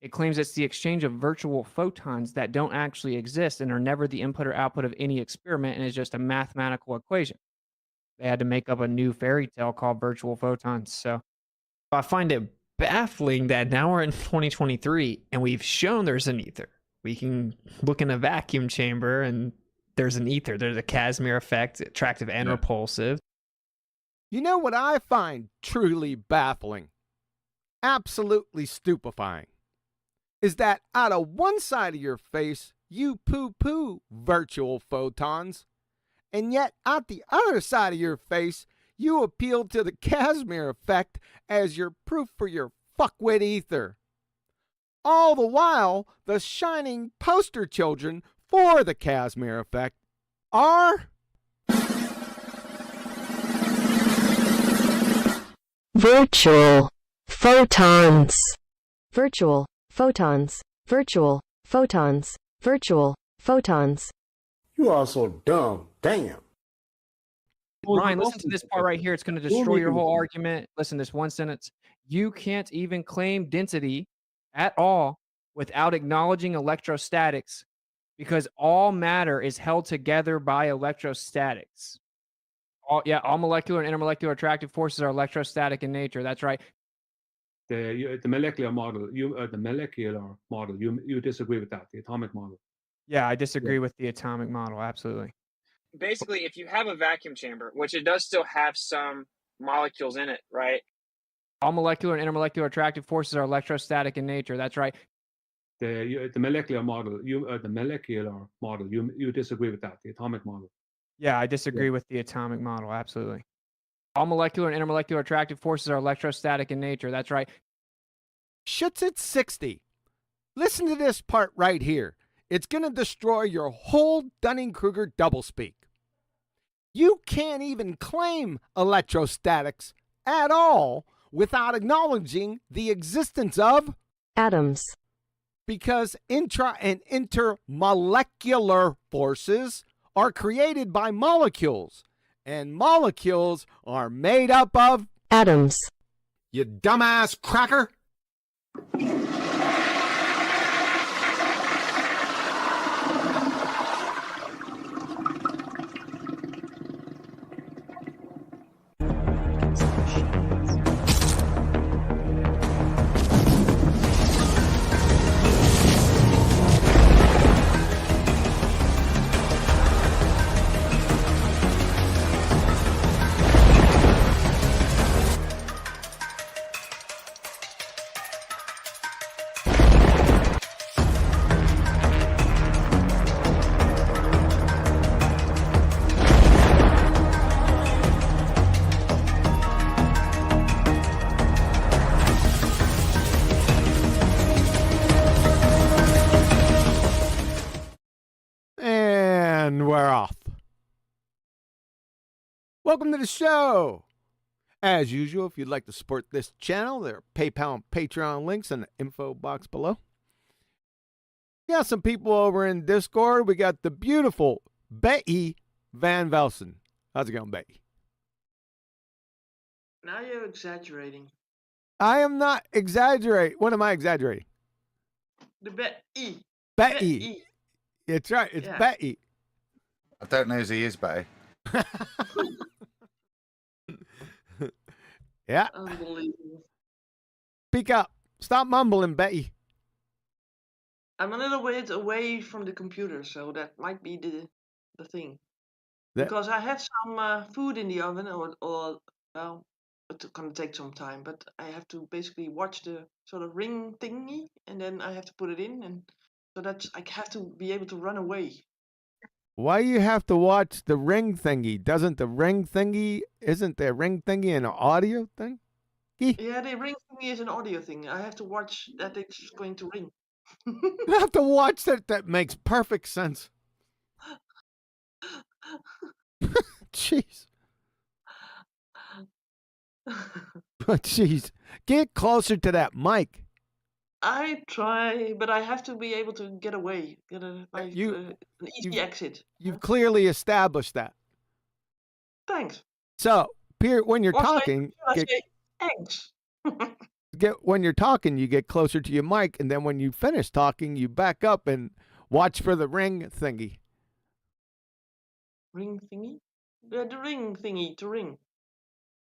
It claims it's the exchange of virtual photons that don't actually exist and are never the input or output of any experiment and is just a mathematical equation. They had to make up a new fairy tale called virtual photons. So I find it baffling that now we're in 2023 and we've shown there's an ether. We can look in a vacuum chamber and there's an ether. There's a Casimir effect, attractive and repulsive. You know what I find truly baffling, absolutely stupefying, is that out of one side of your face, you poo-poo virtual photons, and yet out the other side of your face, you appeal to the Casimir effect as your proof for your fuckwit ether. All the while, the shining poster children for the Casimir effect are virtual photons. Virtual photons. Virtual photons. Virtual photons. You are so dumb. Damn. Ryan, listen to this part right here. It's going to destroy your whole argument. Listen to this one sentence. You can't even claim density at all without acknowledging electrostatics because all matter is held together by electrostatics. All molecular and intermolecular attractive forces are electrostatic in nature. That's right. The molecular model, you disagree with that, the atomic model. Yeah, I disagree with the atomic model. Absolutely. Basically, if you have a vacuum chamber, which it does still have some molecules in it, right? All molecular and intermolecular attractive forces are electrostatic in nature. That's right. The molecular model, you disagree with that, the atomic model. Yeah, I disagree with the atomic model. Absolutely. All molecular and intermolecular attractive forces are electrostatic in nature. That's right. Shits at 60. Listen to this part right here. It's going to destroy your whole Dunning-Kruger doublespeak. You can't even claim electrostatics at all without acknowledging the existence of atoms. Because intra and intermolecular forces are created by molecules, and molecules are made up of atoms. You dumbass cracker! And we're off. Welcome to the show. As usual, if you'd like to support this channel, there are PayPal and Patreon links in the info box below. We got some people over in Discord. We got the beautiful Betty Van Velsen. How's it going, Betty? Now you're exaggerating. I am not exaggerating. What am I exaggerating? The Betty. Betty. It's right. It's Betty. I don't know who he is, Betty. Yeah. Unbelievable. Speak up. Stop mumbling, Betty. I'm a little bit away from the computer, so that might be the thing. Because I have some food in the oven, or well, it's gonna take some time, but I have to basically watch the sort of ring thingy, and then I have to put it in, and so that's I have to be able to run away. Why you have to watch the ring thingy? Isn't the ring thingy an audio thing? Yeah, the ring thingy is an audio thing. I have to watch that it's going to ring. You have to watch that. That makes perfect sense. Jeez. Jeez. Get closer to that mic. I try, but I have to be able to get away, get an easy exit. You've clearly established that. Thanks. So, when you're talking, I say thanks. when you're talking, you get closer to your mic, and then when you finish talking, you back up and watch for the ring thingy. Ring thingy? The ring thingy to ring.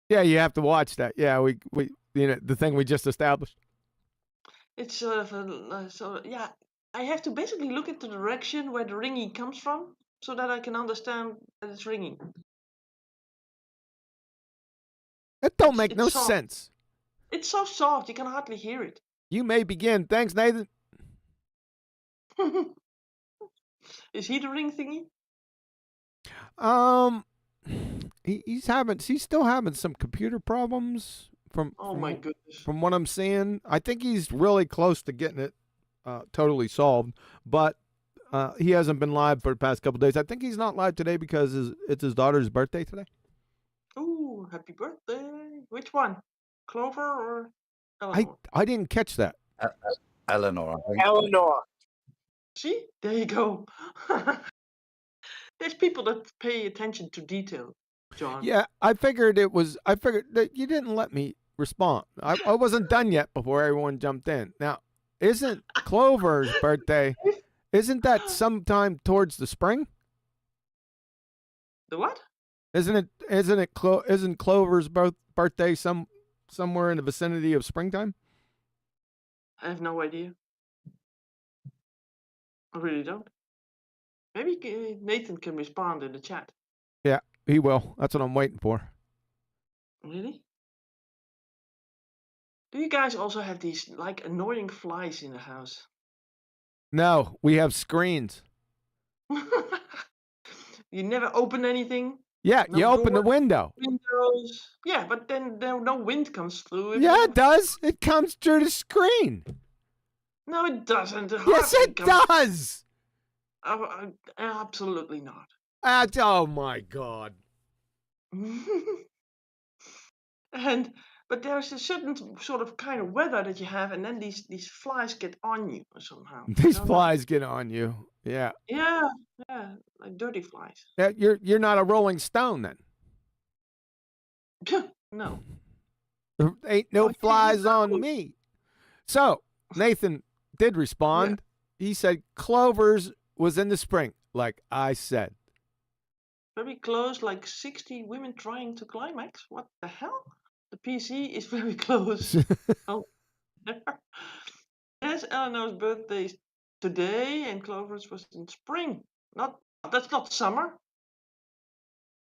Yeah, you have to watch that. Yeah, we the thing we just established. It's sort of yeah. I have to basically look at the direction where the ringy comes from, so that I can understand that it's ringing. That don't make no soft. sense. It's so soft you can hardly hear it. You may begin. Thanks, Nathan. Is he the ring thingy? He's still having some computer problems My goodness. from what I'm seeing. I think he's really close to getting it totally solved, but he hasn't been live for the past couple days. I think he's not live today because it's his daughter's birthday today. Ooh, happy birthday. Which one? Clover or Eleanor? I didn't catch that. Eleanor, I think. Eleanor. See? There you go. There's people that pay attention to detail, John. Yeah, I figured that you didn't let me respond. I wasn't done yet before everyone jumped in. Now, isn't Clover's birthday, isn't that sometime towards the spring? The what? Isn't Clover's birthday somewhere in the vicinity of springtime? I have no idea. I really don't. Maybe Nathan can respond in the chat. Yeah, he will. That's what I'm waiting for. Really? Do you guys also have these like annoying flies in the house? No, we have screens. You never open anything? Yeah, No you open the door, window. windows. Yeah, but then no wind comes through. Yeah, it does. It comes through the screen. No, it doesn't. Yes, it does. Absolutely not. Oh my God. But there's a certain sort of kind of weather that you have, and then these flies get on you somehow. These flies get on you. Yeah. Yeah, like dirty flies. Yeah, you're not a Rolling Stone then. No. There ain't no flies on me. So Nathan did respond. Yeah. He said Clover's was in the spring, like I said. Very close, like 60 women trying to climax. What the hell? The PC is very close. Oh. Yes, Eleanor's birthday is today, and Clover's was in spring. That's not summer.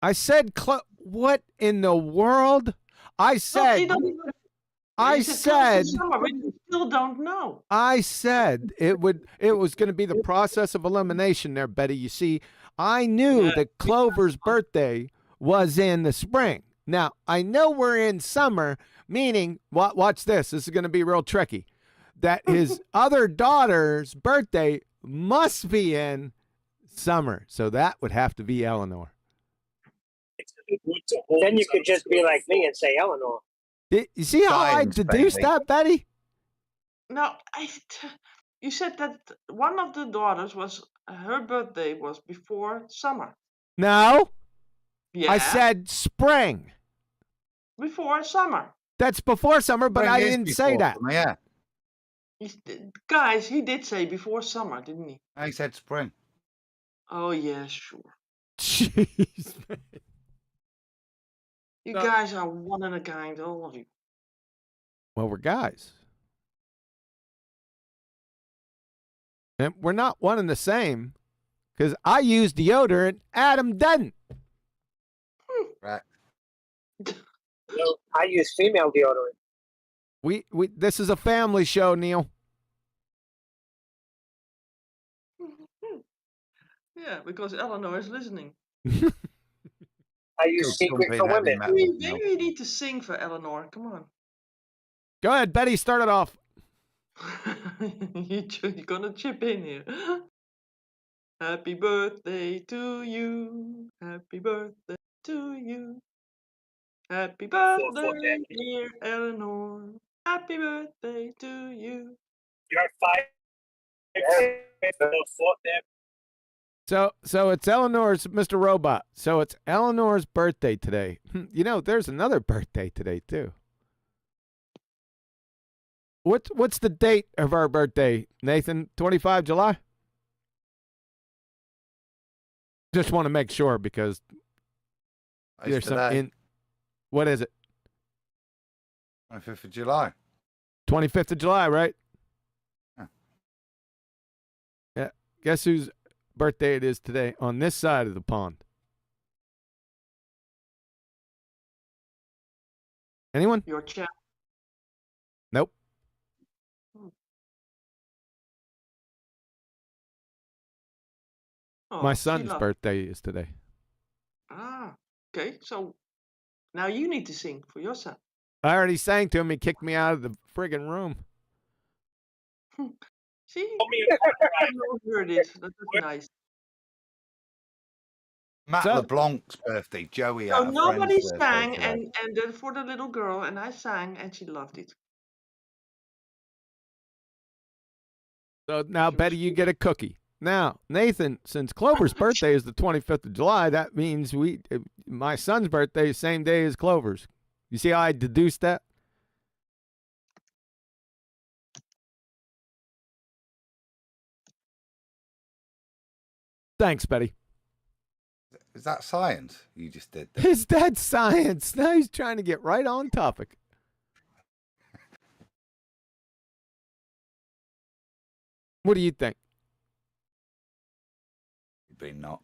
I said, what in the world? I said, we still don't know. I said it was going to be the process of elimination there, Betty. You see, I knew that Clover's birthday was in the spring. Now, I know we're in summer, meaning, watch this. This is going to be real tricky. That his other daughter's birthday must be in summer. So that would have to be Eleanor. Then you could just be like me and say Eleanor. You see how I deduced that, Betty? No, you said that one of the daughters her birthday was before summer. No. Yeah. I said spring. Before summer. That's before summer, but I didn't say that. Summer, yeah. Guys, he did say before summer, didn't he? I said spring. Oh, yeah, sure. Jeez, man. You guys are one of a kind, all of you. Well, we're guys. And we're not one and the same, because I use deodorant, Adam doesn't. Right. No, I use female deodorant. This is a family show, Neil. Yeah, because Eleanor is listening. I use secret for women. Maybe we need to sing for Eleanor. Come on. Go ahead, Betty. Start it off. You're gonna chip in here. Happy birthday to you. Happy birthday to you. Happy birthday, dear Eleanor. Happy birthday to you. You're 5. So it's Eleanor's, Mr. Robot. So it's Eleanor's birthday today. You know, there's another birthday today too. What's the date of our birthday, Nathan? 25 July? Just want to make sure because It's there's some today, what is it? 25th of July. 25th of July, right? Yeah. Yeah. Guess whose birthday it is today on this side of the pond? Anyone? Your chat. Nope. Oh, My son's Sheila. birthday is today. Ah, okay. So now you need to sing for your son. I already sang to him. He kicked me out of the friggin' room. See? I heard it. That's nice. Matt So- LeBlanc's birthday. Joey So at a nobody friend's birthday sang, today. and then for the little girl, and I sang, and she loved it. So now, Betty, you get a cookie. Now, Nathan, since Clover's birthday is the 25th of July, that means my son's birthday is the same day as Clover's. You see how I deduced that? Thanks, Betty. Is that science you just did there? Is that science? Now he's trying to get right on topic. What do you think? Be not.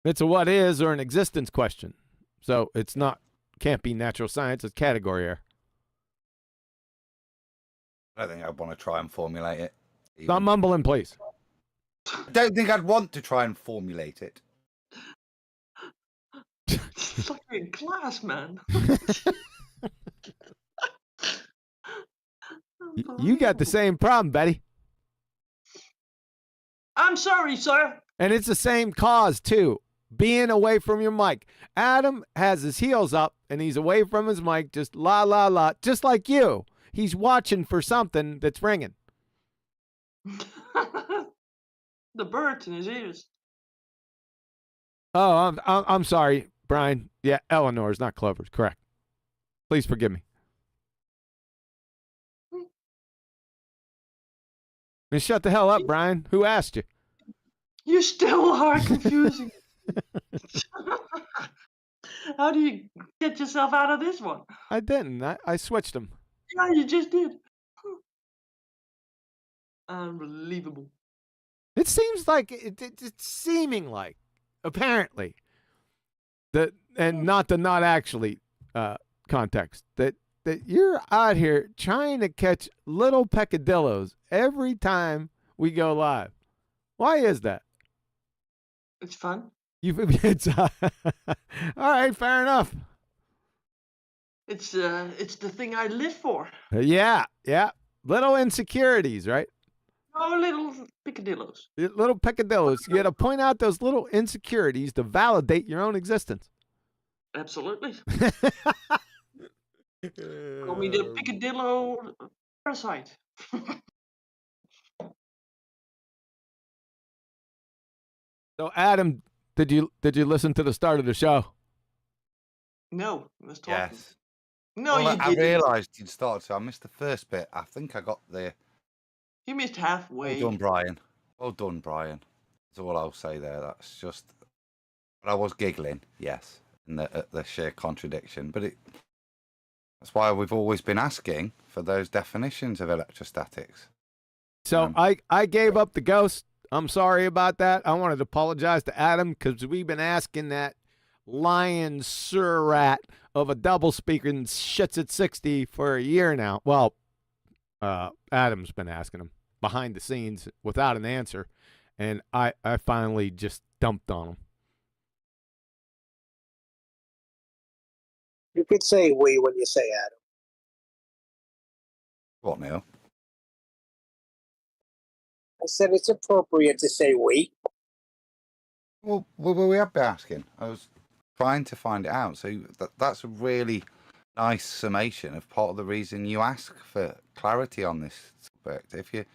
It's a what is or an existence question. So it's not, can't be natural science, it's category error. I don't think I'd want to try and formulate it. Stop mumbling, please. I don't think I'd want to try and formulate it. It's like you're in class, man. You got the same problem, Betty. I'm sorry, sir. And it's the same cause, too. Being away from your mic. Adam has his heels up and he's away from his mic, just la, la, la, just like you. He's watching for something that's ringing. The bird in his ears. Oh, I'm sorry, Brian. Yeah, Eleanor's, not Clover's. Correct. Please forgive me. Now shut the hell up, Brian. Who asked you? You still are confusing. How do you get yourself out of this one? I didn't. I switched them. Yeah, you just did. Unbelievable. It seems like it's seeming like, apparently, that, and not the not actually context, that you're out here trying to catch little peccadillos every time we go live. Why is that? It's fun. It's all right. Fair enough. It's the thing I live for. Yeah. Little insecurities, right? Oh, little picadillos. Little peccadillos. You got to point out those little insecurities to validate your own existence. Absolutely. Call me the picadillo parasite. So, Adam, did you listen to the start of the show? No, let's talk. Yes. No, Well, you I didn't. realised you'd started, so I missed the first bit. I think I got the. You missed halfway. Well done, Brian. Well done, Brian. That's all I'll say there. That's just. But I was giggling, yes, at the sheer contradiction. But that's why we've always been asking for those definitions of electrostatics. So I gave up the ghost. I'm sorry about that. I wanted to apologize to Adam because we've been asking that lion surat of a double speaker and shits at 60 for a year now. Well, Adam's been asking him behind the scenes without an answer, and I finally just dumped on him. You could say we when you say Adam. What, Neil? I said it's appropriate to say we. Well, we have been asking. I was trying to find it out. So that's a really nice summation of part of the reason you ask for clarity on this subject. If you're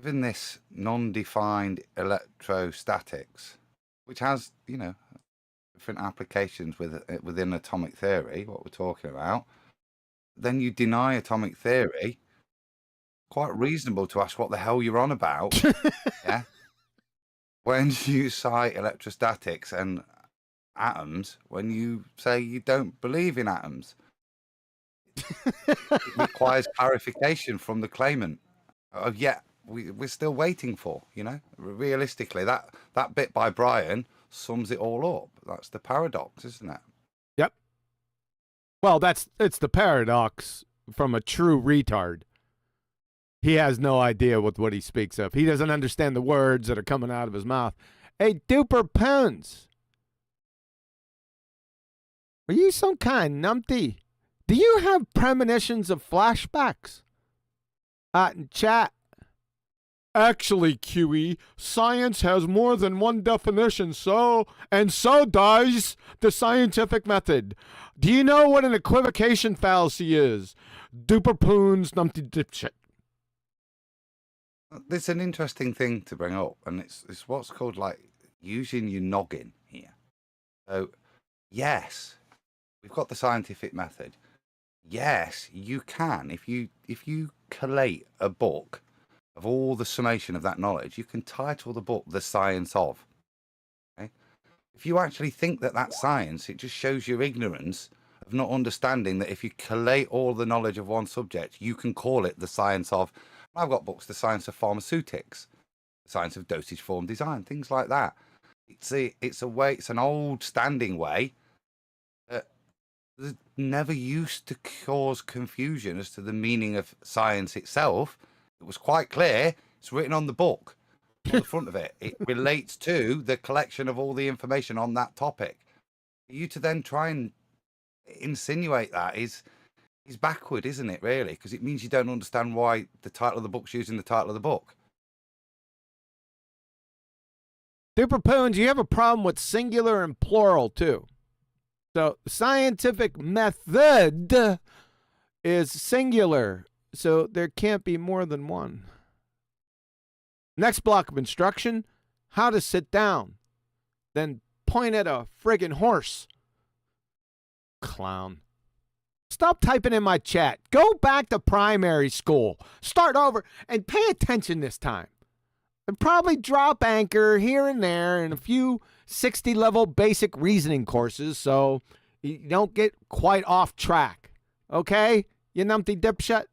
given this non-defined electrostatics, which has, different applications within atomic theory, what we're talking about, then you deny atomic theory. Quite reasonable to ask what the hell you're on about. Yeah. When you cite electrostatics and atoms, when you say you don't believe in atoms, it requires clarification from the claimant. Yet we're still waiting for, realistically, that bit by Brian sums it all up. That's the paradox, isn't it? Yep. Well, it's the paradox from a true retard. He has no idea what he speaks of. He doesn't understand the words that are coming out of his mouth. Hey, duper pounds. Are you some kind numpty? Do you have premonitions of flashbacks? In chat. Actually, QE, science has more than one definition, so does the scientific method. Do you know what an equivocation fallacy is? Duper poons numpty dipshit. There's an interesting thing to bring up, and it's what's called like using your noggin here. So, yes, we've got the scientific method. Yes, you can. If you collate a book of all the summation of that knowledge, you can title the book "The Science of." Okay? If you actually think that that's science, it just shows your ignorance of not understanding that if you collate all the knowledge of one subject, you can call it the science of. I've got books, the science of pharmaceutics, the science of dosage form design, things like that. It's an old standing way that never used to cause confusion as to the meaning of science itself. It was quite clear. It's written on the book, on the front of it. It relates to the collection of all the information on that topic. For you to then try and insinuate that is backward, isn't it, really? Because it means you don't understand why the title of the book's using the title of the book. Duper Poons, you have a problem with singular and plural, too. So, scientific method is singular, so there can't be more than one. Next block of instruction, how to sit down. Then point at a friggin' horse. Clown. Stop typing in my chat. Go back to primary school. Start over and pay attention this time. And probably drop anchor here and there in a few 60-level basic reasoning courses so you don't get quite off track. Okay? You numpty dipshit?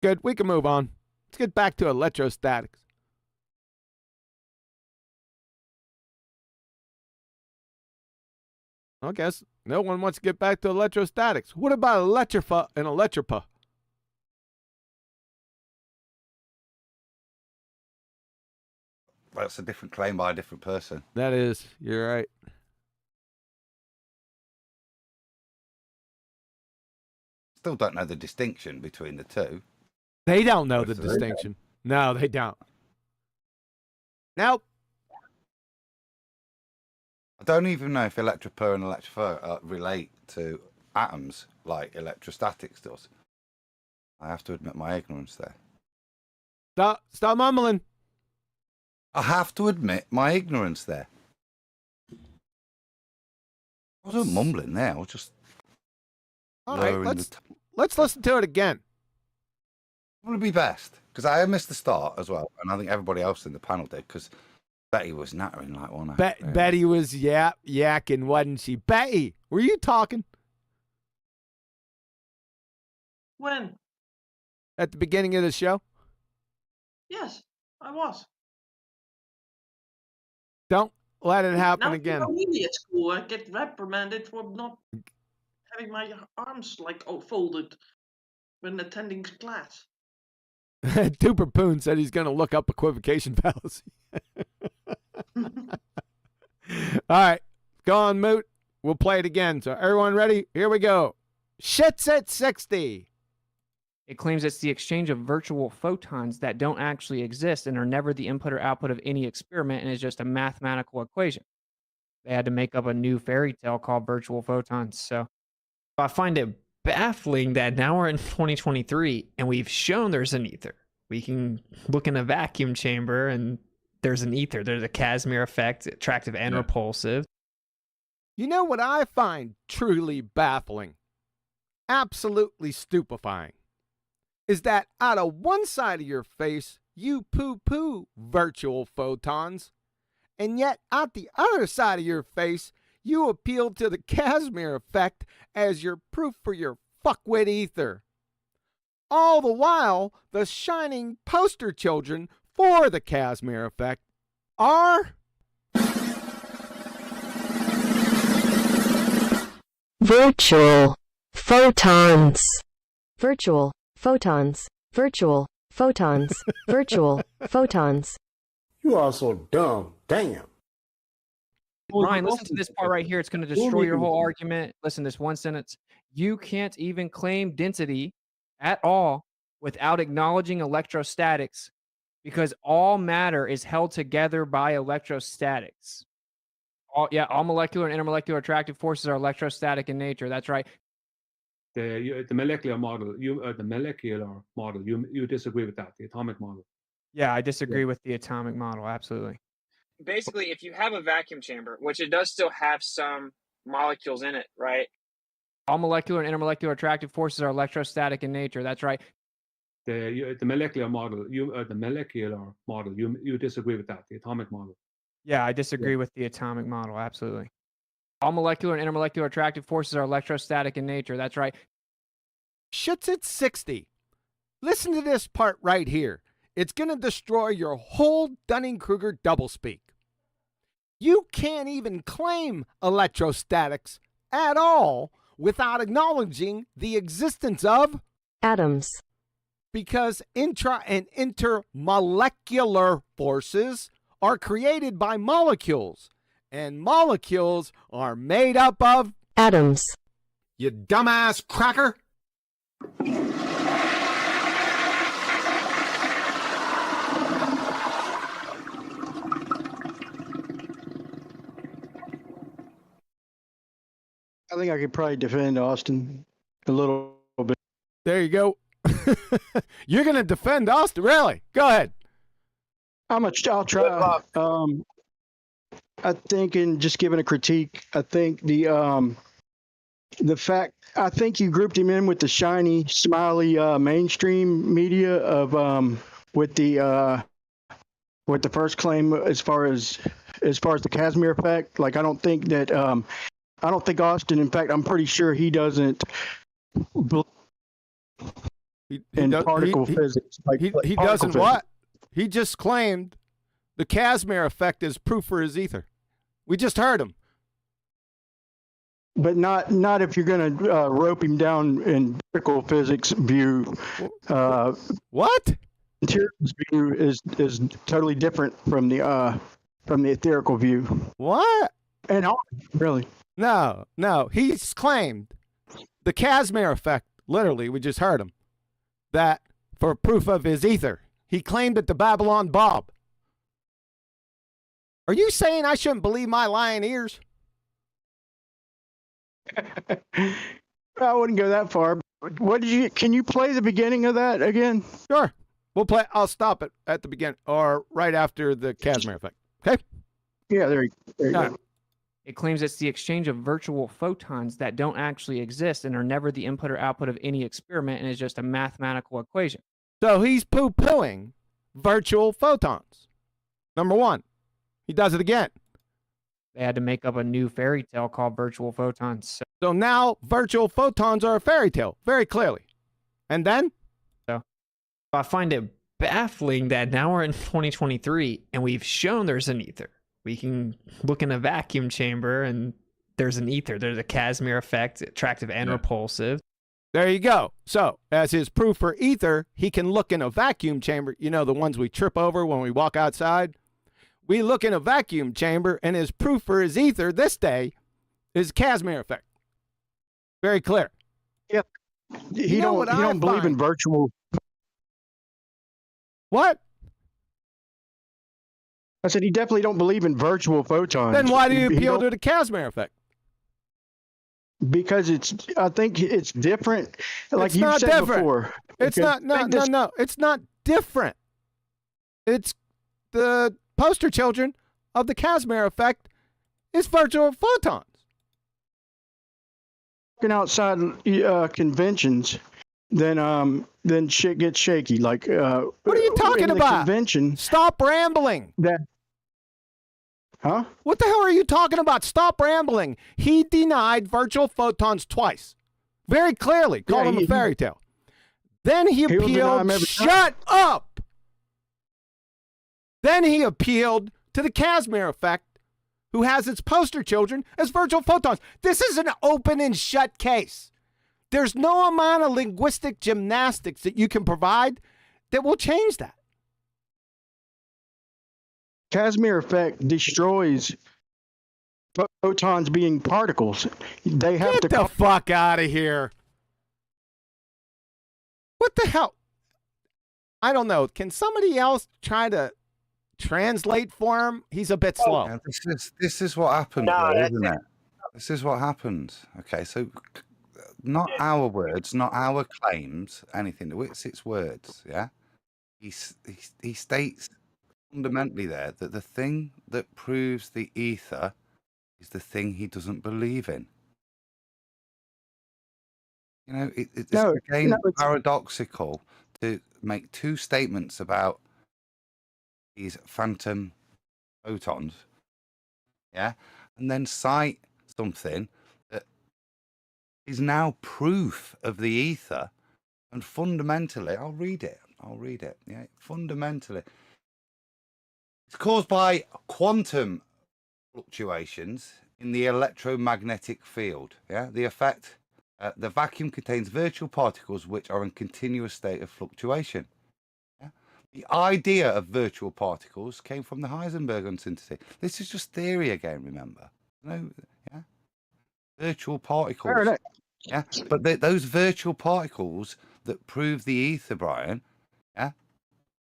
Good. We can move on. Let's get back to electrostatics. I guess no one wants to get back to electrostatics. What about electrifa and electropa? That's a different claim by a different person. That is. You're right. Still don't know the distinction between the two. They don't know the distinction. No, they don't. Nope. I don't even know if electropa and electrophore relate to atoms like electrostatics does. I have to admit my ignorance there. Stop mumbling. I have to admit my ignorance there. I wasn't mumbling there. I was just. All right, let's listen to it again. It would be best because I missed the start as well, and I think everybody else in the panel did because Betty was nattering like one. Betty was yakking, wasn't she? Betty, were you talking? When? At the beginning of the show? Yes, I was. Don't let it happen now again. I'm really at school. I get reprimanded for not having my arms folded when attending class. Duper Poon said he's going to look up equivocation fallacy. All right, go on, Moot. We'll play it again. So everyone ready? Here we go. Shit's at 60. It claims it's the exchange of virtual photons that don't actually exist and are never the input or output of any experiment and is just a mathematical equation. They had to make up a new fairy tale called virtual photons. So I find it baffling that now we're in 2023 and we've shown there's an ether. We can look in a vacuum chamber and there's an ether. There's a Casimir effect, attractive and repulsive. You know what I find truly baffling, absolutely stupefying, is that out of one side of your face, you poo-poo virtual photons, and yet out the other side of your face, you appeal to the Casimir effect as your proof for your fuckwit ether. All the while, the shining poster children for the Casimir effect are virtual photons. Virtual photons. Virtual photons. Virtual photons. You are so dumb. Damn. Ryan, listen to this part right here. It's going to destroy your whole argument. Listen to this one sentence. You can't even claim density at all without acknowledging electrostatics because all matter is held together by electrostatics. All molecular and intermolecular attractive forces are electrostatic in nature. That's right. The molecular model, you disagree with that, the atomic model. Yeah, I disagree with the atomic model. Absolutely. Basically, if you have a vacuum chamber, which it does still have some molecules in it, right? All molecular and intermolecular attractive forces are electrostatic in nature. That's right. The molecular model, you disagree with that, the atomic model. Yeah, I disagree with the atomic model. Absolutely. All molecular and intermolecular attractive forces are electrostatic in nature. That's right. Shits at 60. Listen to this part right here. It's going to destroy your whole Dunning-Kruger doublespeak. You can't even claim electrostatics at all without acknowledging the existence of atoms. Because intra and intermolecular forces are created by molecules, and molecules are made up of atoms. You dumbass cracker! I think I could probably defend Austin a little bit. There you go. You're going to defend Austin? Really? Go ahead. I'll try. I think in just giving a critique, I think the fact, I think you grouped him in with the shiny, smiley mainstream media of with the first claim as far as the Casimir effect. Like I don't think Austin, in fact, I'm pretty sure he doesn't believe in particle physics. He doesn't what? He just claimed the Casimir effect is proof for his ether. We just heard him. But not if you're going to rope him down in particle physics view. What? Materials view is totally different from the etherical view. What? And really? No. He's claimed the Casimir effect. Literally, we just heard him. That for proof of his ether. He claimed it to Babylon Bob. Are you saying I shouldn't believe my lying ears? I wouldn't go that far. Can you play the beginning of that again? Sure. I'll stop it at the beginning or right after the Casimir effect. Okay? Yeah, there you go. It claims it's the exchange of virtual photons that don't actually exist and are never the input or output of any experiment and is just a mathematical equation. So he's poo-pooing virtual photons. Number one. He does it again. They had to make up a new fairy tale called virtual photons. So now virtual photons are a fairy tale, very clearly. And then? So I find it baffling that now we're in 2023 and we've shown there's an ether. We can look in a vacuum chamber and there's an ether. There's a Casimir effect, attractive and repulsive. There you go. So as his proof for ether, he can look in a vacuum chamber. You know, the ones we trip over when we walk outside. We look in a vacuum chamber, and his proof for his ether this day is Casimir effect. Very clear. Yep. He don't believe in virtual. What? I said he definitely don't believe in virtual photons. Then why do you appeal to the Casimir effect? Because I think it's different. Like you said different. Before. It's not. No. It's not different. It's the poster children of the Casimir effect is virtual photons. walking outside conventions, then shit gets shaky. Like, what are you talking in the about? Convention. Stop rambling. Huh? What the hell are you talking about? Stop rambling. He denied virtual photons twice. Very clearly. Called him a fairy tale. Then he appealed. Shut up! Then he appealed to the Casimir effect, who has its poster children as virtual photons. This is an open and shut case. There's no amount of linguistic gymnastics that you can provide that will change that. Casimir effect destroys photons being particles. They have Get the fuck out of here. What the hell? I don't know. Can somebody else try to translate for him? He's a bit slow. Yeah, this is what happens, though, isn't it? This is what happens. Okay, so not our words, not our claims, anything. It's words, yeah? He states fundamentally there that the thing that proves the ether is the thing he doesn't believe in. You know, it's paradoxical to make two statements about these phantom photons, yeah, and then cite something that is now proof of the ether, and fundamentally, I'll read it, yeah, fundamentally, it's caused by quantum fluctuations in the electromagnetic field, yeah, the effect. The vacuum contains virtual particles which are in continuous state of fluctuation. Yeah? The idea of virtual particles came from the Heisenberg uncertainty. This is just theory again, remember? No, yeah? Virtual particles. Yeah, but those virtual particles that prove the ether, Brian, yeah,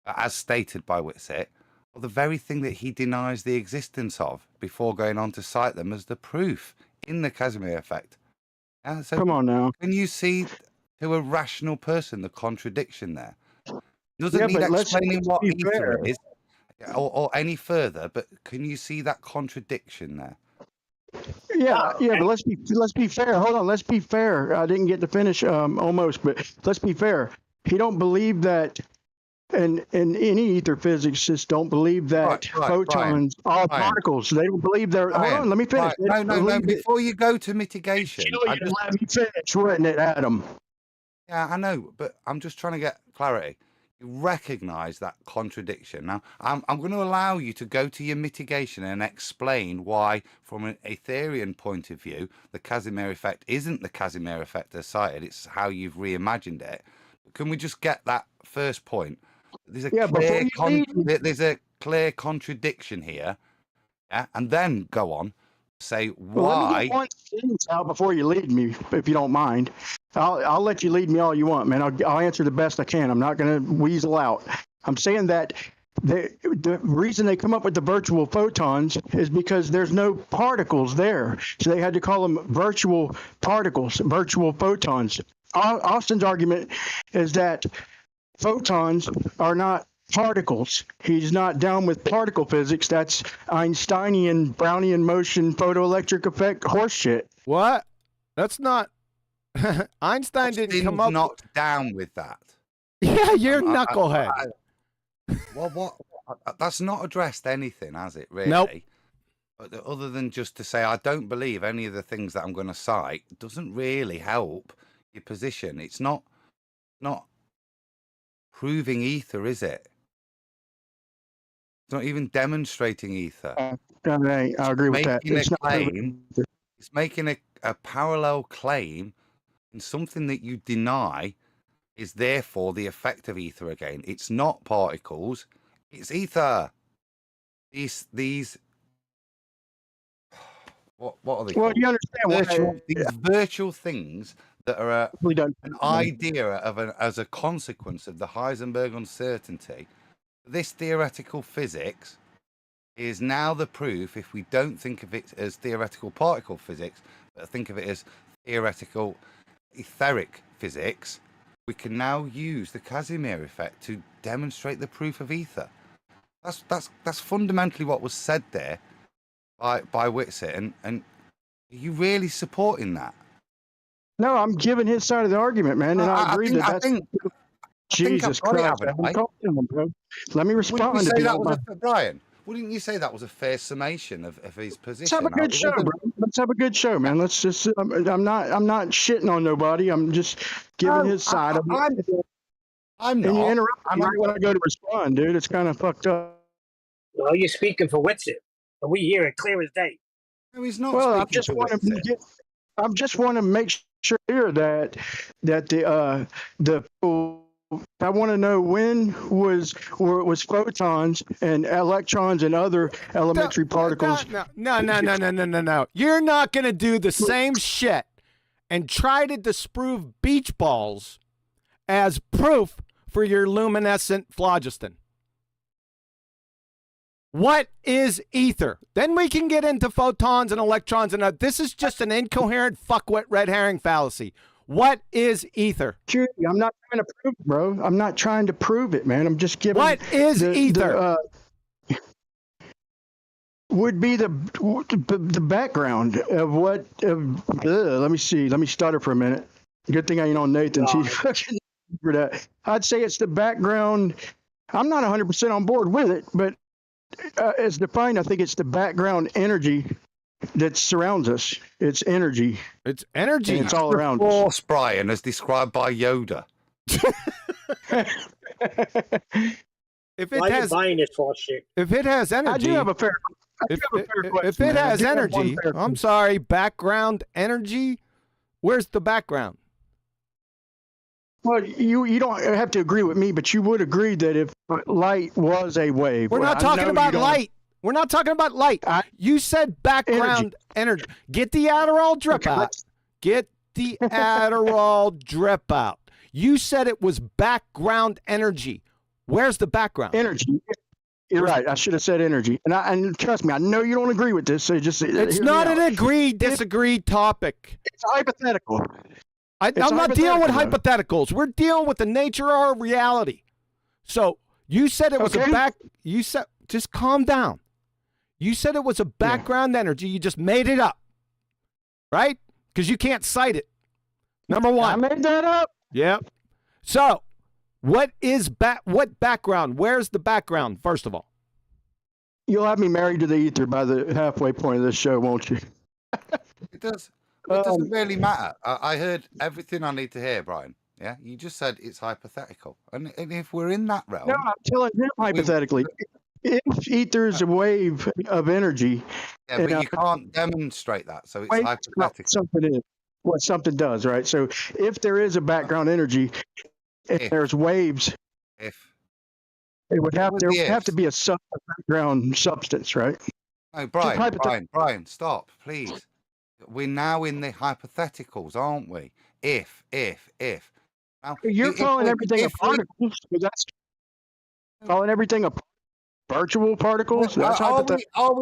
as stated by Whitsitt, are the very thing that he denies the existence of before going on to cite them as the proof in the Casimir effect. Yeah, so come on now. Can you see to a rational person the contradiction there? Doesn't need explaining what ether is or any further, but can you see that contradiction there? Yeah, but let's be fair. Hold on, let's be fair. I didn't get to finish almost, but let's be fair. He don't believe that, and any ether physicists don't believe that photons are particles. They don't believe they're. Hold on, let me finish. No. Before you go to mitigation, let me finish, wouldn't it, Adam? Yeah, I know, but I'm just trying to get clarity. You recognise that contradiction. Now, I'm going to allow you to go to your mitigation and explain why, from an Aetherian point of view, the Casimir effect isn't the Casimir effect as cited. It's how you've reimagined it. Can we just get that first point? There's a clear contradiction here, yeah, and then go on say why. Well, let me get one sentence out before you lead me, if you don't mind. I'll let you lead me all you want, man. I'll answer the best I can. I'm not going to weasel out. I'm saying that the reason they come up with the virtual photons is because there's no particles there, so they had to call them virtual particles, virtual photons. Austin's argument is that photons are not particles. He's not down with particle physics. That's Einsteinian, Brownian motion, photoelectric effect horseshit. What? That's not. Einstein didn't come up. Not down with that. Yeah, you're knucklehead. Well, what? That's not addressed anything, has it? Really? Nope. Other than just to say I don't believe any of the things that I'm going to cite doesn't really help your position. It's not proving ether, is it? It's not even demonstrating ether. I agree with that. It's making a parallel claim in something that you deny is therefore the effect of ether again. It's not particles, it's ether. These what are they called? You understand these virtual things that are an idea of as a consequence of the Heisenberg uncertainty. This theoretical physics is now the proof, if we don't think of it as theoretical particle physics, but think of it as theoretical etheric physics, we can now use the Casimir effect to demonstrate the proof of ether. That's fundamentally what was said there by Whitsitt, and are you really supporting that? No, I'm giving his side of the argument, man, and I agree that's. Jesus Christ! Bro. Let me respond. Wouldn't you say that was Brian? Wouldn't you say that was a fair summation of his position? Let's have a good show, bro. Let's have a good show, man. Let's just. I'm not shitting on nobody. I'm just giving his side of it. I'm not. And you interrupt me right when I go to respond, dude. It's kind of fucked up. Well, you're speaking for Witsit, and we hear it clear as day. No, he's not. Well, I just want to make sure here that the I want to know when was photons and electrons and other elementary particles. No. You're not going to do the same shit and try to disprove beach balls as proof for your luminescent phlogiston. What is ether? Then we can get into photons and electrons, and this is just an incoherent fuckwit red herring fallacy. What is ether? I'm not trying to prove it, bro. I'm not trying to prove it, man. I'm just giving. What is ether? Would be the background of what. Let me see. Let me stutter for a minute. Good thing I ain't on Nathan's. He's fucking for that. I'd say it's the background. I'm not 100% on board with it, but as defined, I think it's the background energy that surrounds us. It's energy. It's energy. And it's all around us. Brian, as described by Yoda. If it Why has, are you buying this false shit? If it has energy, I do have a fair. If it has energy, I'm sorry, background energy. Where's the background? Well, you don't have to agree with me, but you would agree that if light was a wave. We're not talking about light. We're not talking about light. You said background energy. Get the Adderall drip out. Get the Adderall drip out. You said it was background energy. Where's the background? Energy. You're right. I should have said energy. And trust me, I know you don't agree with this. So it's not an agree-disagree topic. It's hypothetical. I'm not dealing with hypotheticals. We're dealing with the nature of our reality. So you said it was You said, just calm down. You said it was a background energy. You just made it up, right? Because you can't cite it. Number one. I made that up. Yep. So, what background? Where's the background? First of all, you'll have me married to the ether by the halfway point of this show, won't you? It does. It doesn't really matter. I heard everything I need to hear, Brian. Yeah, you just said it's hypothetical, and if we're in that realm, no, I'm telling him hypothetically. If ether is a wave of energy, but you can't demonstrate that, so it's hypothetical. Something is what something does, right? So if there is a background energy, if there's waves, it would have to be a background substance, right? No, Brian, stop, please. We're now in the hypotheticals, aren't we? If. Now, you're calling everything a particle. So that's calling everything a virtual particles. That's are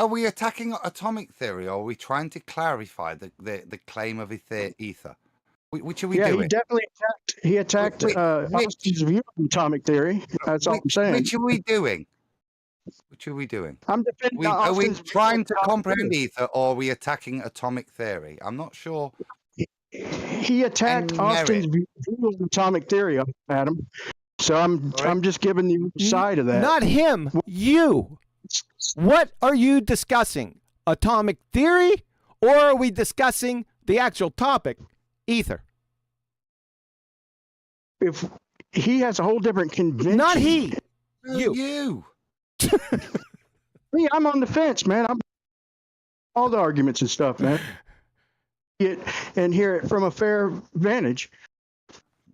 we attacking atomic theory, or are we trying to clarify the claim of ether? Which are we doing? He definitely attacked Austin's view of atomic theory. That's all I'm saying. Which are we doing? I'm defending are we trying to comprehend ether, or are we attacking atomic theory? I'm not sure. He attacked Austin's view of atomic theory, Adam. So I'm just giving the side of that. Not him, you. What are you discussing? Atomic theory, or are we discussing the actual topic, ether? If he has a whole different convention. Not he. You. Me, I'm on the fence, man. I'm all the arguments and stuff, man. And hear it from a fair vantage.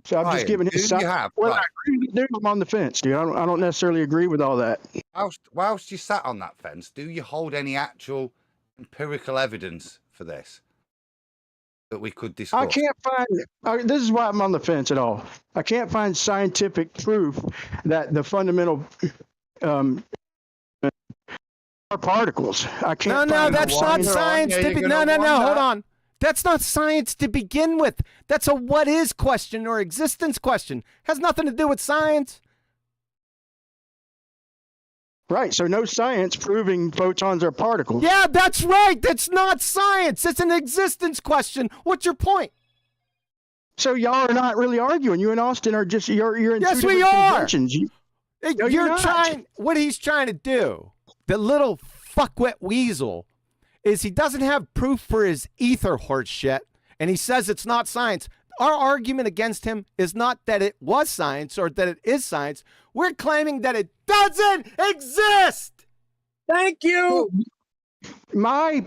So I'm just giving his side. I agree with dude, I'm on the fence, dude. I don't necessarily agree with all that. Whilst you sat on that fence, do you hold any actual empirical evidence for this that we could discuss? I can't find. This is why I'm on the fence at all. I can't find scientific proof that the fundamental are particles. I can't. No, that's not science. No. Hold on. That's not science to begin with. That's a what is question or existence question. Has nothing to do with science. Right. So no science proving photons are particles. Yeah, that's right. That's not science. It's an existence question. What's your point? So y'all are not really arguing. You and Austin are just you're in Yes, two we different are. conventions. No, you're not. Trying. What he's trying to do, the little fuckwit weasel, is he doesn't have proof for his ether horse shit, and he says it's not science. Our argument against him is not that it was science or that it is science. We're claiming that it doesn't exist. Thank you. My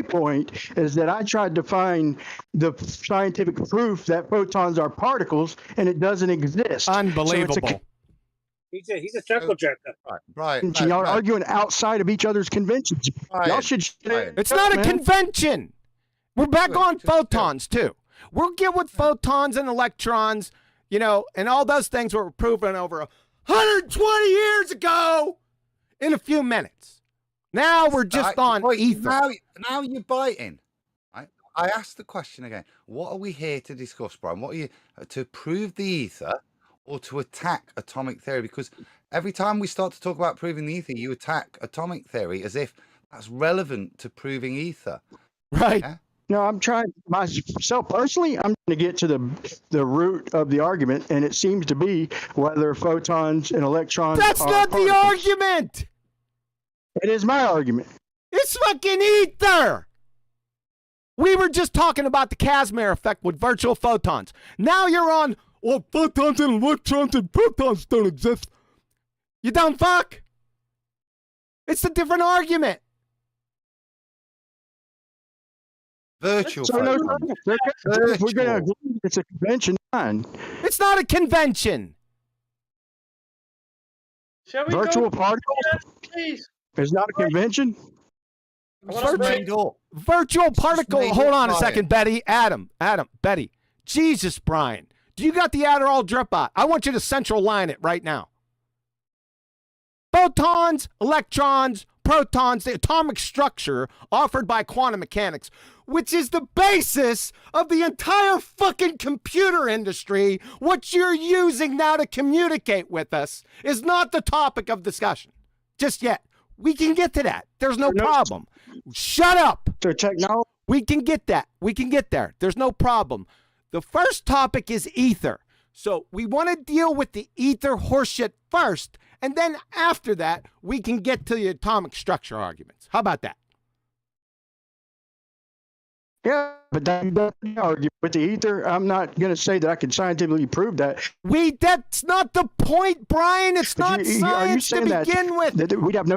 point is that I tried to find the scientific proof that photons are particles, and it doesn't exist. Unbelievable. He's a circle jerker. Right. Y'all are arguing outside of each other's conventions. Y'all should. It's not a convention. We're back on photons too. We'll get with photons and electrons, you know, and all those things were proven over 120 years ago in a few minutes. Now we're just on ether. Now you're biting. Right? I asked the question again. What are we here to discuss, Brian? What are you to prove the ether or to attack atomic theory? Because every time we start to talk about proving the ether, you attack atomic theory as if that's relevant to proving ether. Right. Yeah? No, I'm trying myself personally. I'm trying to get to the root of the argument, and it seems to be whether photons and electrons. That's not the argument. It is my argument. It's fucking ether. We were just talking about the Casimir effect with virtual photons. Now you're on, well, photons and electrons and protons don't exist. You dumb fuck. It's a different argument. Virtual. So no, if we're going to agree it's a convention, fine. It's not a convention. Shall we Virtual go? particles Please. is not a convention. Virtual particle. made Hold it on a Brian. second, Betty. Adam, Betty. Jesus, Brian. Do you got the Adderall drip out? I want you to central line it right now. Photons, electrons, protons, the atomic structure offered by quantum mechanics, which is the basis of the entire fucking computer industry, what you're using now to communicate with us, is not the topic of discussion. Just yet. We can get to that. There's no problem. Shut up. So technology. We can get that. We can get there. There's no problem. The first topic is ether. So we want to deal with the ether horseshit first, and then after that, we can get to the atomic structure arguments. How about that? Yeah, but that's the argument with the ether. I'm not going to say that I can scientifically prove that. That's not the point, Brian. It's But not are you science to saying begin with. that we'd have no.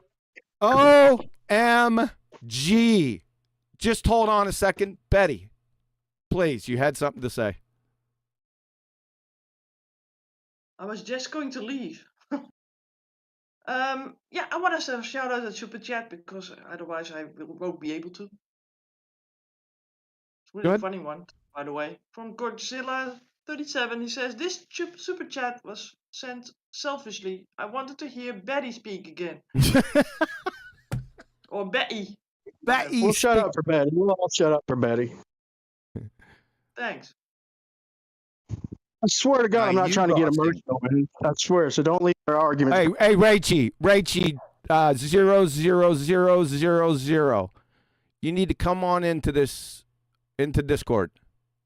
OMG. Just hold on a second. Betty, please, you had something to say. I was just going to leave. Yeah, I want to shout out at Superchat because otherwise I won't be able to. It's really a funny one, by the way. From Godzilla37, he says, this Superchat was sent selfishly. I wanted to hear Betty speak again. Or Betty. Betty. We'll shut up for Betty. We'll all shut up for Betty. Thanks. I swear to God, I'm not trying to get emotional, man. I swear. So don't leave our arguments. Hey, Rachie, 00000. You need to come on into Discord.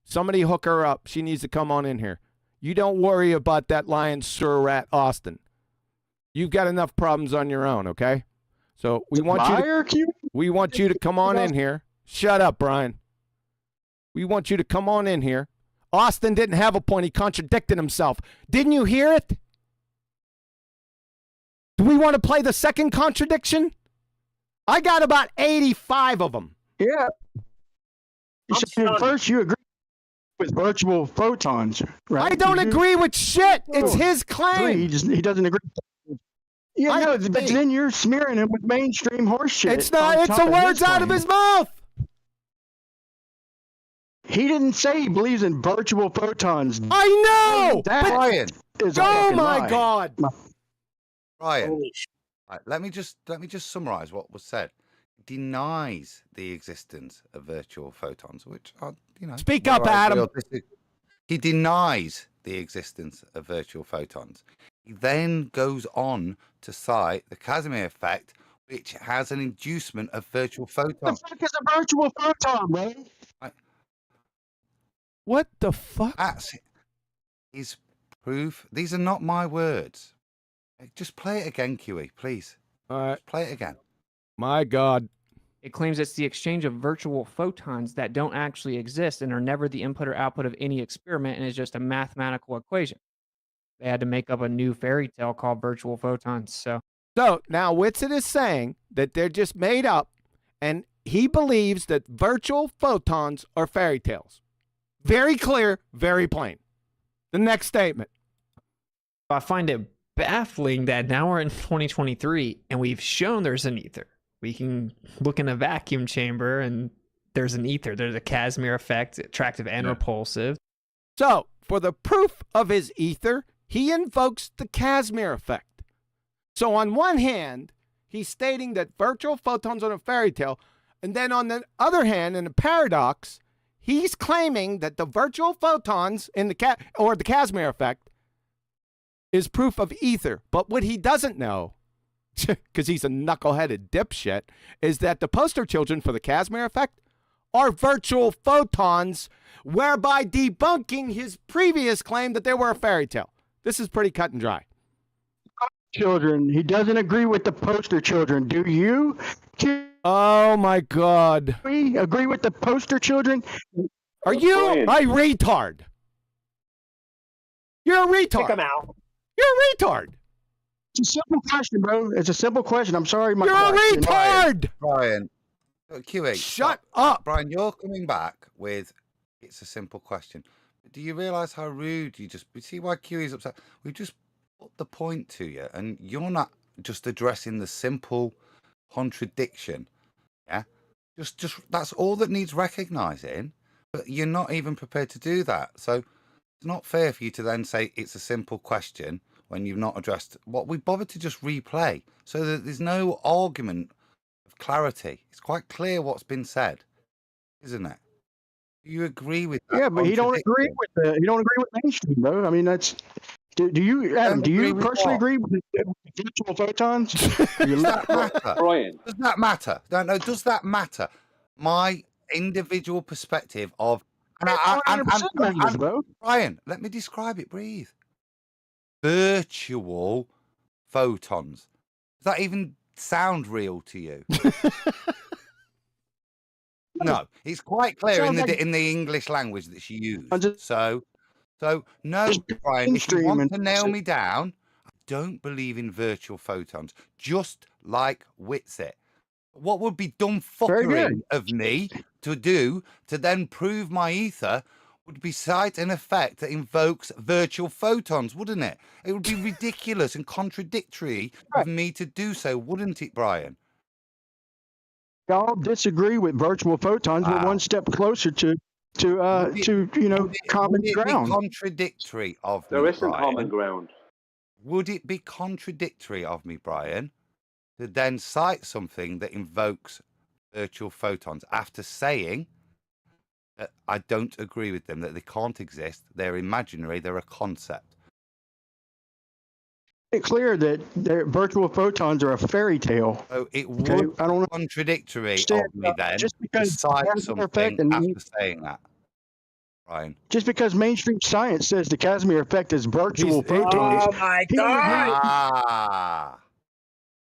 Somebody hook her up. She needs to come on in here. You don't worry about that lion Surat Austin. You've got enough problems on your own, okay? So we want you to come on in here. Shut up, Brian. We want you to come on in here. Austin didn't have a point. He contradicted himself. Didn't you hear it? Do we want to play the second contradiction? I got about 85 of them. Yeah. First, you agree with virtual photons, right? I don't agree with shit. It's his claim. He doesn't agree. Yeah, no, but then you're smearing him with mainstream horse shit. It's not. It's the words out of his mouth. He didn't say he believes in virtual photons. I know. Brian. Oh my God. Brian. Right, let me just summarize what was said. Denies the existence of virtual photons, which are, Speak up, Adam. He denies the existence of virtual photons. He then goes on to cite the Casimir effect, which has an inducement of virtual photons. The fuck is a virtual photon, man? What the fuck? That's is proof. These are not my words. Just play it again, QE, please. All right. Just play it again. My God. It claims it's the exchange of virtual photons that don't actually exist and are never the input or output of any experiment and is just a mathematical equation. They had to make up a new fairy tale called virtual photons. So now Whitsitt is saying that they're just made up, and he believes that virtual photons are fairy tales. Very clear, very plain. The next statement. I find it baffling that now we're in 2023 and we've shown there's an ether. We can look in a vacuum chamber and there's an ether. There's a Casimir effect, attractive and repulsive. So, for the proof of his ether, he invokes the Casimir effect. So, on one hand, he's stating that virtual photons are a fairy tale, and then on the other hand, in a paradox, he's claiming that the virtual photons in the Casimir effect is proof of ether. But what he doesn't know, because he's a knuckleheaded dipshit, is that the poster children for the Casimir effect are virtual photons, whereby debunking his previous claim that they were a fairy tale. This is pretty cut and dry. Children. He doesn't agree with the poster children. Do you? Oh my God. We agree with the poster children? Are you a retard? You're a retard. Kick him out. You're a retard. It's a simple question, bro. It's a simple question. I'm sorry, my You're a retard. Brian. QE. Shut up. Brian, you're coming back with it's a simple question. Do you realise how rude you see why QE's upset? We just put the point to you and you're not just addressing the simple contradiction. Yeah? Just that's all that needs recognising, but you're not even prepared to do that. So it's not fair for you to then say it's a simple question when you've not addressed what we bothered to just replay so that there's no argument of clarity. It's quite clear what's been said, isn't it? Do you agree with that? Yeah, but he don't agree with mainstream, bro. I mean, that's. Do you, Adam? Do you personally agree with virtual photons? Does that matter? Brian, does that matter? No. Does that matter? My individual perspective of Brian, let me describe it. Breathe. Virtual photons. Does that even sound real to you? No, it's quite clear in the English language that she used. So no, Brian, if you want to nail me down, I don't believe in virtual photons, just like Whitsitt. What would be dumb fuckery of me to do to then prove my ether would be cite an effect that invokes virtual photons, wouldn't it? It would be ridiculous and contradictory of me to do so, wouldn't it, Brian? Y'all disagree with virtual photons. We're one step closer to common ground. Be contradictory of there me, isn't Brian? Common ground. Would it be contradictory of me, Brian, to then cite something that invokes virtual photons after saying that I don't agree with them, that they can't exist, they're imaginary, they're a concept? It's clear that virtual photons are a fairy tale. So it would be contradictory of me then just to because cite something after saying that, Brian. Just because mainstream science says the Casimir effect is virtual photons. Oh my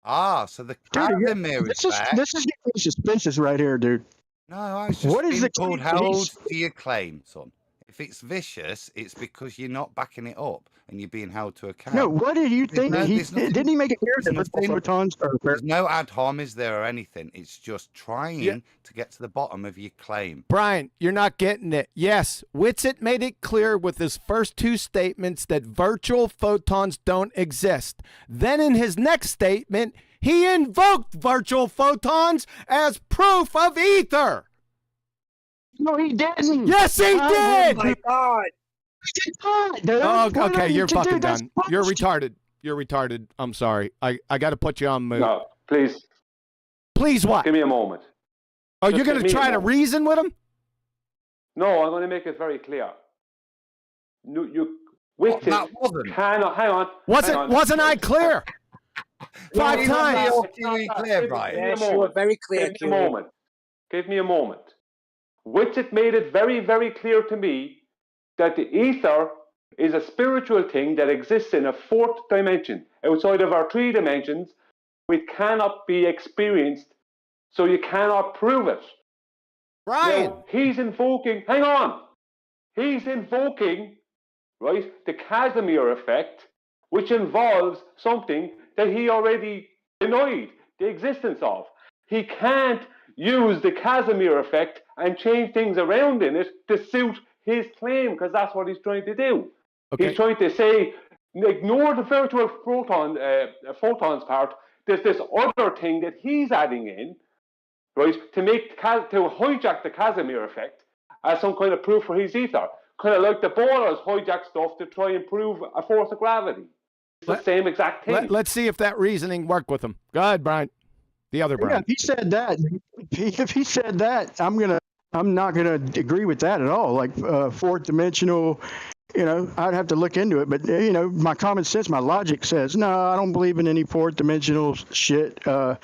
God! So the Casimir effect. This is getting suspicious right here, dude. No, I was just what is told held to your claim, son. If it's vicious, it's because you're not backing it up and you're being held to account. No, what did you think? Didn't he make it clear that virtual photons are? There's no ad hominis there or anything. It's just trying to get to the bottom of your claim. Brian, you're not getting it. Yes, Whitsitt made it clear with his first two statements that virtual photons don't exist. Then in his next statement, he invoked virtual photons as proof of ether. No, he didn't. Yes, he did. Oh my God! Oh, okay, you're fucking done. You're retarded. You're retarded. I'm sorry. I got to put you on mute. No, please. Please what? Give me a moment. Oh, you're going to try to reason with him? No, I'm going to make it very clear. Whitsitt cannot. Hang on. Wasn't I clear? 5 times. Clear, Brian. Yes, you were very clear. Give me a moment. Whitsitt made it very, very clear to me that the ether is a spiritual thing that exists in a fourth dimension, outside of our three dimensions. It cannot be experienced, so you cannot prove it. Brian! Now, he's invoking, hang on, he's invoking, right, the Casimir effect, which involves something that he already denied the existence of. He can't use the Casimir effect and change things around in it to suit his claim, because that's what he's trying to do. Okay. He's trying to say, ignore the virtual photons part. There's this other thing that he's adding in, right, to hijack the Casimir effect as some kind of proof for his ether. Kind of like the ballers hijack stuff to try and prove a force of gravity. It's the same exact thing. Let's see if that reasoning worked with him. Go ahead, Brian. The other Brian. Yeah, if he said that, if he said that, I'm not gonna agree with that at all. Like fourth dimensional, I'd have to look into it. But my common sense, my logic says, no, I don't believe in any fourth dimensional shit. That's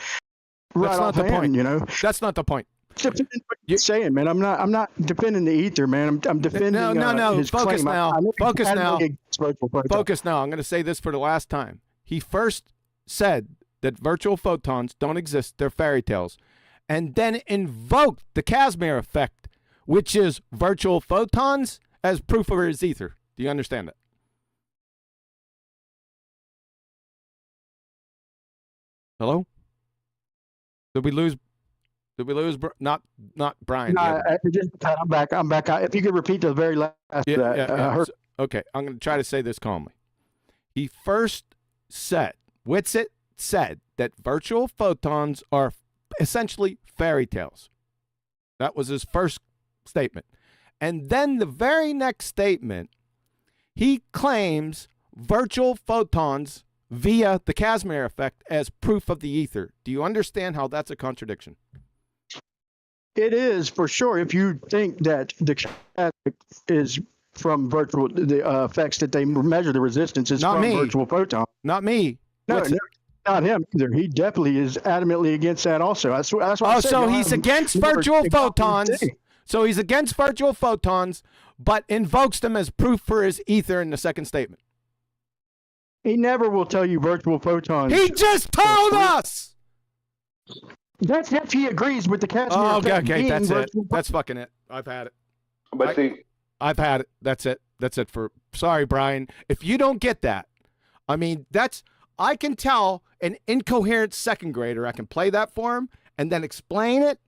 not the point. That's not the point. Defending what you're saying, man. I'm not defending the ether, man. I'm defending his Focus claim. now. Focus now. Focus now. I'm going to say this for the last time. He first said that virtual photons don't exist. They're fairy tales. And then invoked the Casimir effect, which is virtual photons, as proof of his ether. Do you understand that? Hello? Did we lose? Not Brian. No, I'm back. If you could repeat the very last. Okay, I'm going to try to say this calmly. He first said, Whitsitt said that virtual photons are essentially fairy tales. That was his first statement. And then the very next statement, he claims virtual photons via the Casimir effect as proof of the ether. Do you understand how that's a contradiction? It is, for sure, if you think that the is from the effects that they measure the resistance is from virtual photons. Not me. No, not him either. He definitely is adamantly against that also. That's what I said. So he's against virtual photons. So he's against virtual photons, but invokes them as proof for his ether in the second statement. He never will tell you virtual photons. He just told us! That's if he agrees with the Casimir effect. Okay, that's it. That's fucking it. I've had it. But see, I've had it. That's it. That's it for. Sorry, Brian. If you don't get that, I mean, I can tell an incoherent second grader. I can play that for him and then explain it,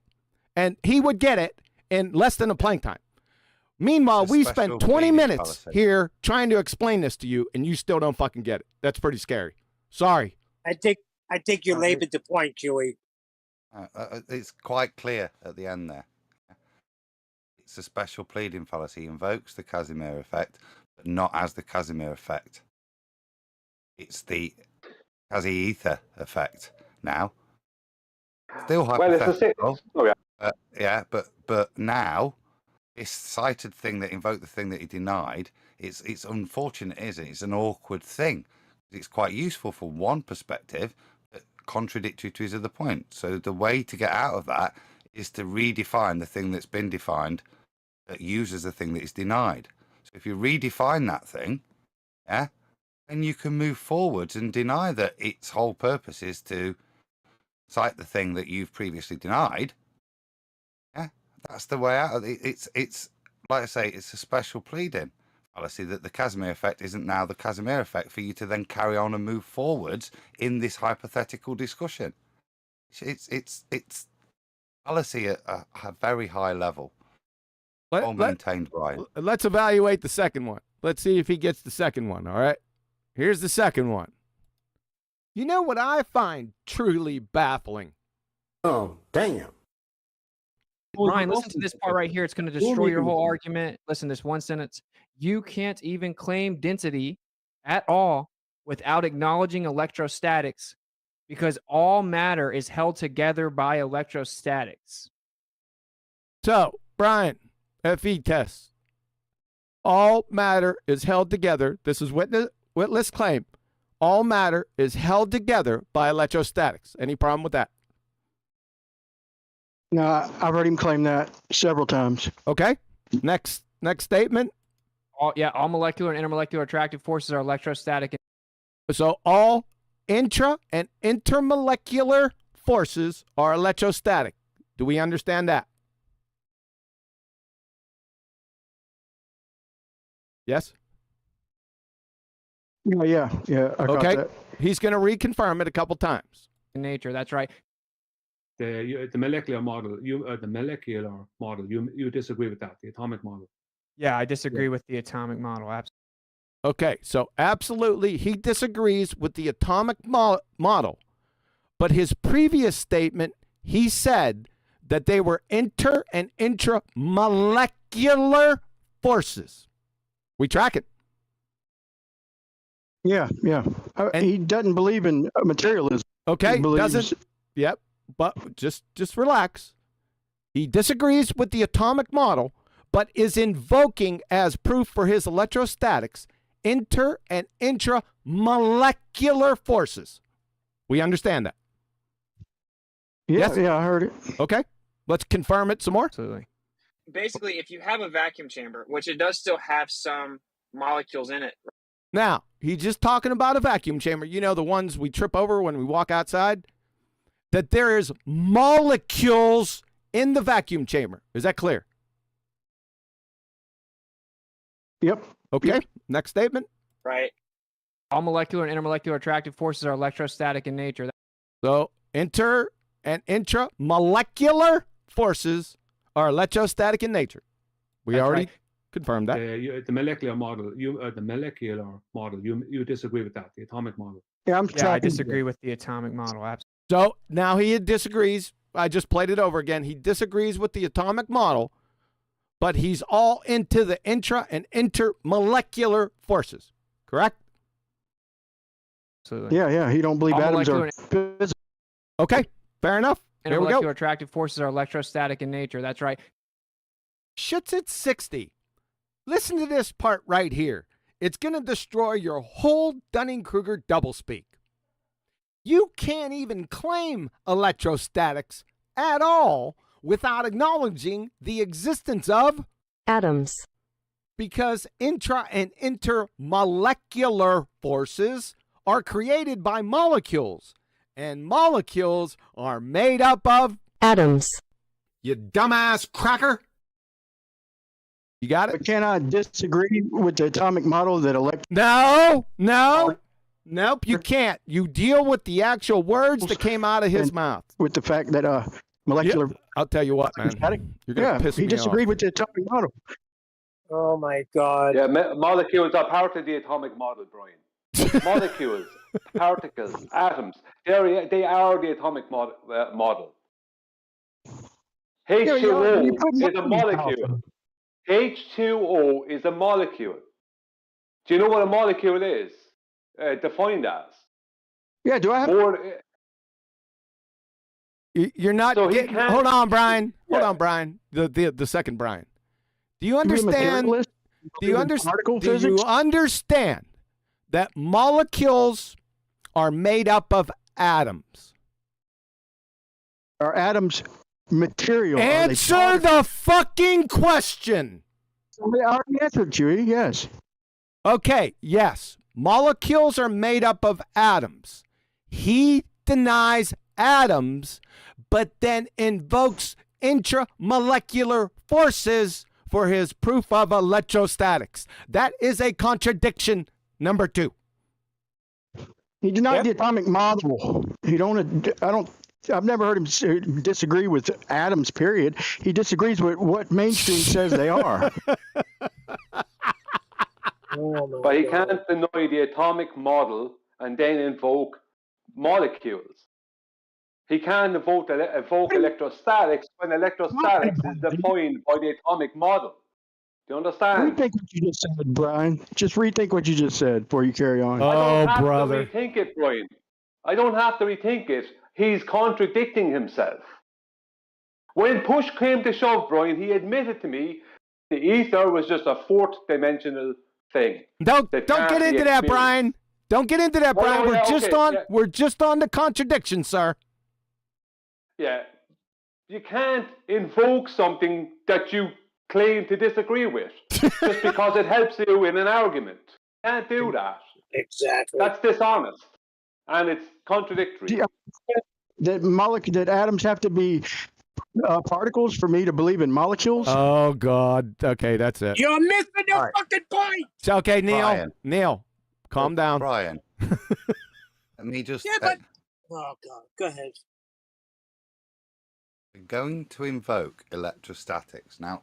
and he would get it in less than a playing time. Meanwhile, we spent 20 minutes here trying to explain this to you, and you still don't fucking get it. That's pretty scary. Sorry. I think you labored the point, Huey. It's quite clear at the end there. It's a special pleading fallacy. Invokes the Casimir effect, but not as the Casimir effect. It's the quasi-ether effect now. Still hypothetical. But now this cited thing that invoked the thing that he denied. It's unfortunate, isn't it? It's an awkward thing. It's quite useful from one perspective, but contradictory to his other point. So the way to get out of that is to redefine the thing that's been defined that uses the thing that is denied. So if you redefine that thing, then you can move forwards and deny that its whole purpose is to cite the thing that you've previously denied. That's the way out. It's like I say, it's a special pleading fallacy that the Casimir effect isn't now the Casimir effect for you to then carry on and move forwards in this hypothetical discussion. It's fallacy at a very high level. Well maintained, Brian. Let's evaluate the second one. Let's see if he gets the second one. All right. Here's the second one. You know what I find truly baffling? Oh, damn. Brian, listen to this part right here. It's going to destroy your whole argument. Listen to this one sentence. You can't even claim density at all without acknowledging electrostatics because all matter is held together by electrostatics. So, Brian, FE test. All matter is held together. This is Witless claim. All matter is held together by electrostatics. Any problem with that? No, I've heard him claim that several times. Okay. Next statement. All molecular and intermolecular attractive forces are electrostatic. So all intra and intermolecular forces are electrostatic. Do we understand that? Yes? Yeah. I got Okay. that. He's going to reconfirm it a couple times. In nature, that's right. The molecular model, you disagree with that, the atomic model. Yeah, I disagree with the atomic model. Absolutely. Okay, so absolutely he disagrees with the atomic model. But his previous statement, he said that they were inter and intramolecular forces. We track it. Yeah. He doesn't believe in materialism. Okay, He believes- doesn't. Yep, but just relax. He disagrees with the atomic model, but is invoking as proof for his electrostatics inter and intramolecular forces. We understand that. Yeah, I heard it. Okay, let's confirm it some more. Absolutely. Basically, if you have a vacuum chamber, which it does still have some molecules in it. Now, he's just talking about a vacuum chamber. You know, the ones we trip over when we walk outside? That there is molecules in the vacuum chamber. Is that clear? Yep. Okay, Yep. Next statement. Right. All molecular and intermolecular attractive forces are electrostatic in nature. So, inter and intramolecular forces are electrostatic in nature. We That's already right. confirmed that. The molecular model, you disagree with that, the atomic model. Yeah, I disagree with the atomic model. Absolutely. So now he disagrees. I just played it over again. He disagrees with the atomic model, but he's all into the intra and intermolecular forces. Correct? Absolutely. Yeah. He don't believe All atoms are molecular physical. Okay, fair enough. Here we go. Intermolecular attractive forces are electrostatic in nature. That's right. Shit's at 60. Listen to this part right here. It's going to destroy your whole Dunning-Kruger doublespeak. You can't even claim electrostatics at all without acknowledging the existence of atoms, because intra and intermolecular forces are created by molecules, and molecules are made up of atoms. You dumbass cracker. You got it? But can I disagree with the atomic model that Nope, you can't. You deal with the actual words that came out of his mouth. with the fact that molecular? Yeah, I'll tell you what, man. You're gonna piss me he disagreed off. with the atomic model. Oh my God. Yeah, molecules are part of the atomic model, Brian. Molecules, particles, atoms, they are the atomic model. H2O is a molecule. H2O is a molecule. Do you know what a molecule is? Defined as? Yeah, do I have... You're not So he getting... can't- Hold on, Brian. Yeah. Hold on, Brian. The second Brian. Do you You a understand? materialist? Do you physics? understand that molecules are made up of atoms? Are atoms material? Answer the fucking question. I already answered, Chewie. Yes. Okay, yes. Molecules are made up of atoms. He denies atoms, but then invokes intramolecular forces for his proof of electrostatics. That is a contradiction number 2. He denied the atomic model. I've never heard him disagree with atoms, period. He disagrees with what mainstream says they are. But he can't deny the atomic model and then invoke molecules. He can't invoke electrostatics when electrostatics is defined by the atomic model. Do you understand? Rethink what you just said, Brian. Just rethink what you just said before you carry on. I don't have to rethink it, Brian. I don't have to rethink it. He's contradicting himself. When push came to shove, Brian, he admitted to me the ether was just a fourth dimensional thing. Don't get into that, Brian. Don't get into that, Brian. We're just on the contradiction, sir. Yeah. You can't invoke something that you claim to disagree with. just because it helps you in an argument. You can't do that. Exactly. That's dishonest. And it's contradictory. That atoms have to be particles for me to believe in molecules? Oh, God. Okay, that's it. You're missing the fucking point. Okay, Neil. Brian. Neil, calm down. Brian. Let me just. Yeah, but oh god, go ahead. We're going to invoke electrostatics. Now,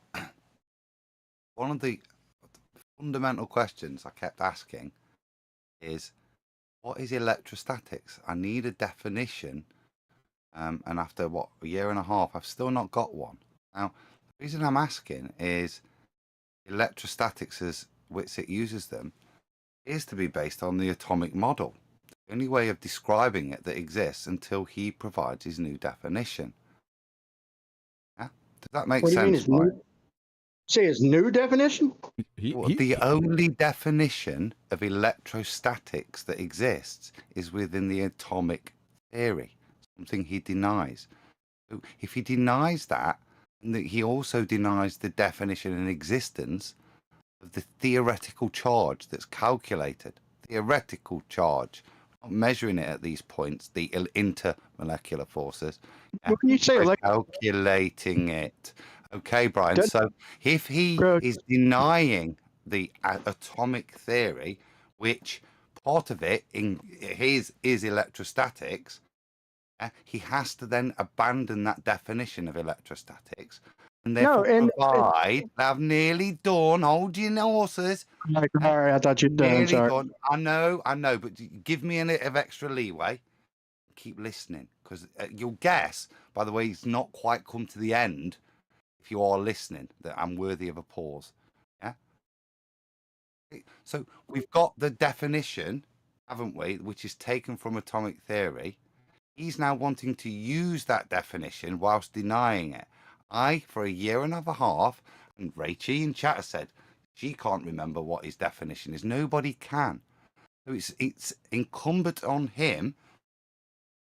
one of the fundamental questions I kept asking is, what is electrostatics? I need a definition. And after, a year and a half, I've still not got one. Now, the reason I'm asking is electrostatics, as Whitsitt uses them, is to be based on the atomic model. The only way of describing it that exists until he provides his new definition. Yeah? Does that make What do you mean sense? his new? Say his new definition? The only definition of electrostatics that exists is within the atomic theory, something he denies. So if he denies that, he also denies the definition and existence of the theoretical charge that's calculated. Theoretical charge. Not measuring it at these points, the intermolecular forces. What can you say? Calculating it. Okay, Brian. So if he is denying the atomic theory, which part of it in his is electrostatics, he has to then abandon that definition of electrostatics and therefore provide. I've nearly done. Hold your horses. Sorry, I thought you'd done. Sorry. Done. I know, but give me a little of extra leeway. Keep listening, because you'll guess, by the way, it's not quite come to the end. If you are listening, that I'm worthy of a pause. Yeah. So we've got the definition, haven't we, which is taken from atomic theory. He's now wanting to use that definition whilst denying it. For a year and a half, and Rachie in chat has said she can't remember what his definition is. Nobody can. So it's incumbent on him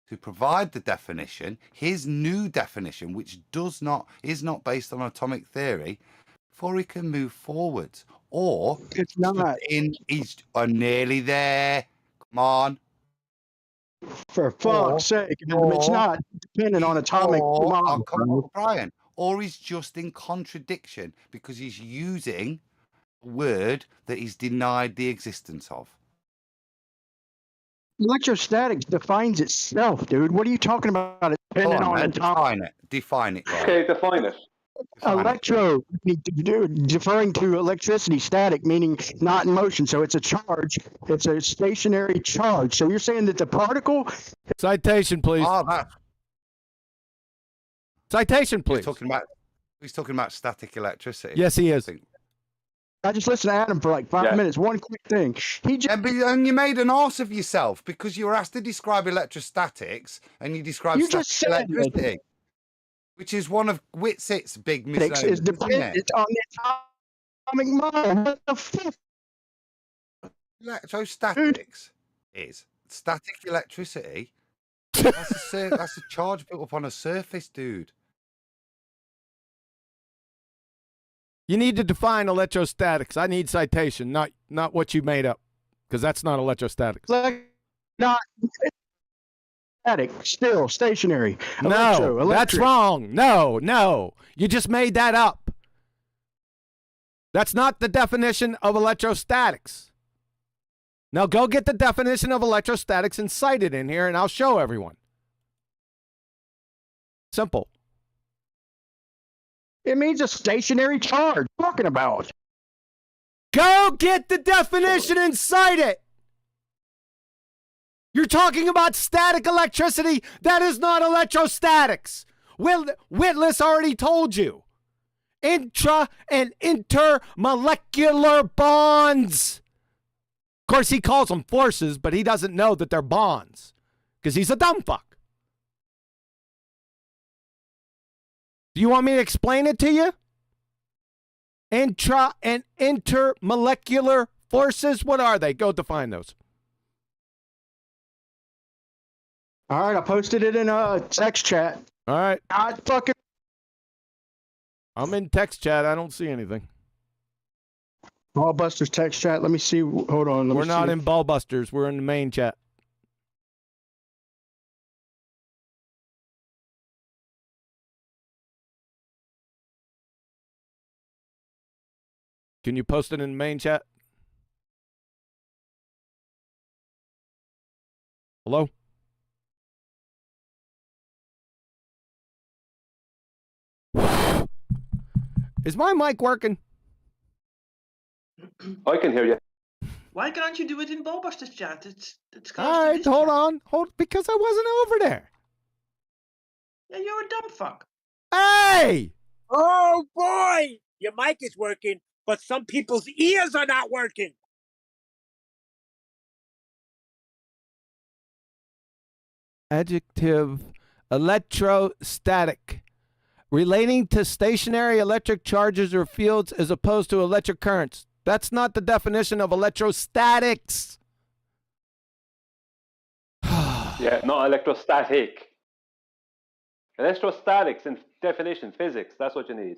to provide the definition, his new definition, which is not based on atomic theory, before he can move forwards. Or it's not. He's nearly there. Come on. For fuck's sake, it's not dependent on atomic model. Come on, Brian. Or he's just in contradiction because he's using a word that he's denied the existence of. Electrostatics defines itself, dude. What are you talking about? It's dependent on atomic. Define it. Right. Okay, define it. Electro, referring to electricity, static, meaning not in motion. So it's a charge. It's a stationary charge. So you're saying that the particle. Citation, please. Citation, please. He's talking about static electricity. Yes, he is. I just listened to Adam for like 5 minutes. One quick thing. And you made an arse of yourself because you were asked to describe electrostatics and you described static electricity. Which is one of Whitsitt's big misnomers. Is dependent on the atomic model. What the fuck? Electrostatics is static electricity. That's a charge built up on a surface, dude. You need to define electrostatics. I need citation, not what you made up, because that's not electrostatics. Not static, still stationary. No, that's wrong. No. You just made that up. That's not the definition of electrostatics. Now go get the definition of electrostatics and cite it in here, and I'll show everyone. Simple. It means a stationary charge. What are you talking about? Go get the definition and cite it. You're talking about static electricity. That is not electrostatics. Witless already told you. Intra and intermolecular bonds. Of course, he calls them forces, but he doesn't know that they're bonds because he's a dumb fuck. Do you want me to explain it to you? Intra and intermolecular forces, what are they? Go define those. All right, I posted it in a text chat. All right. I'm in text chat. I don't see anything. Ballbusters text chat. Let me see. Hold on. We're not in Ballbusters. We're in the main chat. Can you post it in the main chat? Hello? Is my mic working? I can hear you. Why can't you do it in Ballbusters chat? It's close All to right, this hold chat. on. Because I wasn't over there. Yeah, you're a dumb fuck. Hey! Oh boy! Your mic is working, but some people's ears are not working. Adjective electrostatic. Relating to stationary electric charges or fields as opposed to electric currents. That's not the definition of electrostatics. Yeah, not electrostatic. Electrostatics in definition, physics. That's what you need.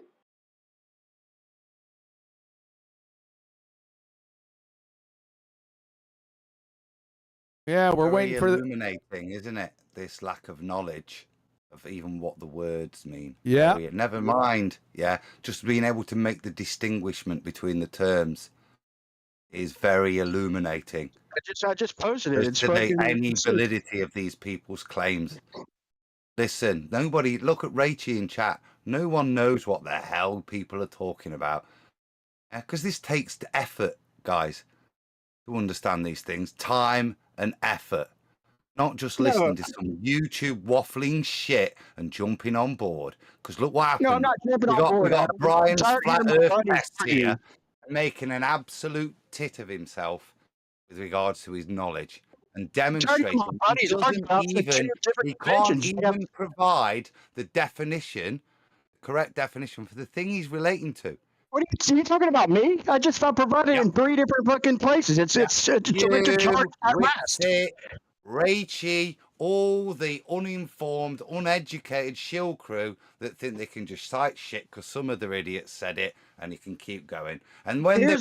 Yeah, we're Very waiting for the... illuminating, isn't it? This lack of knowledge of even what the words mean. Yeah. Never mind. Yeah. Just being able to make the distinguishment between the terms is very illuminating. I just posted it. As It's to the, fucking. any validity of these people's claims. Listen, nobody, look at Rachie in chat. No one knows what the hell people are talking about. Because this takes effort, guys, to understand these things. Time and effort. Not just listening to some YouTube waffling shit and jumping on board. Because look what happened. No, I'm not jumping on board. We got Adam. Brian's I'm tired of flat hearing my earth buddies test scream. here, making an absolute tit of himself with regards to his knowledge. And demonstrating he can't even provide the definition, correct definition for the thing he's relating to. What are you talking about? Me? I just found provided in 3 different fucking places. It's electric charge at rest. Rachie, all the uninformed, uneducated shill crew that think they can just cite shit because some other idiots said it and it can keep going. And when they're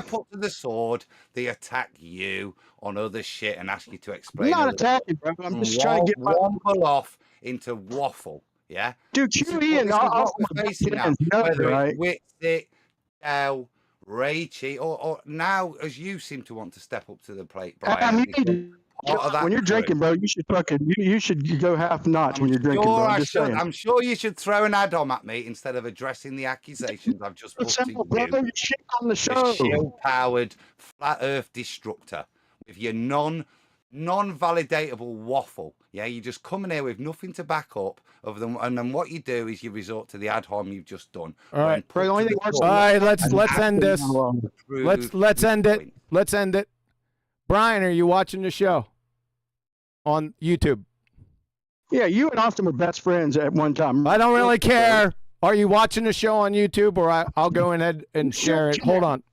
put to the sword, they attack you on other shit and ask you to explain. I'm not attacking, bro. I'm just trying to get wobble off into waffle. Yeah, dude, QE and all facing now, whether it's Witsit, Del, Rachie, or now as you seem to want to step up to the plate, Brian. I mean, when you're drinking, bro, you should go half notch when you're drinking, bro. I'm sure you should throw an add-on at me instead of addressing the accusations I've just put to you. You shit on the show. Shield-powered flat Earth destructor with your non-validatable waffle. Yeah, you just come in here with nothing to back up of them, and then what you do is you resort to the ad hom you've just done. All right, let's end this. Let's end it. Let's end it. Brian, are you watching the show on YouTube? Yeah, you and Austin were best friends at one time. I don't really care. Are you watching the show on YouTube, or I'll go ahead and share it? Hold on.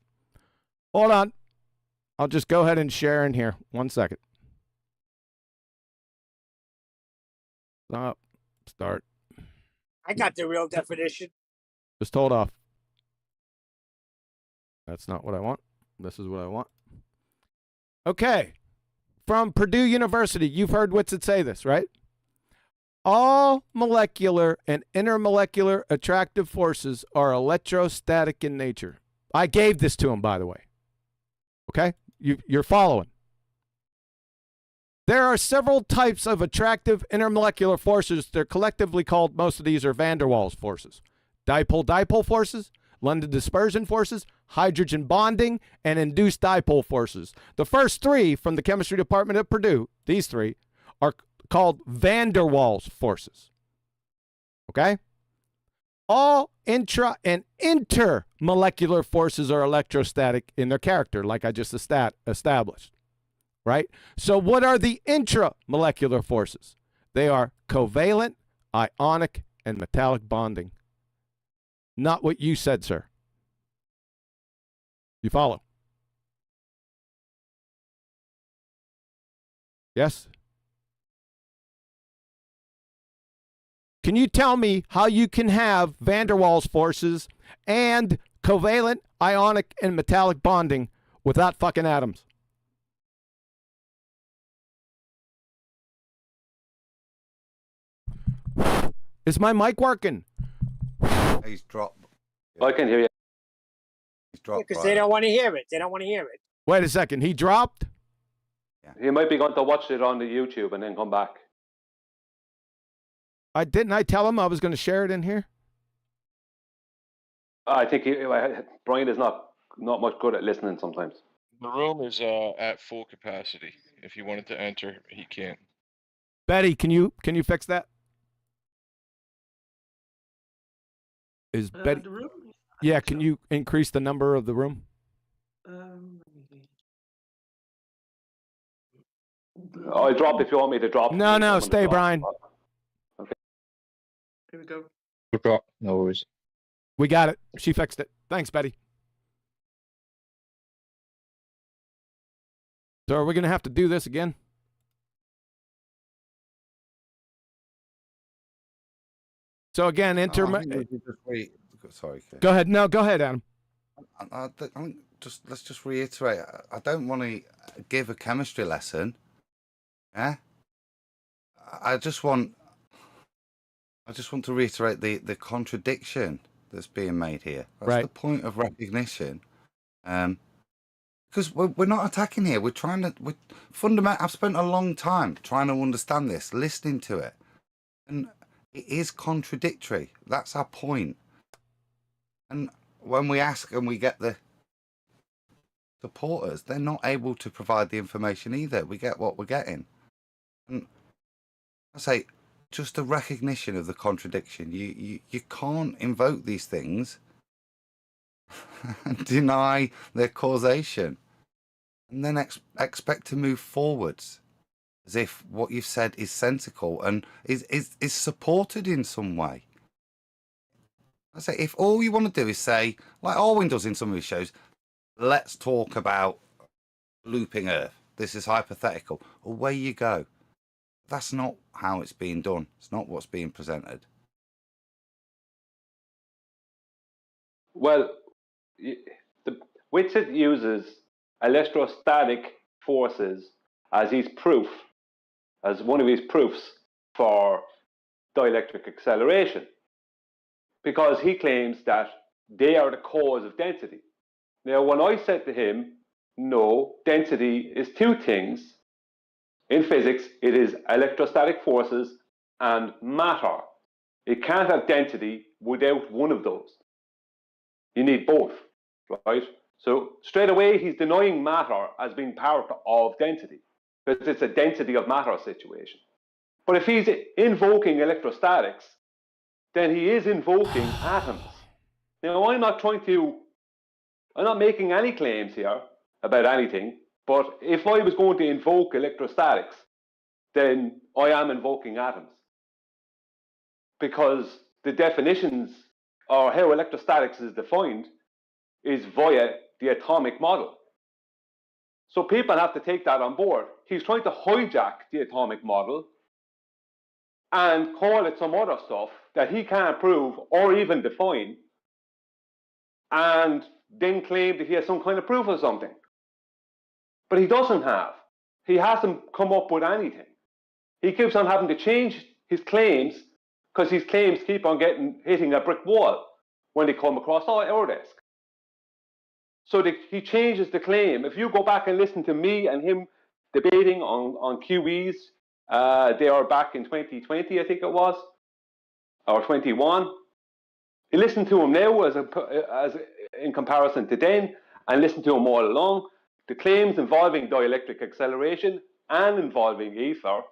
I'll just go ahead and share in here. 1 second. Start. I got the real definition. Just hold off. That's not what I want. This is what I want. Okay. From Purdue University, you've heard Witsit say this, right? All molecular and intermolecular attractive forces are electrostatic in nature. I gave this to him, by the way. Okay? You're following. There are several types of attractive intermolecular forces. They're collectively called, most of these are van der Waals forces. Dipole-dipole forces, London dispersion forces, hydrogen bonding, and induced dipole forces. The first three from the chemistry department at Purdue, these three, are called van der Waals forces. Okay? All intra and intermolecular forces are electrostatic in their character, like I just established. Right? So what are the intramolecular forces? They are covalent, ionic, and metallic bonding. Not what you said, sir. You follow? Yes? Can you tell me how you can have van der Waals forces and covalent, ionic, and metallic bonding without fucking atoms. Is my mic working? He's dropped. I can hear you. He's dropped. Because they don't want to hear it. They don't want to hear it. Wait a second. He dropped? He might be going to watch it on the YouTube and then come back. Didn't I tell him I was going to share it in here? I think Brian is not much good at listening sometimes. The room is at full capacity. If he wanted to enter, he can. Betty, can you fix that? Is Betty? The room? Yeah, can you increase the number of the room? I'll drop if you want me to drop. No, stay, Brian. Okay. Here we go. No worries. We got it. She fixed it. Thanks, Betty. So are we going to have to do this again? So again, Sorry. Keith. Go ahead. No, go ahead, Adam. I think let's just reiterate. I don't want to give a chemistry lesson. Yeah. I just want to reiterate the contradiction that's being made here. That's the point of recognition. Because we're not attacking here. We're trying to. I've spent a long time trying to understand this, listening to it, and it is contradictory. That's our point. And when we ask and we get the supporters, they're not able to provide the information either. We get what we're getting. And I say, just a recognition of the contradiction. You can't invoke these things and deny their causation and then expect to move forwards as if what you've said is sensical and is supported in some way. I say, if all you want to do is say, like Arwin does in some of his shows, let's talk about looping Earth. This is hypothetical. Away you go. That's not how it's being done. It's not what's being presented. Well, Whitsitt uses electrostatic forces as one of his proofs for dielectric acceleration, because he claims that they are the cause of density. Now, when I said to him, no, density is two things. In physics, it is electrostatic forces and matter. It can't have density without one of those. You need both, right? So straight away, he's denying matter as being part of density, because it's a density of matter situation. But if he's invoking electrostatics, then he is invoking atoms. Now, I'm not making any claims here about anything, but if I was going to invoke electrostatics, then I am invoking atoms. Because the definitions, or how electrostatics is defined, is via the atomic model. So people have to take that on board. He's trying to hijack the atomic model and call it some other stuff that he can't prove or even define, and then claim that he has some kind of proof of something. But he doesn't have. He hasn't come up with anything. He keeps on having to change his claims because his claims keep on hitting a brick wall when they come across our desk. So he changes the claim. If you go back and listen to me and him debating on QEs, they are back in 2020, I think it was, or 21. You listen to him now as in comparison to then, and listen to him all along. The claims involving dielectric acceleration and involving ether,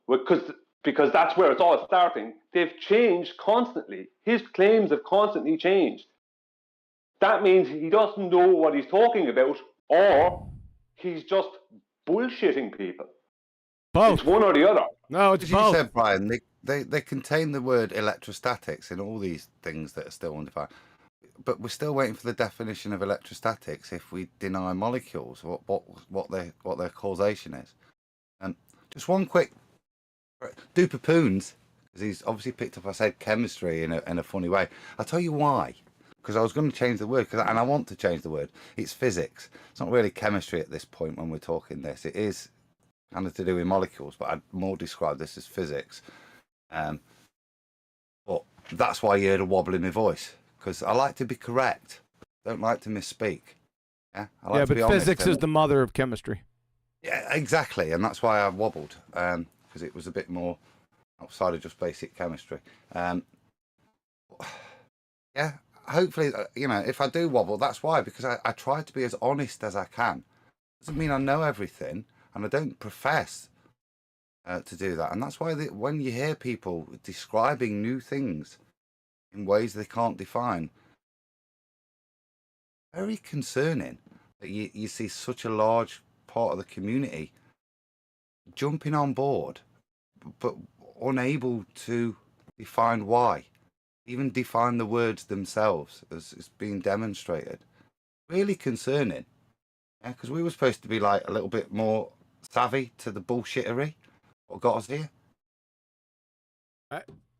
because that's where it's all starting, they've changed constantly. His claims have constantly changed. That means he doesn't know what he's talking about, or he's just bullshitting people. Both. It's one or the other. No, it's As both. you said, Brian, they contain the word electrostatics in all these things that are still undefined. But we're still waiting for the definition of electrostatics if we deny molecules, what their causation is. And just one quick, Duper Poons, because he's obviously picked up, I said chemistry in a funny way. I'll tell you why. because I was going to change the word, and I want to change the word. It's physics. It's not really chemistry at this point when we're talking this. It is kind of to do with molecules, but I'd more describe this as physics. But that's why you heard a wobble in my voice, because I like to be correct. Don't like to misspeak. Yeah, I like to be honest. Physics is the mother of chemistry. Yeah, exactly, and that's why I wobbled, because it was a bit more outside of just basic chemistry. Yeah, hopefully, if I do wobble, that's why, because I try to be as honest as I can. Doesn't mean I know everything, and I don't profess to do that. And that's why when you hear people describing new things in ways they can't define, very concerning that you see such a large part of the community jumping on board, but unable to define why, even define the words themselves as it's being demonstrated. Really concerning. Yeah, because we were supposed to be like a little bit more savvy to the bullshittery. What got us here?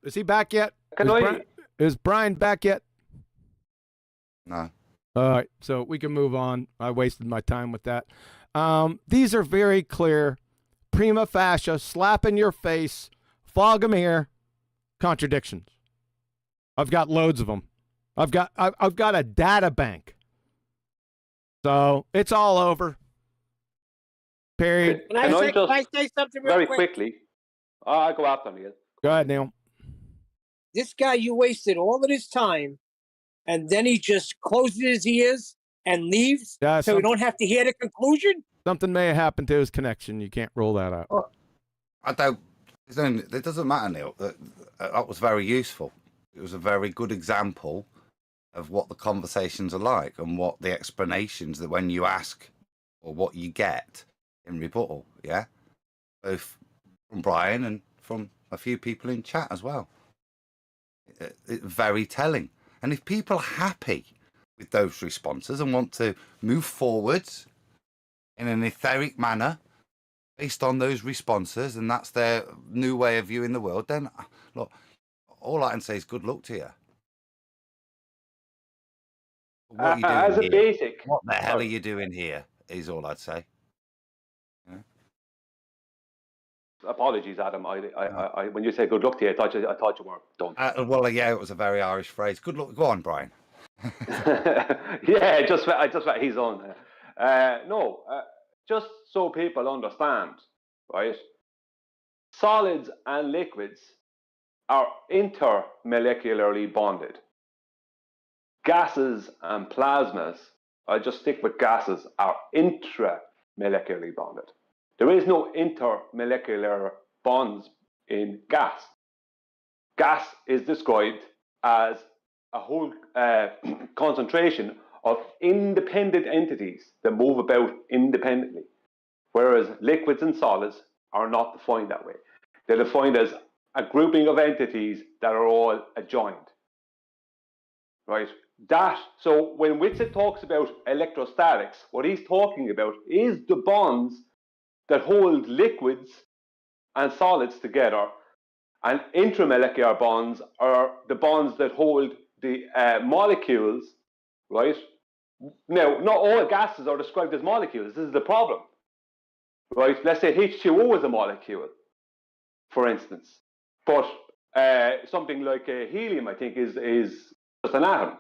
Is he back yet? Is Brian back yet? No. All right, so we can move on. I wasted my time with that. These are very clear, prima facie, slap in your face, fog 'em here, contradictions. I've got loads of them. I've got a data bank. So it's all over. Period. Can I say something real very quick? quickly? I'll go after Neil. Go ahead, Neil. This guy, you wasted all of his time, and then he just closes his ears and leaves, Yeah, so we don't have to hear the conclusion? Something may have happened to his connection. You can't rule that out. I don't. It doesn't matter, Neil. That was very useful. It was a very good example of what the conversations are like and what the explanations that when you ask or what you get in rebuttal. Yeah, both from Brian and from a few people in chat as well. It's very telling. And if people are happy with those responses and want to move forwards in an etheric manner based on those responses, and that's their new way of viewing the world, then look, all I can say is good luck to you. What are you doing As a here? basic, What the hell are you doing here? Is all I'd say. Yeah. Apologies, Adam. When you say good luck to you, I thought you were done. Well, yeah, it was a very Irish phrase. Good luck. Go on, Brian. Yeah, I just he's on. Just so people understand, right? Solids and liquids are intermolecularly bonded. Gases and plasmas, I just stick with gases, are intramolecularly bonded. There is no intermolecular bonds in gas. Gas is described as a whole concentration of independent entities that move about independently, whereas liquids and solids are not defined that way. They're defined as a grouping of entities that are all adjoined, right? So when Whitsitt talks about electrostatics, what he's talking about is the bonds that hold liquids and solids together, and intramolecular bonds are the bonds that hold the molecules, right? Now, not all gases are described as molecules. This is the problem, right? Let's say H2O is a molecule, for instance, but something like helium, I think, is just an atom.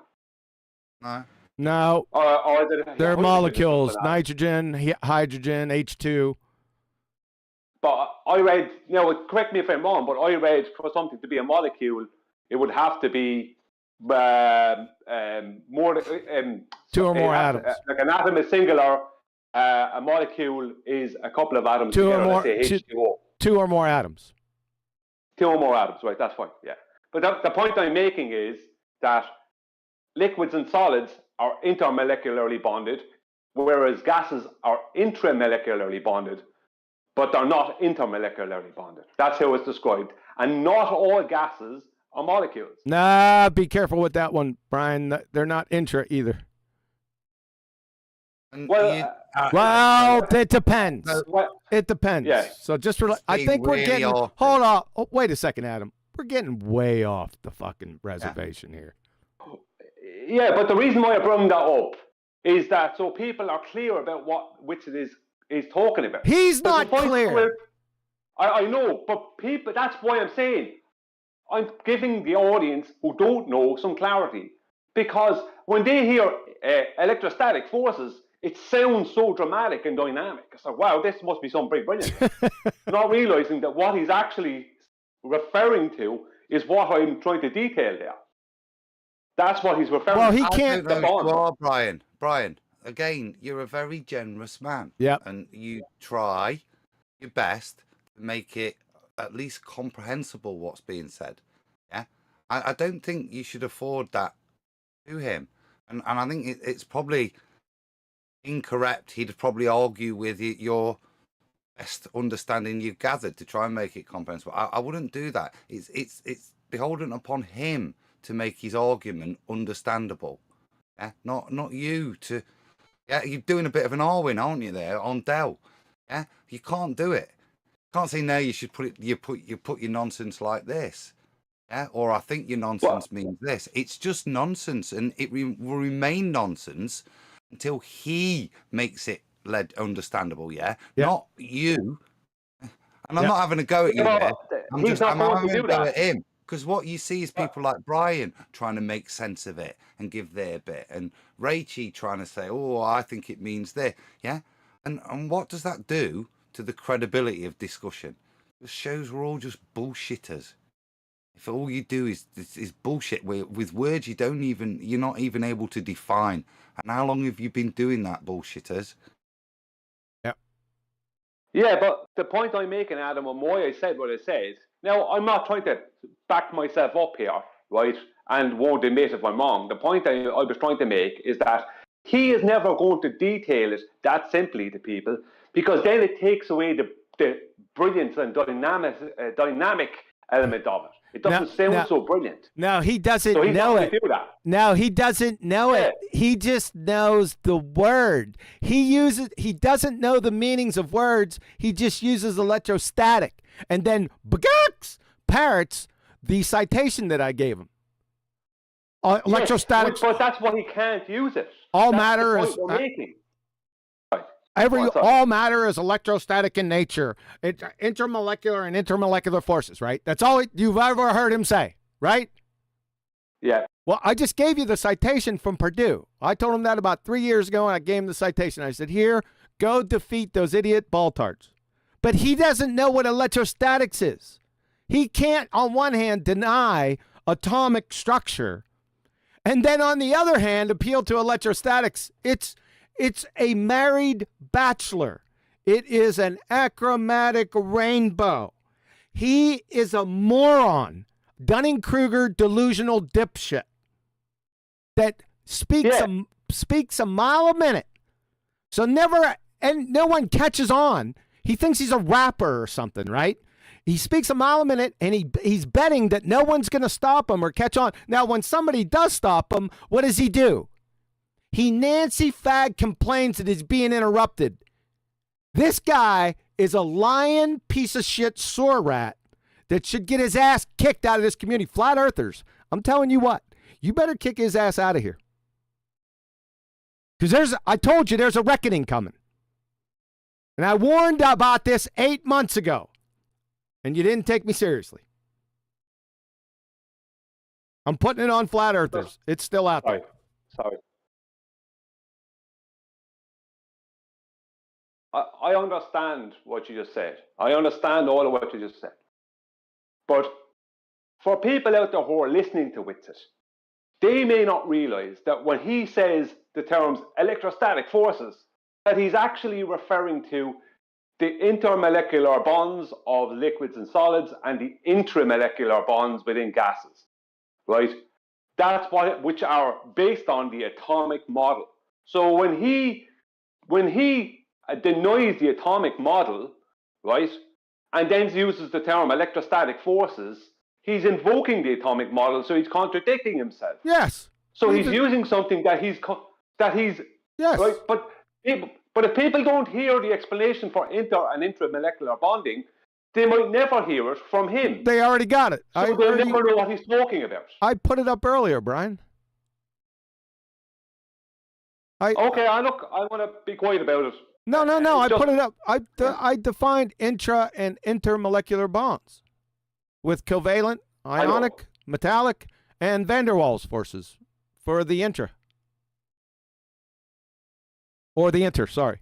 No. Or they're molecules: nitrogen, hydrogen, H2. But I read, correct me if I'm wrong, but I read for something to be a molecule, it would have to be more two or more atoms. Like an atom is singular, a molecule is a couple of atoms together. Let's say H2O. Two or more atoms. Two or more atoms, right? That's fine. Yeah. But the point I'm making is that liquids and solids are intermolecularly bonded, whereas gases are intramolecularly bonded, but they're not intermolecularly bonded. That's how it's described. And not all gases are molecules. Nah, be careful with that one, Brian. They're not intra either. Well, it depends. It depends. Yeah. So just I think we're getting. Hold on. Oh, wait a second, Adam. We're getting way off the fucking reservation here. Yeah, but the reason why I bring that up is that so people are clear about which it is talking about. He's not clear. I know, but people. That's why I'm saying I'm giving the audience who don't know some clarity, because when they hear electrostatic forces, it sounds so dramatic and dynamic. It's like, wow, this must be something brilliant. Not realizing that what he's actually referring to is what I'm trying to detail there. That's what he's referring to. Well, he can't. I don't know who you are, Brian. Brian, again, you're a very generous man. Yep. And you try your best to make it at least comprehensible what's being said. Yeah. I don't think you should afford that to him. And I think it's probably incorrect. He'd probably argue with your best understanding you've gathered to try and make it comprehensible. I wouldn't do that. It's beholden upon him to make his argument understandable. Yeah, not you to. Yeah, you're doing a bit of an Arwin, aren't you? There on Dell. Yeah, you can't do it. You can't say no. You should put your nonsense like this. Yeah, or I think your nonsense means this. It's just nonsense, and it will remain nonsense until he makes it understandable. Yeah, not you. And I'm not having a go at you there. I'm having a go at him. Because what you see is people like Brian trying to make sense of it and give their bit, and Rachie trying to say, "Oh, I think it means this." Yeah, and what does that do to the credibility of discussion? It shows we're all just bullshitters. If all you do is bullshit with words you're not even able to define. And how long have you been doing that, bullshitters? Yeah, but the point I'm making, Adam, and why I said what I said. Now, I'm not trying to back myself up here, right? And won't admit if I'm wrong. The point I was trying to make is that he is never going to detail it that simply to people, because then it takes away the brilliance and dynamic element of it. It doesn't sound so brilliant. No, he doesn't know it. No, he doesn't know it. He just knows the word. He doesn't know the meanings of words. He just uses electrostatic. And then parrots the citation that I gave him. Electrostatics. But that's why he can't use it. All matter is all matter is electrostatic in nature. It's intermolecular and intermolecular forces, right? That's all you've ever heard him say, right? Yeah. Well, I just gave you the citation from Purdue. I told him that about 3 years ago, and I gave him the citation. I said, here, go defeat those idiot baltards. But he doesn't know what electrostatics is. He can't, on one hand, deny atomic structure, and then on the other hand, appeal to electrostatics. It's a married bachelor. It is an achromatic rainbow. He is a moron, Dunning-Kruger delusional dipshit that speaks a mile a minute. So no one catches on. He thinks he's a rapper or something, right? He speaks a mile a minute, and he's betting that no one's going to stop him or catch on. Now, when somebody does stop him, what does he do? He Nancy Fag complains that he's being interrupted. This guy is a lying piece of shit sewer rat that should get his ass kicked out of this community. Flat earthers, I'm telling you what, you better kick his ass out of here. Because I told you there's a reckoning coming. And I warned about this 8 months ago. And you didn't take me seriously. I'm putting it on flat earthers. It's still out there. Sorry. I understand what you just said. I understand all of what you just said. But for people out there who are listening to it, they may not realize that when he says the terms electrostatic forces, that he's actually referring to the intermolecular bonds of liquids and solids and the intramolecular bonds within gases, right? That's which are based on the atomic model. So when he denies the atomic model, right, and then uses the term electrostatic forces, he's invoking the atomic model, so he's contradicting himself. Yes. So he's using something that he's yes. Right, but if people don't hear the explanation for inter and intramolecular bonding, they might never hear it from him. They already got it. So they'll never know what he's talking about. I put it up earlier, Brian. Okay, I want to be quiet about it. No. I just- put it up. I defined intra and intermolecular bonds with covalent, ionic, metallic, and van der Waals forces for the intra. Or the inter, sorry.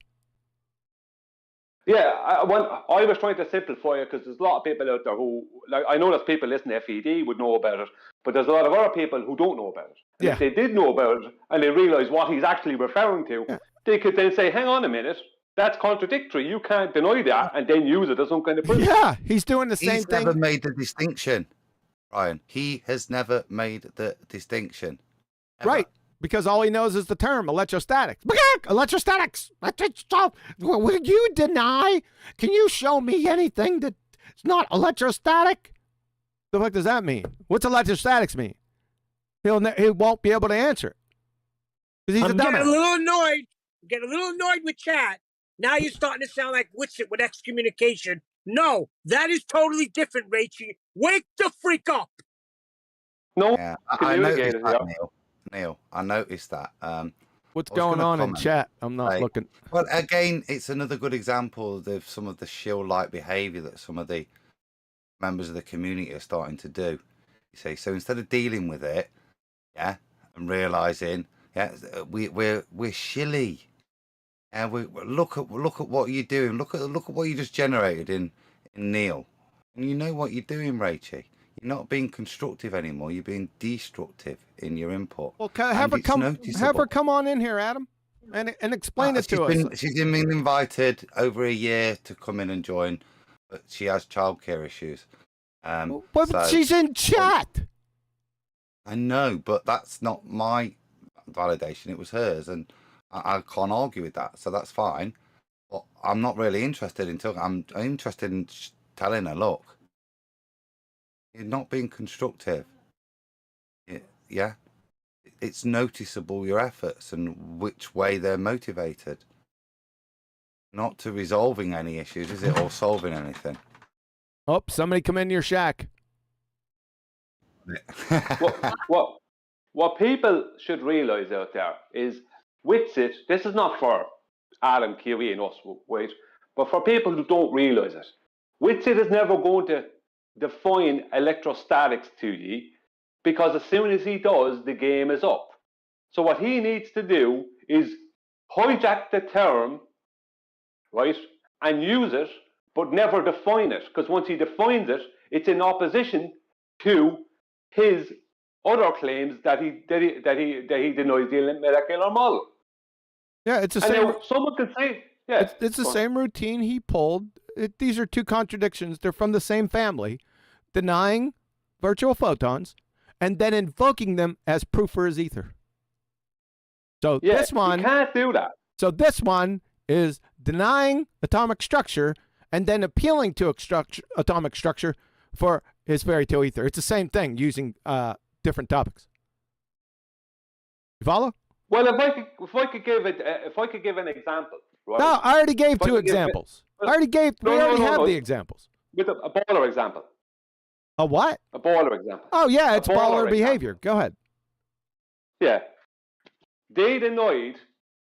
Yeah, I was trying to simplify it because there's a lot of people out there who, like, I know there's people listening to FED would know about it, but there's a lot of other people who don't know about it. And if they did know about it and they realize what he's actually referring to, they could then say, hang on a minute, that's contradictory. You can't deny that and then use it as some kind of proof. Yeah, he's doing the same He's thing. never made the distinction, Ryan. He has never made the distinction. Ever. Right. Because all he knows is the term electrostatics. Electrostatics. Will you deny? Can you show me anything that's not electrostatic? The fuck does that mean? What's electrostatics mean? He won't be able to answer it. 'Cause he's a I'm getting dumbass. a little annoyed. Getting a little annoyed with chat. Now you're starting to sound like Witsit with excommunication. No, that is totally different, Rachie. Wake the freak up. No, Yeah, I noticed that, Neil. I noticed that. What's going on in chat? I'm not looking. Well, again, it's another good example of some of the shill-like behaviour that some of the members of the community are starting to do. You see, so instead of dealing with it, and realising, we're shilly, and we look at what you're doing. Look at what you just generated in Neil, and you know what you're doing, Rachie. You're not being constructive anymore. You're being destructive in your input. Well, have her come on in here, Adam, and explain it to us. She's been invited over a year to come in and join, but she has childcare issues. But she's in chat. I know, but that's not my validation. It was hers, and I can't argue with that. So that's fine. But I'm not really interested in talking. I'm interested in telling her, look, you're not being constructive. Yeah. It's noticeable, your efforts and which way they're motivated. Not to resolving any issues, is it, or solving anything? Oh, somebody come into your shack. What people should realise out there is, Witsit, this is not for Adam, QE and us, wait, but for people who don't realise it, Witsit is never going to define electrostatics to you, because as soon as he does, the game is up. So what he needs to do is hijack the term, right, and use it, but never define it, because once he defines it, it's in opposition to his other claims that he denies the molecular model. Yeah, it's the and same. Now, someone could say, yeah, it's the same routine he pulled. These are two contradictions. They're from the same family. Denying virtual photons and then invoking them as proof for his ether. So this one, you can't do that. So this one is denying atomic structure and then appealing to atomic structure for his fairy tale ether. It's the same thing using different topics. You follow? Well, if I could give an example. Right? No, I already gave two examples. We already have the examples. With a baller example. A what? A baller example. Oh yeah, it's baller example. behavior. Go ahead. Yeah. They denied,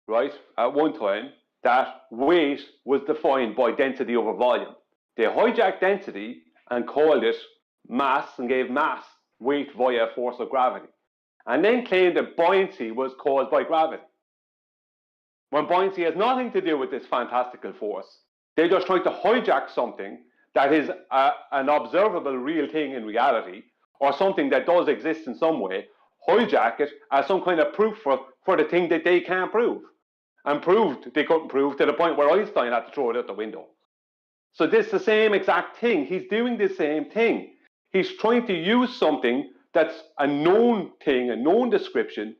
right, at one time, that weight was defined by density over volume. They hijacked density and called it mass and gave mass weight via force of gravity. And then claimed that buoyancy was caused by gravity. When buoyancy has nothing to do with this fantastical force, they're just trying to hijack something that is an observable real thing in reality, or something that does exist in some way, hijack it as some kind of proof for the thing that they can't prove. And proved they couldn't prove to the point where Einstein had to throw it out the window. So this is the same exact thing. He's doing the same thing. He's trying to use something that's a known thing, a known description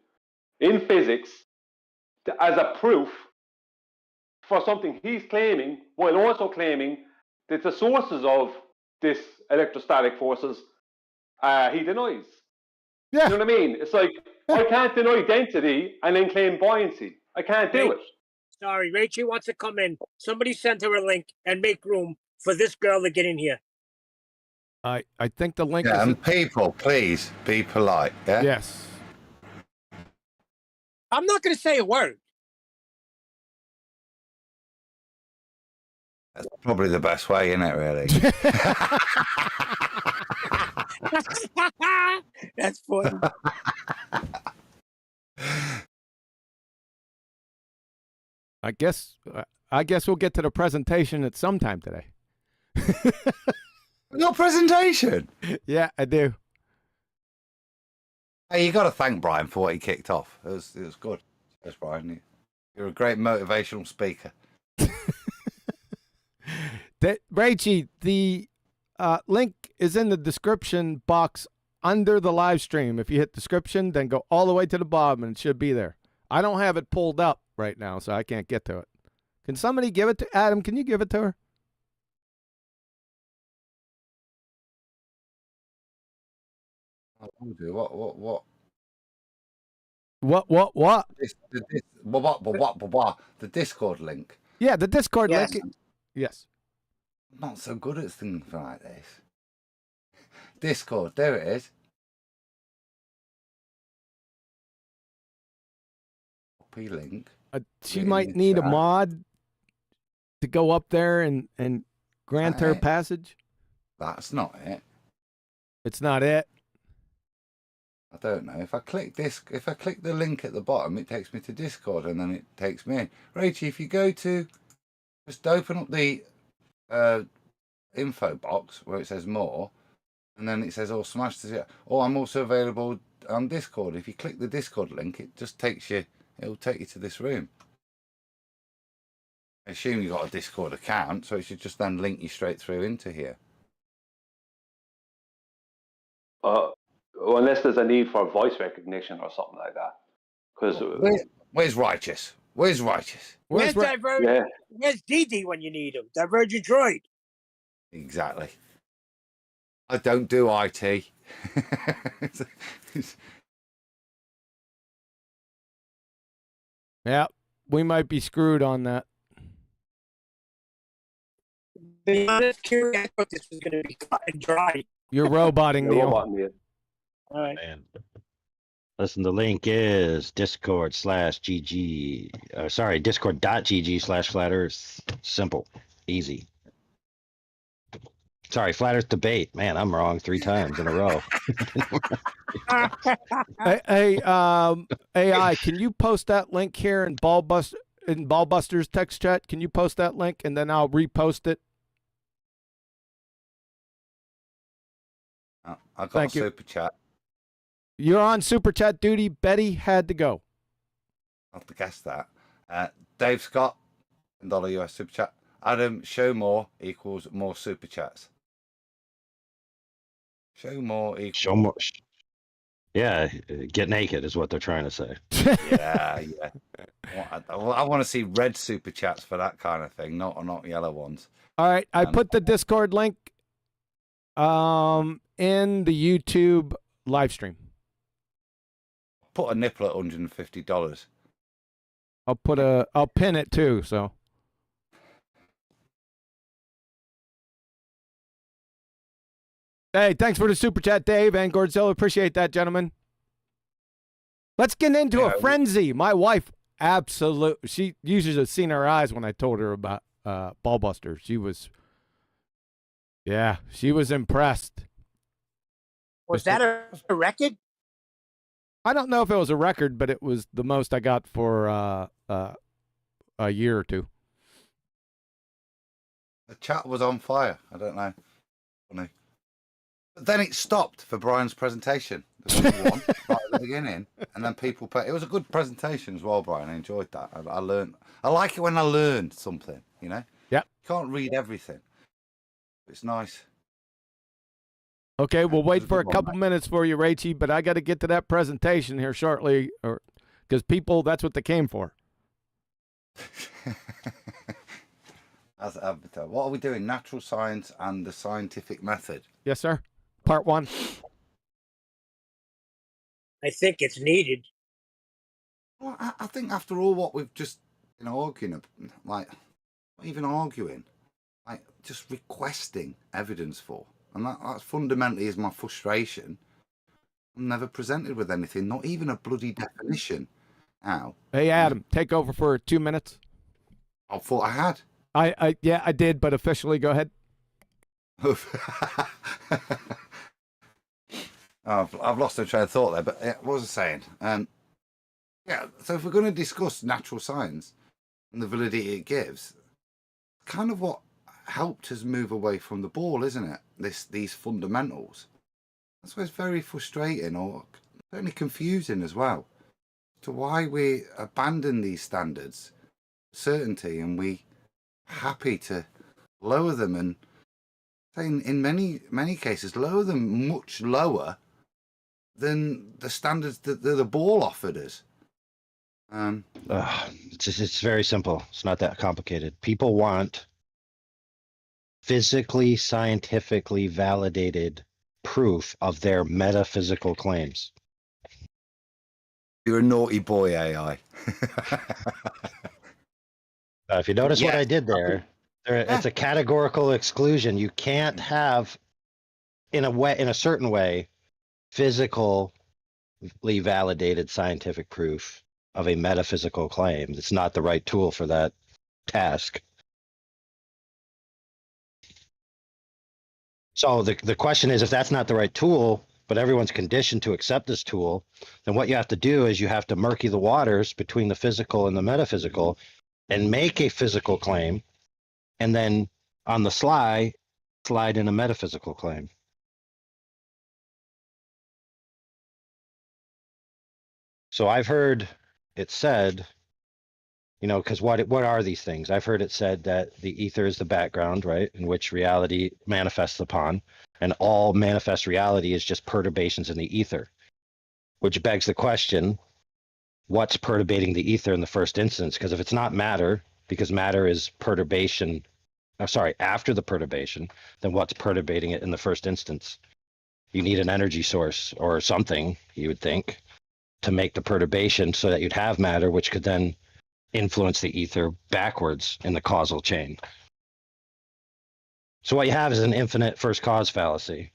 in physics as a proof for something he's claiming, while also claiming that the sources of this electrostatic forces he denies. Yeah. You know what I mean? It's like, I can't deny density and then claim buoyancy. I can't do it. Sorry, Rachel wants to come in. Somebody sent her a link and make room for this girl to get in here. I think the link is... is... and people, please, be polite, yeah? Yes. I'm not going to say a word. That's probably the best way, isn't it, really? That's funny. I guess we'll get to the presentation at some time today. Your presentation? Yeah, I do. Hey, you got to thank Brian for what he kicked off. It was good. Yes, Brian. You're a great motivational speaker. Rachie, the link is in the description box under the live stream. If you hit description, then go all the way to the bottom and it should be there. I don't have it pulled up right now, so I can't get to it. Can somebody give it to Adam? Can you give it to her? What? The Discord link. Yeah, the Discord Yes. link. Yes. I'm not so good at things like this. Discord, there it is. Copy link. She might need a mod to go up there and grant her passage. That's not it. It's not it. I don't know. If I click the link at the bottom, it takes me to Discord, and then it takes me in. Rachie, if you go to, just open up the info box where it says more, and then it says, "Oh, smash this." Oh, I'm also available on Discord. If you click the Discord link, it just takes you. It'll take you to this room. I assume you got a Discord account, so it should just then link you straight through into here. Unless there's a need for voice recognition or something like that. Because where's Righteous? Where's Righteous? Where's Divergent? Yeah. Where's DD when you need him? Divergent Droid. Exactly. I don't do IT. Yeah, we might be screwed on that. Be honest, curious, but this was going to be cut and dry. You're roboting, Neil. All right. Listen, the link is discord.gg /flat earth. Simple, easy. Sorry, flat earth debate. Man, I'm wrong 3 times in a row. Hey, AI, can you post that link here in BALLBUSTERS text chat? Can you post that link and then I'll repost it? I got Thank a you. super chat. You're on super chat duty. Betty had to go. I'll have to guess that. Dave Scott, $1 US super chat. Adam, show more equals more super chats. Show more equals. Show more. Yeah, get naked is what they're trying to say. Yeah. I want to see red super chats for that kind of thing, not yellow ones. All right, I put the Discord link in the YouTube live stream. Put a nipple at $150. I'll pin it too, so. Hey, thanks for the super chat, Dave and Gordzilla. Appreciate that, gentlemen. Let's get into a frenzy. My wife, she you should have seen her eyes when I told her about BALLBUSTERS. She was impressed. Was that a record? I don't know if it was a record, but it was the most I got for a year or two. The chat was on fire. I don't know. Funny. But then it stopped for Brian's presentation. There was one right at the beginning, and then people pay. It was a good presentation as well, Brian. I enjoyed that. I learned. I like it when I learn something. You know. Yeah. You can't read everything. It's nice. Okay, we'll wait for a couple minutes for you, Rachie, but I got to get to that presentation here shortly, because people, that's what they came for. As Avatar. What are we doing? Natural science and the scientific method. Yes, sir. Part 1. I think it's needed. Well, I think after all what we've just been arguing, like, not even arguing, like, just requesting evidence for. And that fundamentally is my frustration. I'm never presented with anything, not even a bloody definition. Ow. Hey, Adam, take over for 2 minutes. I thought I had. Yeah, I did, but officially, go ahead. I've lost a train of thought there, but what was I saying? Yeah, so if we're going to discuss natural science and the validity it gives, kind of what helped us move away from the ball, isn't it? These fundamentals. That's why it's very frustrating, or certainly confusing as well, to why we abandon these standards, certainty, and we happy to lower them, and in many cases lower them much lower than the standards that the ball offered us. It's very simple. It's not that complicated. People want physically, scientifically validated proof of their metaphysical claims. You're a naughty boy, AI. If you notice what I did there, it's a categorical exclusion. You can't have, in a certain way, physically validated scientific proof of a metaphysical claim. It's not the right tool for that task. So the question is, if that's not the right tool, but everyone's conditioned to accept this tool, then what you have to do is you have to murky the waters between the physical and the metaphysical and make a physical claim, and then on the sly, slide in a metaphysical claim. So I've heard it said, because what are these things? I've heard it said that the ether is the background, right, in which reality manifests upon, and all manifest reality is just perturbations in the ether, which begs the question, what's perturbating the ether in the first instance? Because if it's not matter, because matter is perturbation, after the perturbation, then what's perturbating it in the first instance? You need an energy source or something, you would think, to make the perturbation so that you'd have matter, which could then influence the ether backwards in the causal chain. So what you have is an infinite first cause fallacy.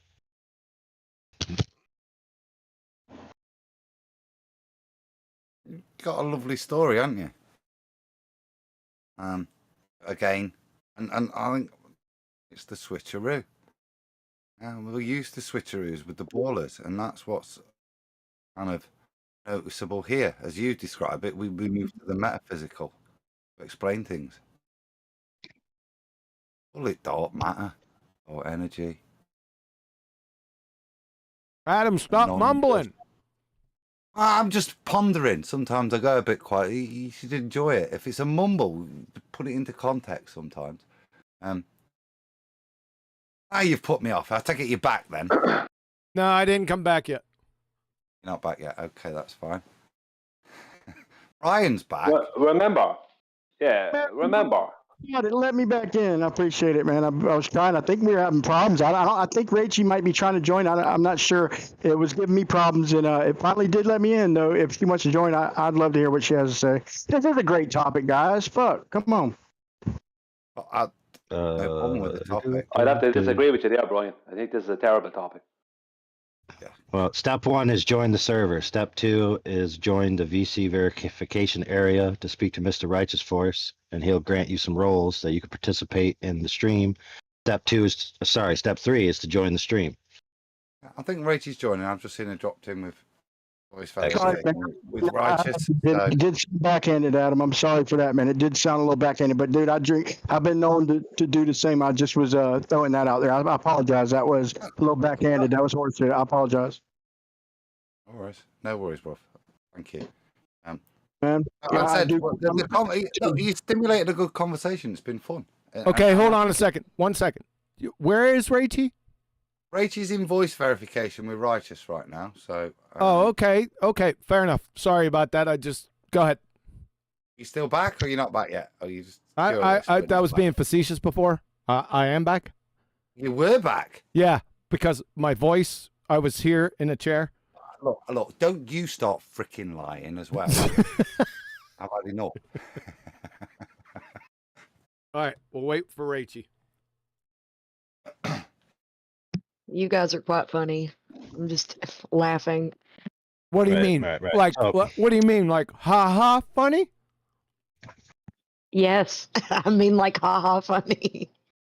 You've got a lovely story, haven't you? Again, and I think it's the switcheroo. We're used to switcheroos with the ballers, and that's what's kind of noticeable here. As you describe it, we move to the metaphysical to explain things. Call it dark matter or energy. Adam, stop mumbling. I'm just pondering. Sometimes I go a bit quiet. You should enjoy it. If it's a mumble, put it into context sometimes. You've put me off. I take it you're back then. No, I didn't come back yet. You're not back yet. Okay, that's fine. Ryan's back. Remember. God, it let me back in. I appreciate it, man. I was trying. I think we were having problems. I think Rachie might be trying to join. I'm not sure. It was giving me problems, and it finally did let me in. Though, if she wants to join, I'd love to hear what she has to say. This is a great topic, guys. Fuck, come on. No problem with the topic. I'd have to disagree with you there, Brian. I think this is a terrible topic. Yeah. Well, step 1 is join the server. Step 2 is join the VC verification area to speak to Mr. Righteous Force, and he'll grant you some roles that you can participate in the stream. Step 3 is to join the stream. I think Rachie's joining. I've just seen her dropped in with voice Excellent. with Righteous. It did sound backhanded, Adam. I'm sorry for that, man. It did sound a little backhanded, but dude, I've been known to do the same. I just was throwing that out there. I apologize. That was a little backhanded. That was horseshit. I apologize. No worries. No worries, bro. Thank you. Man, you stimulated a good conversation. It's been fun. Okay, hold on a second. 1 second. Where is Rachie? Rachie's in voice verification with Righteous right now. So. Okay. Fair enough. Sorry about that. Go ahead. You still back, or you're not back yet? Or you just? That was being facetious before. I am back. You were back. Yeah, because my voice. I was here in a chair. Look! Don't you start freaking lying as well. I've had enough. All right, we'll wait for Rachie. You guys are quite funny. I'm just laughing. What do you mean? Right. Like, what do you mean? Like, ha ha, funny? Yes. I mean, like, haha, funny.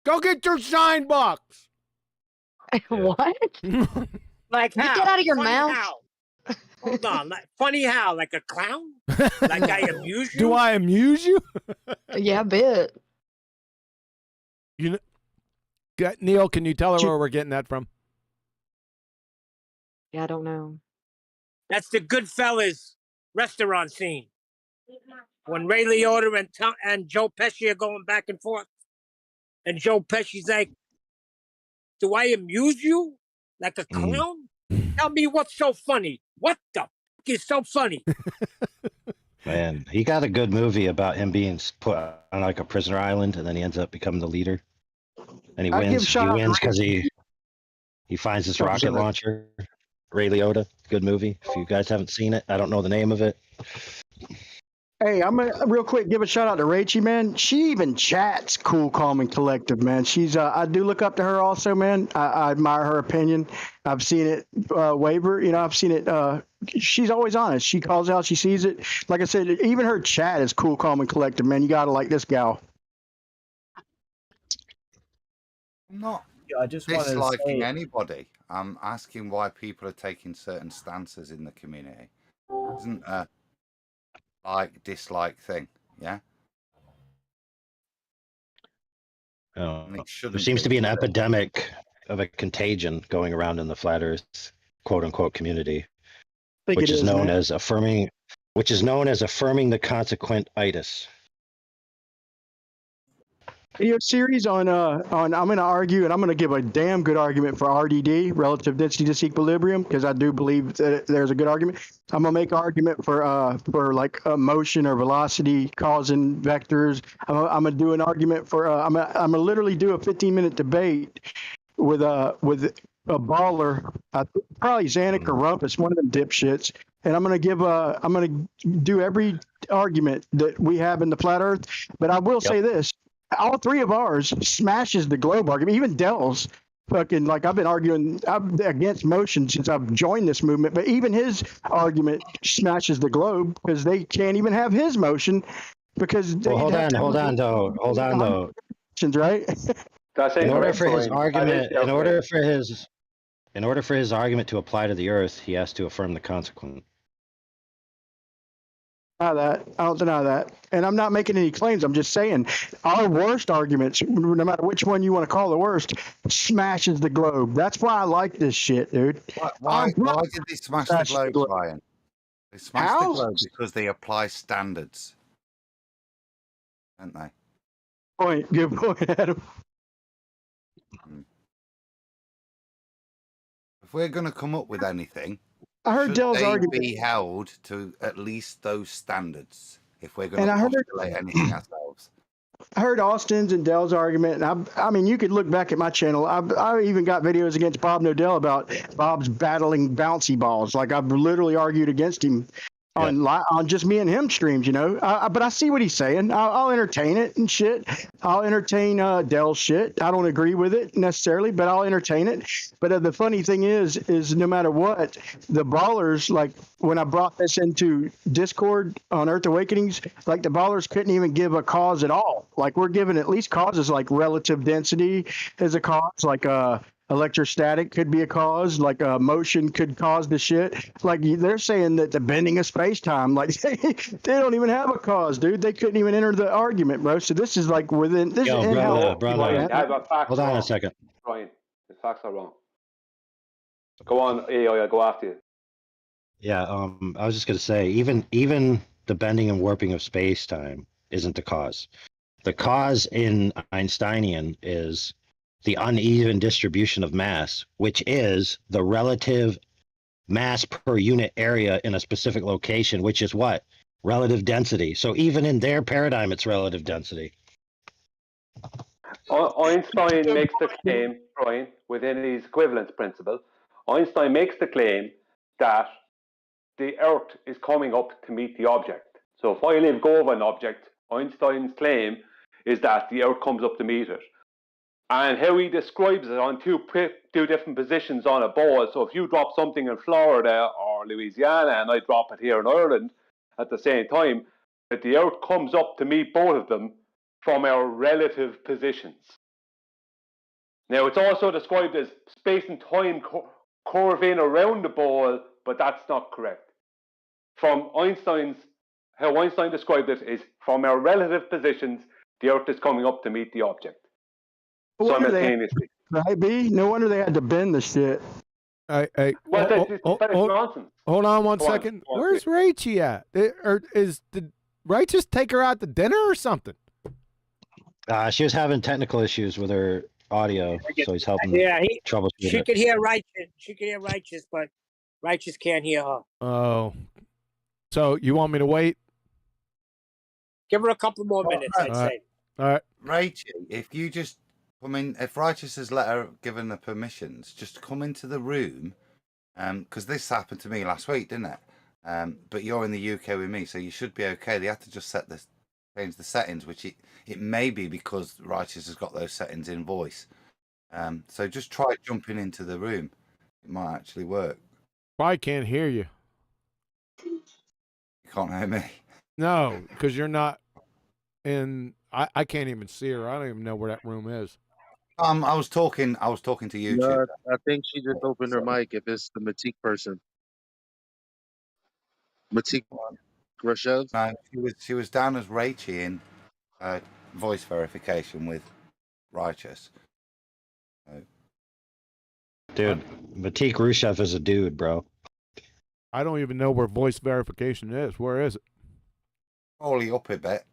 Go get your shine box. What? Like You how? get out of your Funny mouth. how? Hold on. Like, funny how? Like a clown? Like I amuse you? Do I amuse you? Yeah, a bit. You know, Neil, can you tell her where we're getting that from? Yeah, I don't know. That's the Goodfellas restaurant scene. When Ray Liotta and Joe Pesci are going back and forth. And Joe Pesci's like, do I amuse you? Like a clown? Tell me what's so funny. What the f*** is so funny? Man, he got a good movie about him being put on like a prisoner island, and then he ends up becoming the leader. And he I'd give wins. He shout out to wins because Ray. he finds this Oh, rocket sorry. launcher. Ray Liotta, good movie. If you guys haven't seen it, I don't know the name of it. Hey, I'm gonna real quick give a shout out to Rachie, man. She even chats cool, calm, and collective, man. She's I do look up to her also, man. I admire her opinion. I've seen it waver. You know, I've seen it. She's always honest. She calls out. She sees it. Like I said, even her chat is cool, calm, and collective, man. You gotta like this gal. I'm not I just wanted to disliking say, anybody. I'm asking why people are taking certain stances in the community. It isn't a dislike thing, yeah? There seems to be an epidemic of a contagion going around in the flat Earth quote unquote community, Think which it is is, known man. as affirming the consequent itis. Video series on I'm going to argue, and I'm going to give a damn good argument for RDD, relative density disequilibrium, because I do believe that there's a good argument. I'm going to make an argument for like motion or velocity causing vectors. I'm going to do an argument for I'm going to literally do a 15-minute debate with a baller, probably Zanuck or Rumpus, one of them dipshits. And I'm going to do every argument that we have in the flat Earth. But I will say this. All three of ours smashes the globe argument. Even Dell's fucking, like, I've been arguing against motion since I've joined this movement, but even his argument smashes the globe because they can't even have his motion because Well, hold on though. Right? That's In order incorrect, for his Brian. argument, in order for his argument to apply to the Earth, he has to affirm the consequent. That. I don't deny that. And I'm not making any claims. I'm just saying our worst arguments, no matter which one you want to call the worst, smashes the globe. That's why I like this shit, dude. Why did they smash the globe, Brian? They smashed the globe because they apply standards, don't they? Good point, Adam. If we're going to come up with anything, I heard should Dell's they argument. be held to at least those standards if we're going And to I heard- postulate anything ourselves? I heard Austin's and Dell's argument, and I mean, you could look back at my channel. I even got videos against Bob Nodell about Bob's battling bouncy balls. Like, I've literally argued against him on just me and him streams, you know. But I see what he's saying. I'll entertain it and shit. I'll entertain Dell's shit. I don't agree with it necessarily, but I'll entertain it. But the funny thing is no matter what, the ballers, like when I brought this into Discord on Earth Awakenings, like the ballers couldn't even give a cause at all. Like, we're giving at least causes like relative density as a cause, like electrostatic could be a cause, like motion could cause the shit. Like, they're saying that the bending of space-time, like they don't even have a cause, dude. They couldn't even enter the argument, bro. So this is like within this. Yo, is brother. Hold on a second. Brian, the facts are wrong. Go on, AI, go after you. Yeah, I was just gonna say, even the bending and warping of space-time isn't the cause. The cause in Einsteinian is the uneven distribution of mass, which is the relative mass per unit area in a specific location, which is what? Relative density. So even in their paradigm, it's relative density. Einstein makes the claim, Brian, within his equivalence principle, Einstein makes the claim that the Earth is coming up to meet the object. So if I live go over an object, Einstein's claim is that the Earth comes up to meet it. And how he describes it on two different positions on a ball. So if you drop something in Florida or Louisiana and I drop it here in Ireland at the same time, that the Earth comes up to meet both of them from our relative positions. Now, it's also described as space and time curving around the ball, but that's not correct. From how Einstein described it is, from our relative positions, the Earth is coming up to meet the object simultaneously. Right, B? No wonder they had to bend the shit. But it's nonsense. Hold on one Go on, second. go on, Where's Rachie at? Did Righteous take her out to dinner or something? She was having technical issues with her audio, so he's helping troubleshoot She it. could hear Righteous. She could hear Righteous, but Righteous can't hear her. Oh. So you want me to wait? Give her a couple more minutes, I'd say. All right. Rachie, if you just come in, if Righteous has let her, given the permissions, just come into the room, because this happened to me last week, didn't it? But you're in the UK with me, so you should be okay. They had to just change the settings, which it may be because Righteous has got those settings in voice. So just try jumping into the room. It might actually work. I can't hear you. You can't hear me. No, because you're not in. I can't even see her. I don't even know where that room is. I was talking to YouTube. No, I think she just opened her mic. If it's the Matik person, Matik Grashev. No, she was down as Rachie in voice verification with Righteous. So. Dude, Matik Rushev is a dude, bro. I don't even know where voice verification is. Where is it? Probably up a bit.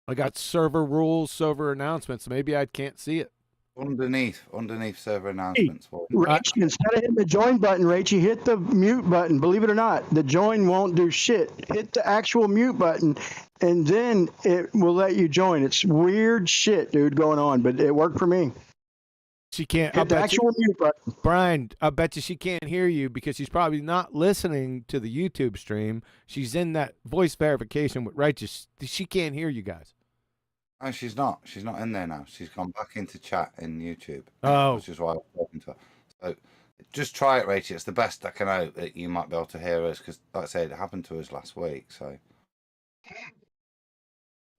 I got server rules, server announcements. Maybe I can't see it. Underneath server announcements. Rachie, instead of hitting the join button, Rachie, hit the mute button. Believe it or not, the join won't do shit. Hit the actual mute button, and then it will let you join. It's weird shit, dude, going on, but it worked for me. She can't. Hit the actual mute button. Brian, I bet you she can't hear you because she's probably not listening to the YouTube stream. She's in that voice verification with Righteous. She can't hear you guys. Oh, she's not. She's not in there now. She's gone back into chat in YouTube. Oh. Which is why I was talking to her. So just try it, Rachel. It's the best I can hope that you might be able to hear us because, like I said, it happened to us last week. So.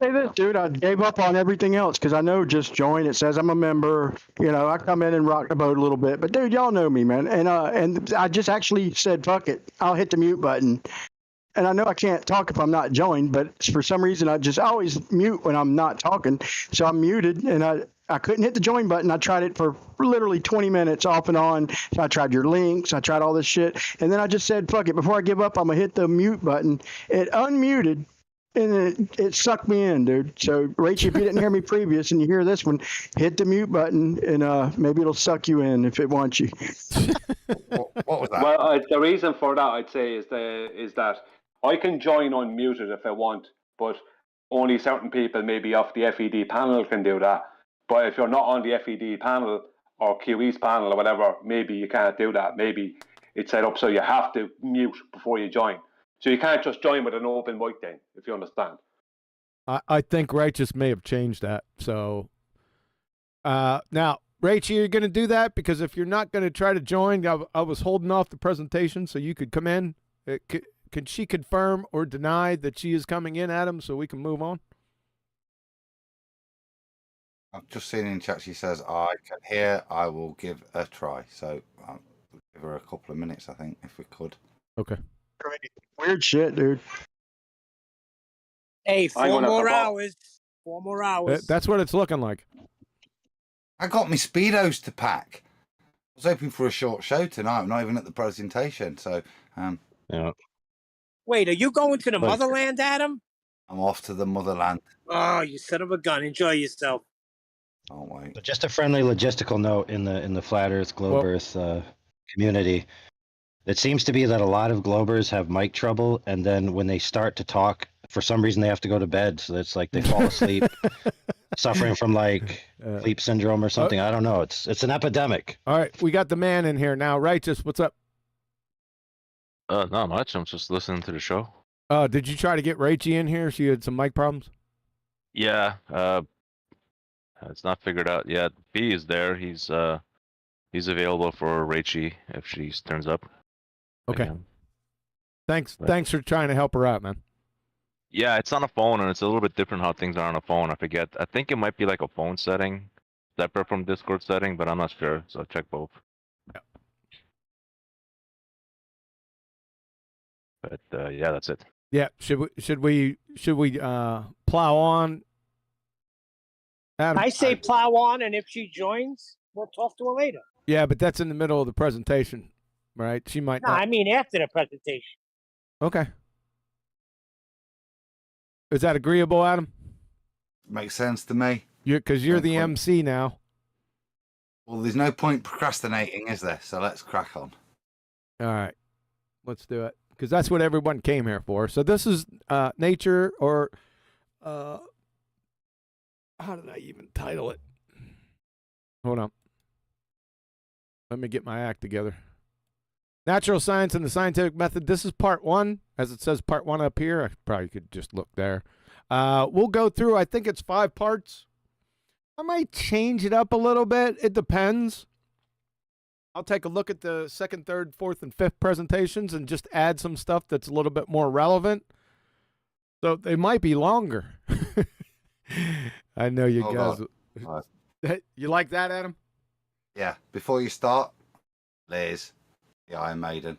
Say this, dude. I gave up on everything else because I know just join. It says I'm a member. You know, I come in and rock the boat a little bit. But, dude, y'all know me, man. And I just actually said, fuck it. I'll hit the mute button. And I know I can't talk if I'm not joined, but for some reason I always mute when I'm not talking. So I'm muted, and I couldn't hit the join button. I tried it for literally 20 minutes off and on. So I tried your links. I tried all this shit. And then I just said, fuck it. Before I give up, I'm going to hit the mute button. It unmuted, and it sucked me in, dude. So, Rachel, if you didn't hear me previous and you hear this one, hit the mute button, and maybe it'll suck you in if it wants you. What was that? Well, the reason for that, I'd say, is that I can join unmuted if I want, but only certain people, maybe off the FED panel, can do that. But if you're not on the FED panel or QE's panel or whatever, maybe you can't do that. Maybe it's set up so you have to mute before you join. So you can't just join with an open mic then, if you understand. I think Righteous may have changed that. So now, Rachel, you're going to do that? Because if you're not going to try to join, I was holding off the presentation so you could come in. Could she confirm or deny that she is coming in, Adam, so we can move on? I've just seen in chat she says, I can hear, I will give a try. So I'll give her a couple of minutes, I think, if we could. Okay. Weird shit, dude. Hey, 4 more hours. 4 more hours. That's what it's looking like. I got my Speedos to pack. I was hoping for a short show tonight. I'm not even at the presentation. So, yeah. Wait, are you going to the motherland, Adam? I'm off to the motherland. Oh, you son of a gun. Enjoy yourself. Oh, wait. But just a friendly logistical note in the Flat Earth, Globe Earth community. It seems to be that a lot of Globers have mic trouble, and then when they start to talk, for some reason they have to go to bed. So it's like they fall asleep, suffering from like sleep syndrome or something. I don't know. It's an epidemic. All right, we got the man in here now. Righteous, what's up? Not much. I'm just listening to the show. Did you try to get Rachie in here? She had some mic problems. Yeah. It's not figured out yet. B is there. He's available for Rachie if she turns up. Okay. Thanks for trying to help her out, man. Yeah, it's on a phone, and it's a little bit different how things are on a phone. I forget. I think it might be like a phone setting, separate from Discord setting, but I'm not sure. So check both. But yeah, that's it. Yeah. Should we plow on? Adam, I say plow on, and if she joins, we'll talk to her later. Yeah, but that's in the middle of the presentation, right? She might No, not. I mean after the presentation. Okay. Is that agreeable, Adam? Makes sense to me. Because you're the MC now. Well, there's no point procrastinating, is there? So let's crack on. All right. Let's do it. Because that's what everyone came here for. So this is nature, or how did I even title it? Hold on. Let me get my act together. Natural science and the scientific method. This is part 1. As it says part 1 up here. I probably could just look there. We'll go through, I think it's 5 parts. I might change it up a little bit. It depends. I'll take a look at the 2nd, 3rd, 4th, and 5th presentations and just add some stuff that's a little bit more relevant. So they might be longer. I know you guys. You like that, Adam? Yeah. Before you start, Liz, the Iron Maiden,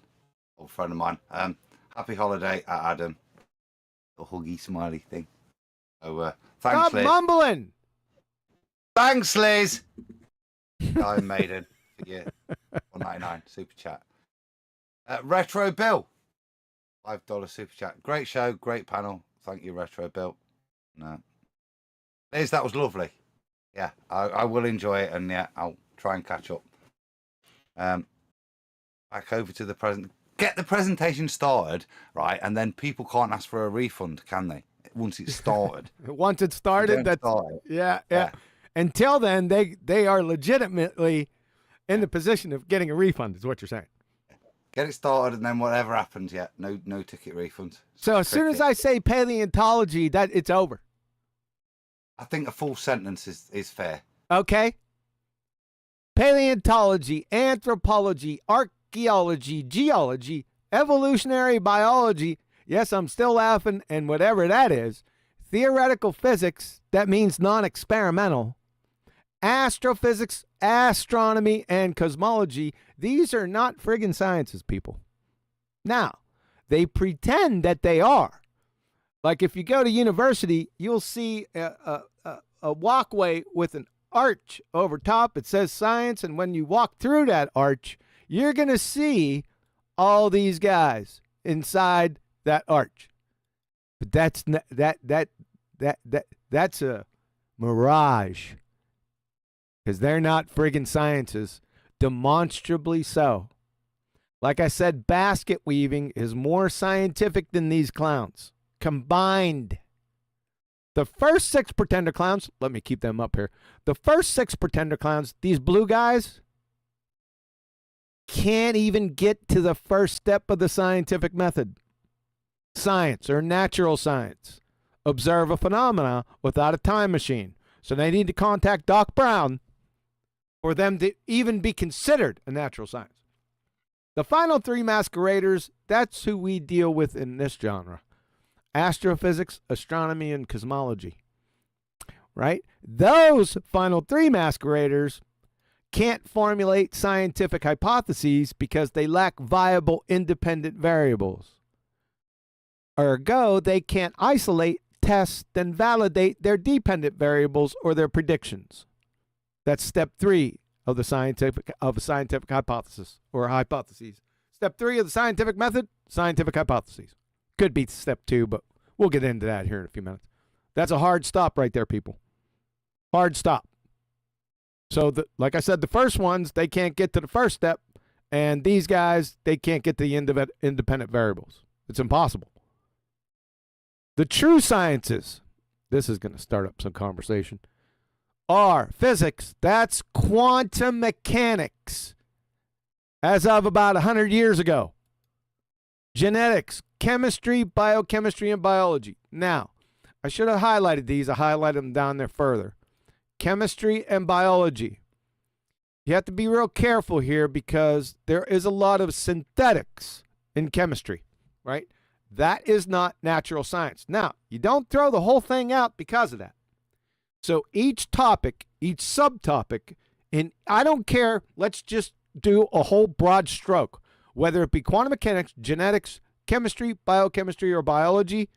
old friend of mine. Happy holiday at Adam. A huggy smiley thing. So thanks, Stop Liz. mumbling. Thanks, Liz. Iron Maiden. Yeah, 199 super chat. Retro Bill, $5 super chat. Great show, great panel. Thank you, Retro Bill. No, Liz, that was lovely. Yeah, I will enjoy it, and yeah, I'll try and catch up. Back over to the present. Get the presentation started, right, and then people can't ask for a refund, can they? Once it's started. Once it's started, that's yeah. Until then, they are legitimately in the position of getting a refund, is what you're saying. Get it started, and then whatever happens, yeah, no ticket refund. So as soon as I say paleontology, that it's over. I think a full sentence is fair. Okay. Paleontology, anthropology, archaeology, geology, evolutionary biology. Yes, I'm still laughing, and whatever that is. Theoretical physics, that means non-experimental. Astrophysics, astronomy, and cosmology, these are not friggin' sciences, people. Now, they pretend that they are. Like if you go to university, you'll see a walkway with an arch over top. It says science, and when you walk through that arch, you're going to see all these guys inside that arch. But that's that's a mirage. Because they're not friggin' sciences, demonstrably so. Like I said, basket weaving is more scientific than these clowns. Combined. The first 6 pretender clowns, let me keep them up here. The first 6 pretender clowns, these blue guys, can't even get to the first step of the scientific method. Science or natural science. Observe a phenomena without a time machine. So they need to contact Doc Brown for them to even be considered a natural science. The final 3 masqueraders, that's who we deal with in this genre. Astrophysics, astronomy, and cosmology. Right? Those final 3 masqueraders can't formulate scientific hypotheses because they lack viable independent variables. Ergo, they can't isolate, test, and validate their dependent variables or their predictions. That's step 3 of a scientific hypothesis or hypotheses. Step 3 of the scientific method, scientific hypotheses. Could be step 2, but we'll get into that here in a few minutes. That's a hard stop right there, people. Hard stop. So, like I said, the first ones, they can't get to the first step, and these guys, they can't get to the independent variables. It's impossible. The true sciences, this is going to start up some conversation, are physics. That's quantum mechanics as of about 100 years ago. Genetics, chemistry, biochemistry, and biology. Now, I should have highlighted these. I highlighted them down there further. Chemistry and biology. You have to be real careful here because there is a lot of synthetics in chemistry, right? That is not natural science. Now, you don't throw the whole thing out because of that. So each topic, each subtopic, and I don't care, let's just do a whole broad stroke, whether it be quantum mechanics, genetics, chemistry, biochemistry, or biology,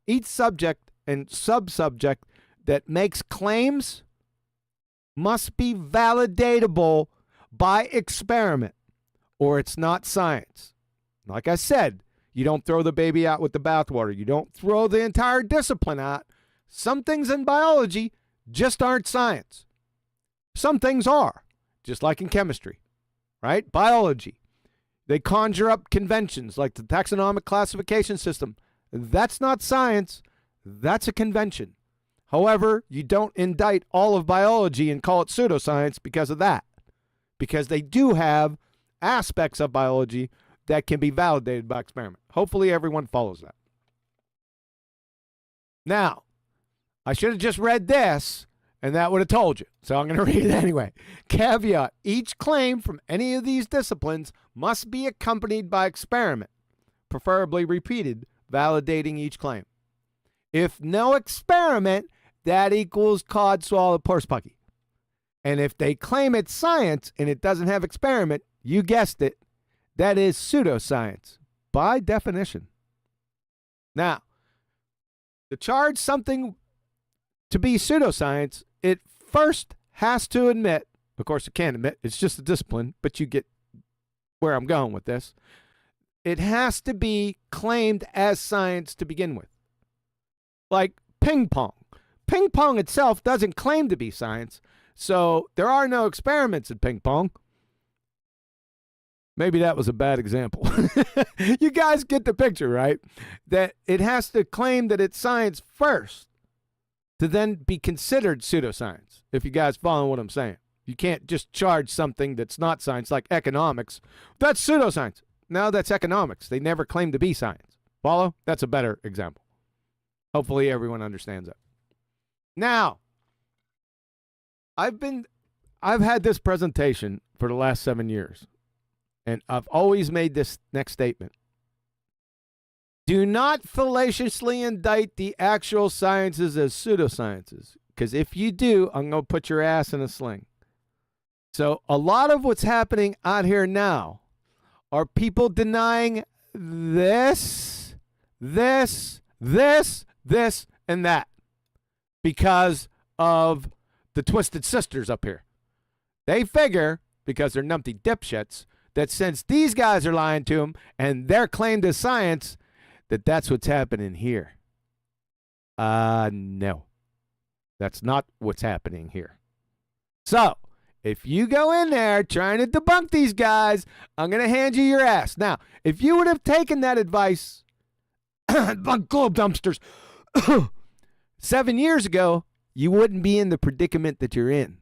each subject and subsubject that makes claims must be validatable by experiment, or it's not science. Like I said, you don't throw the baby out with the bathwater. You don't throw the entire discipline out. Some things in biology just aren't science. Some things are, just like in chemistry, right? Biology. They conjure up conventions like the taxonomic classification system. That's not science. That's a convention. However, you don't indict all of biology and call it pseudoscience because of that. Because they do have aspects of biology that can be validated by experiment. Hopefully everyone follows that. Now, I should have just read this, and that would have told you. So I'm going to read it anyway. Caveat: each claim from any of these disciplines must be accompanied by experiment, preferably repeated, validating each claim. If no experiment, that equals cod swallowed horsepucky. And if they claim it's science and it doesn't have experiment, you guessed it, that is pseudoscience by definition. Now, to charge something to be pseudoscience, it first has to admit, of course it can't admit, it's just a discipline, but you get where I'm going with this. It has to be claimed as science to begin with. Like ping pong. Ping pong itself doesn't claim to be science, so there are no experiments in ping pong. Maybe that was a bad example. You guys get the picture, right? That it has to claim that it's science first to then be considered pseudoscience, if you guys follow what I'm saying. You can't just charge something that's not science, like economics. That's pseudoscience. No, that's economics. They never claim to be science. Follow? That's a better example. Hopefully everyone understands that. Now, I've had this presentation for the last 7 years, and I've always made this next statement. Do not fallaciously indict the actual sciences as pseudosciences, because if you do, I'm going to put your ass in a sling. So a lot of what's happening out here now are people denying this, and that because of the Twisted Sisters up here. They figure, because they're numpty dipshits, that since these guys are lying to them and they're claimed as science, that's what's happening here. No. That's not what's happening here. So, if you go in there trying to debunk these guys, I'm going to hand you your ass. Now, if you would have taken that advice, globe dumpsters, 7 years ago, you wouldn't be in the predicament that you're in.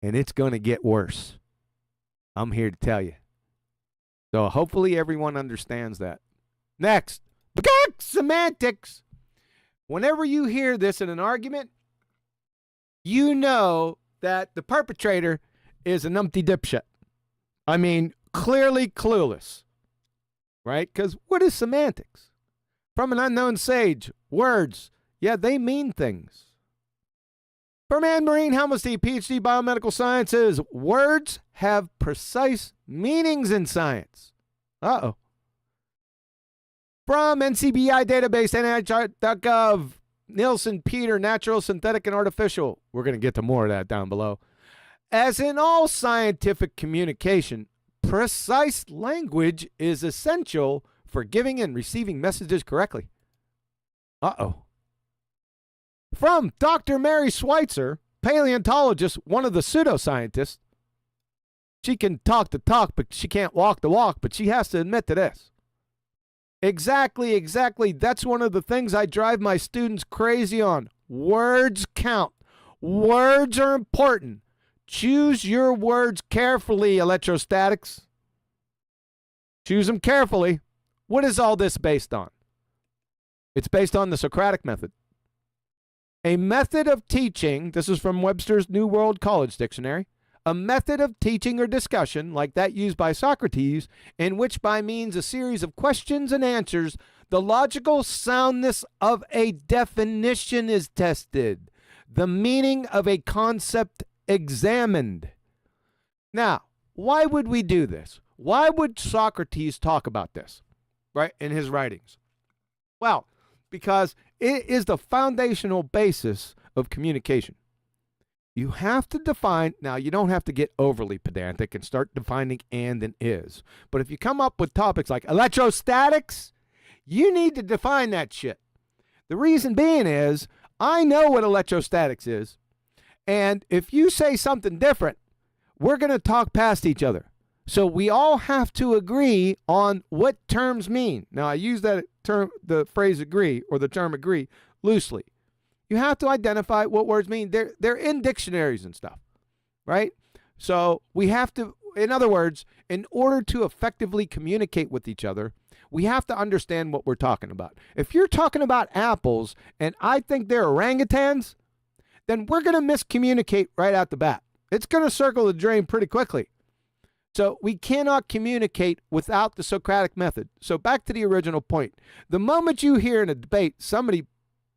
And it's going to get worse. I'm here to tell you. So hopefully everyone understands that. Next, semantics. Whenever you hear this in an argument, you know that the perpetrator is a numpty dipshit. I mean, clearly clueless. Right? Because what is semantics? From an unknown sage, words, yeah, they mean things. For Man Marine Helmsley, PhD, Biomedical Sciences, words have precise meanings in science. Uh-oh. From NCBI database, NIH.gov, Nielsen, Peter, natural, synthetic, and artificial. We're going to get to more of that down below. As in all scientific communication, precise language is essential for giving and receiving messages correctly. Uh-oh. From Dr. Mary Schweitzer, paleontologist, one of the pseudoscientists. She can talk the talk, but she can't walk the walk, but she has to admit to this. Exactly. That's one of the things I drive my students crazy on. Words count. Words are important. Choose your words carefully, Electrostatics. Choose them carefully. What is all this based on? It's based on the Socratic method. A method of teaching, this is from Webster's New World College Dictionary, a method of teaching or discussion like that used by Socrates, in which by means a series of questions and answers, The logical soundness of a definition is tested. The meaning of a concept examined. Now, why would we do this? Why would Socrates talk about this, right, in his writings? Well, because it is the foundational basis of communication. You have to define, now you don't have to get overly pedantic and start defining and is, but if you come up with topics like electrostatics, you need to define that shit. The reason being is, I know what electrostatics is, and if you say something different, we're going to talk past each other. So we all have to agree on what terms mean. Now, I use that term, the phrase agree, or the term agree, loosely. You have to identify what words mean. They're in dictionaries and stuff, right? So we have to, in other words, in order to effectively communicate with each other, we have to understand what we're talking about. If you're talking about apples and I think they're orangutans, then we're going to miscommunicate right out the bat. It's going to circle the drain pretty quickly. So we cannot communicate without the Socratic method. So back to the original point. The moment you hear in a debate somebody,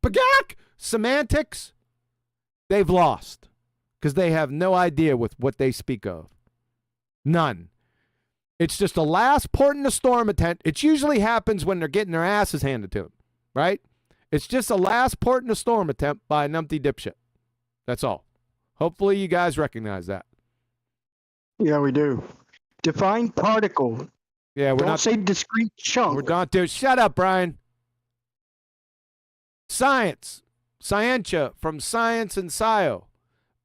bagak, semantics, they've lost because they have no idea with what they speak of. None. It's just a last port in the storm attempt. It usually happens when they're getting their asses handed to them, right? It's just a last port in the storm attempt by a numpty dipshit. That's all. Hopefully you guys recognize that. Yeah, we do. Define particle. Yeah, we're Don't not say discrete chunk. We're not doing. Shut up, Brian. Science. Scientia from science and scio.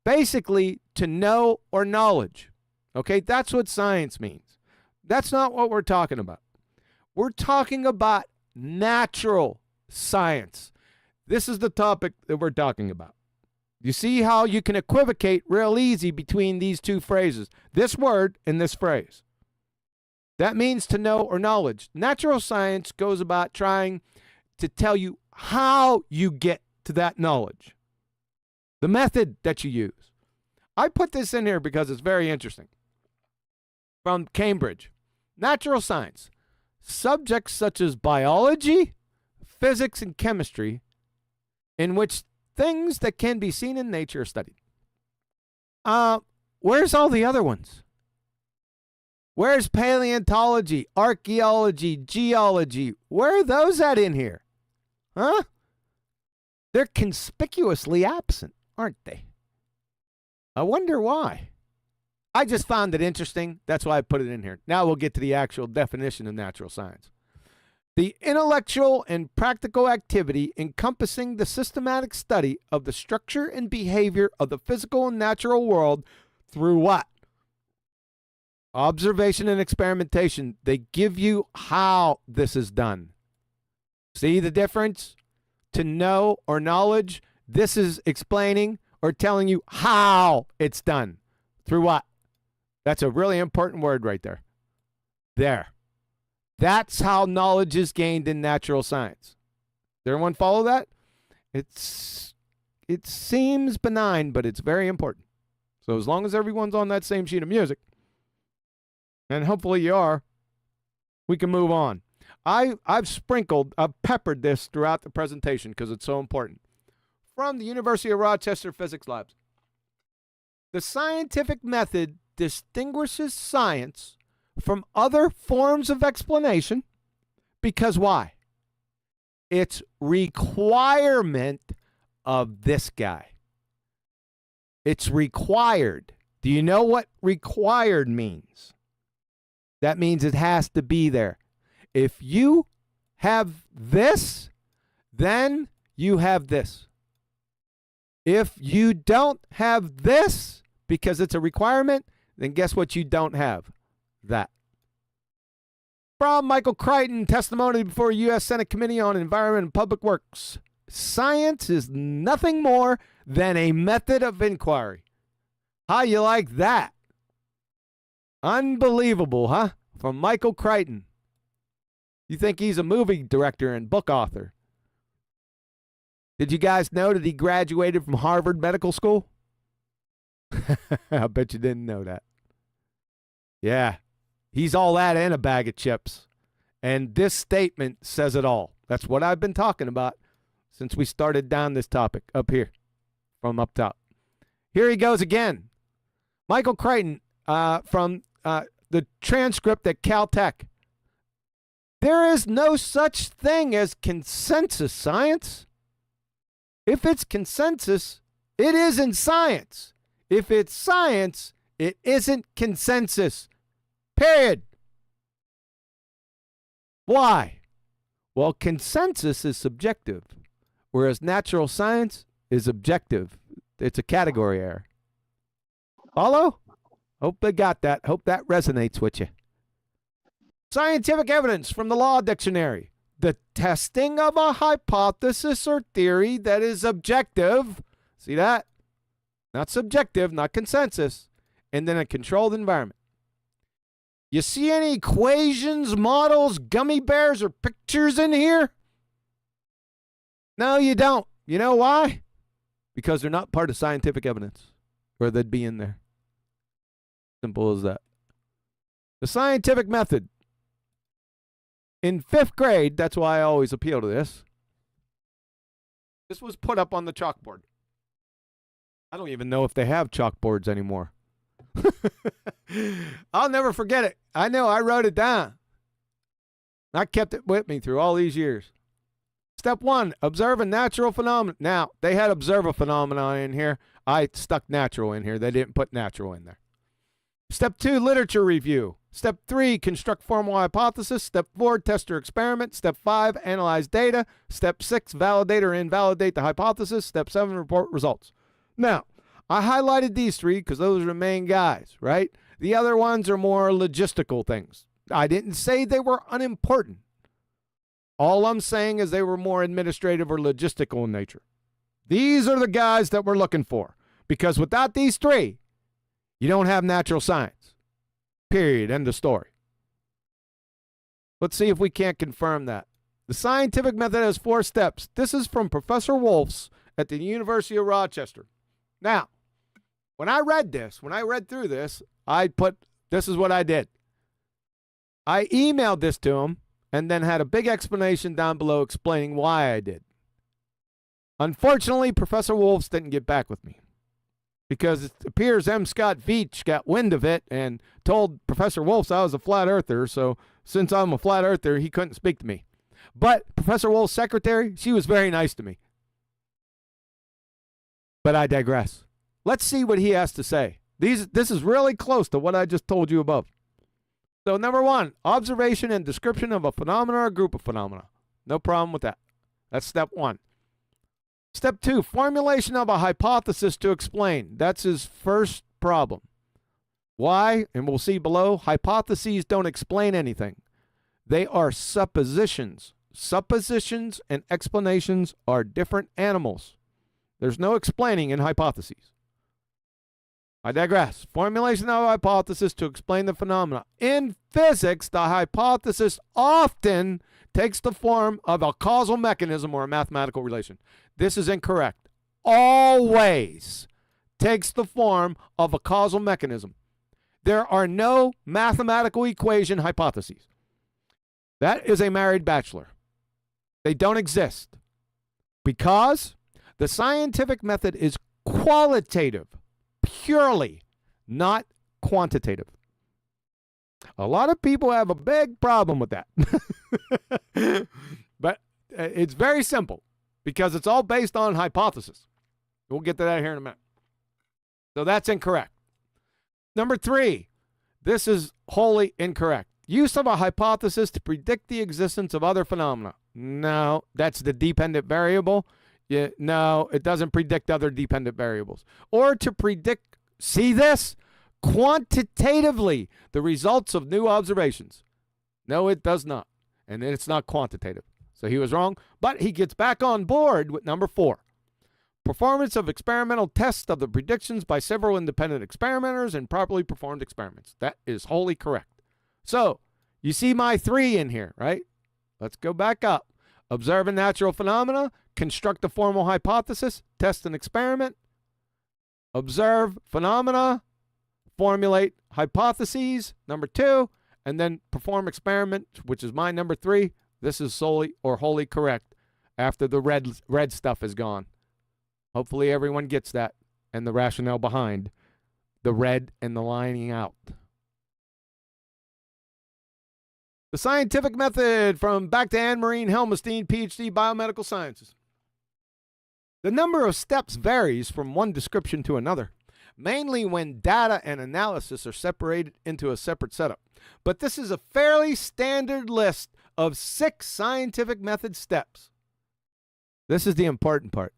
Basically, to know or knowledge. Okay, that's what science means. That's not what we're talking about. We're talking about natural science. This is the topic that we're talking about. You see how you can equivocate real easy between these two phrases, this word and this phrase. That means to know or knowledge. Natural science goes about trying to tell you how you get to that knowledge, the method that you use. I put this in here because it's very interesting. From Cambridge, natural science, subjects such as biology, physics, and chemistry, in which things that can be seen in nature are studied. Where's all the other ones? Where's paleontology, archaeology, geology? Where are those at in here? Huh? They're conspicuously absent, aren't they? I wonder why. I just found it interesting. That's why I put it in here. Now we'll get to the actual definition of natural science. The intellectual and practical activity encompassing the systematic study of the structure and behavior of the physical and natural world through what? Observation and experimentation. They give you how this is done. See the difference? To know or knowledge, this is explaining or telling you how it's done. Through what? That's a really important word right there. There. That's how knowledge is gained in natural science. Does everyone follow that? It seems benign, but it's very important. So as long as everyone's on that same sheet of music, and hopefully you are, we can move on. I've peppered this throughout the presentation because it's so important. From the University of Rochester Physics Labs. The scientific method distinguishes science from other forms of explanation because why? It's requirement of this guy. It's required. Do you know what required means? That means it has to be there. If you have this, then you have this. If you don't have this because it's a requirement, then guess what you don't have? That. From Michael Crichton, testimony before U.S. Senate Committee on Environment and Public Works. Science is nothing more than a method of inquiry. How you like that? Unbelievable, huh? From Michael Crichton. You think he's a movie director and book author. Did you guys know that he graduated from Harvard Medical School? I bet you didn't know that. Yeah, he's all that and a bag of chips. And this statement says it all. That's what I've been talking about since we started down this topic up here from up top. Here he goes again. Michael Crichton from the transcript at Caltech. There is no such thing as consensus science. If it's consensus, it isn't science. If it's science, it isn't consensus. Period. Why? Well, consensus is subjective, whereas natural science is objective. It's a category error. Follow? Hope they got that. Hope that resonates with you. Scientific evidence from the Law Dictionary. The testing of a hypothesis or theory that is objective. See that? Not subjective, not consensus. And then a controlled environment. You see any equations, models, gummy bears, or pictures in here? No, you don't. You know why? Because they're not part of scientific evidence, or they'd be in there. Simple as that. The scientific method. In 5th grade, that's why I always appeal to this. This was put up on the chalkboard. I don't even know if they have chalkboards anymore. I'll never forget it. I know, I wrote it down. I kept it with me through all these years. Step 1, observe a natural phenomenon. Now, they had observe a phenomenon in here. I stuck natural in here. They didn't put natural in there. Step 2, literature review. Step 3, construct formal hypothesis. Step 4, test or experiment. Step 5, analyze data. Step 6, validate or invalidate the hypothesis. Step 7, report results. Now, I highlighted these 3 because those are the main guys, right? The other ones are more logistical things. I didn't say they were unimportant. All I'm saying is they were more administrative or logistical in nature. These are the guys that we're looking for, because without these 3, you don't have natural science. Period. End of story. Let's see if we can't confirm that. The scientific method has 4 steps. This is from Professor Wolf's at the University of Rochester. Now, when I read through this, this is what I did. I emailed this to him and then had a big explanation down below explaining why I did. Unfortunately, Professor Wolf's didn't get back with me, because it appears M. Scott Veach got wind of it and told Professor Wolf's I was a flat earther, so since I'm a flat earther, he couldn't speak to me. But Professor Wolf's secretary, she was very nice to me. But I digress. Let's see what he has to say. This is really close to what I just told you above. So number 1, observation and description of a phenomenon or a group of phenomena. No problem with that. That's step 1. Step 2, formulation of a hypothesis to explain. That's his first problem. Why? And we'll see below. Hypotheses don't explain anything. They are suppositions. Suppositions and explanations are different animals. There's no explaining in hypotheses. I digress. Formulation of a hypothesis to explain the phenomena. In physics, the hypothesis often takes the form of a causal mechanism or a mathematical relation. This is incorrect. Always takes the form of a causal mechanism. There are no mathematical equation hypotheses. That is a married bachelor. They don't exist because the scientific method is qualitative, purely, not quantitative. A lot of people have a big problem with that. But it's very simple because it's all based on hypothesis. We'll get to that here in a minute. So that's incorrect. Number 3, this is wholly incorrect. Use of a hypothesis to predict the existence of other phenomena. No, that's the dependent variable. Yeah, no, it doesn't predict other dependent variables. Or to predict, see this? Quantitatively, the results of new observations. No, it does not. And it's not quantitative. So he was wrong, but he gets back on board with number 4. Performance of experimental tests of the predictions by several independent experimenters in properly performed experiments. That is wholly correct. So, you see my 3 in here, right? Let's go back up. Observe a natural phenomena, construct a formal hypothesis, test an experiment, observe phenomena, formulate hypotheses, number 2, and then perform experiment, which is my number 3. This is solely or wholly correct after the red stuff is gone. Hopefully everyone gets that and the rationale behind the red and the lining out. The scientific method from back to Anne-Marie Helmestein, PhD, Biomedical Sciences. The number of steps varies from one description to another, mainly when data and analysis are separated into a separate setup. But this is a fairly standard list of 6 scientific method steps. This is the important part,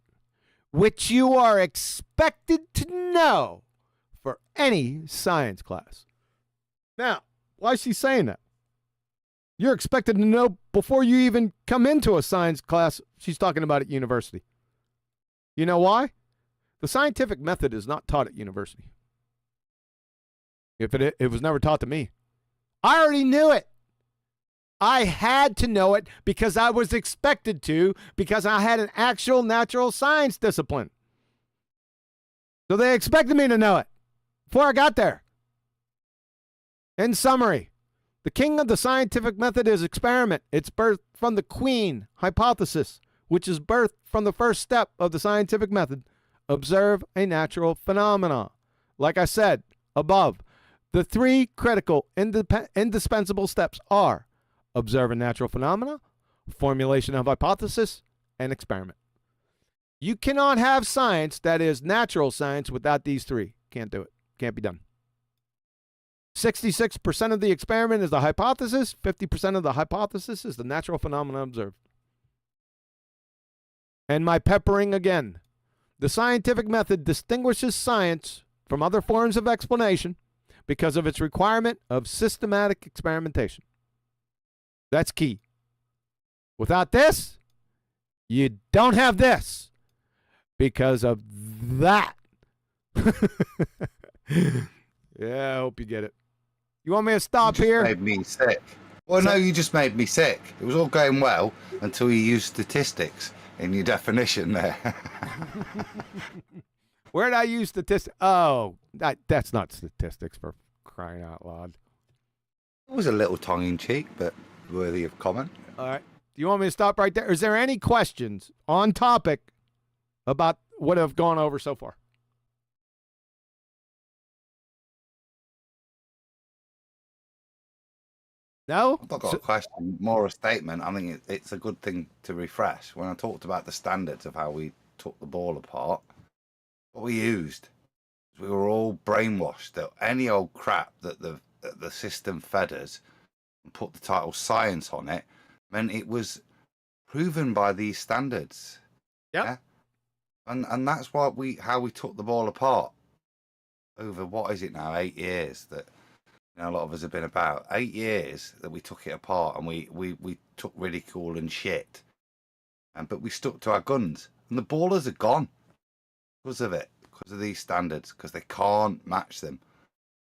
which you are expected to know for any science class. Now, why is she saying that? You're expected to know before you even come into a science class she's talking about at university. You know why? The scientific method is not taught at university. If it was never taught to me. I already knew it. I had to know it because I was expected to, because I had an actual natural science discipline. So they expected me to know it before I got there. In summary, the king of the scientific method is experiment. It's birthed from the queen hypothesis, which is birthed from the first step of the scientific method. Observe a natural phenomena. Like I said above, the 3 critical indispensable steps are observe a natural phenomena, formulation of hypothesis, and experiment. You cannot have science that is natural science without these 3. Can't do it. Can't be done. 66% of the experiment is the hypothesis. 50% of the hypothesis is the natural phenomena observed. And my peppering again. The scientific method distinguishes science from other forms of explanation because of its requirement of systematic experimentation. That's key. Without this, you don't have this because of that. Yeah, I hope you get it. You want me to stop here? Made me sick. Well, no, you just made me sick. It was all going well until you used statistics in your definition there. Where did I use statistics? Oh, that's not statistics, for crying out loud. It was a little tongue-in-cheek, but worthy of comment. All right. Do you want me to stop right there? Is there any questions on topic about what I've gone over so far? No? I've not got a question, more a statement. I think it's a good thing to refresh. When I talked about the standards of how we took the ball apart, what we used, we were all brainwashed that any old crap that the system fed us and put the title science on it meant it was proven by these standards. Yep. Yeah. And that's how we took the ball apart over, what is it now, 8 years that a lot of us have been about. 8 years that we took it apart and we took ridicule and shit. But we stuck to our guns. And the ballers are gone because of it, because of these standards, because they can't match them.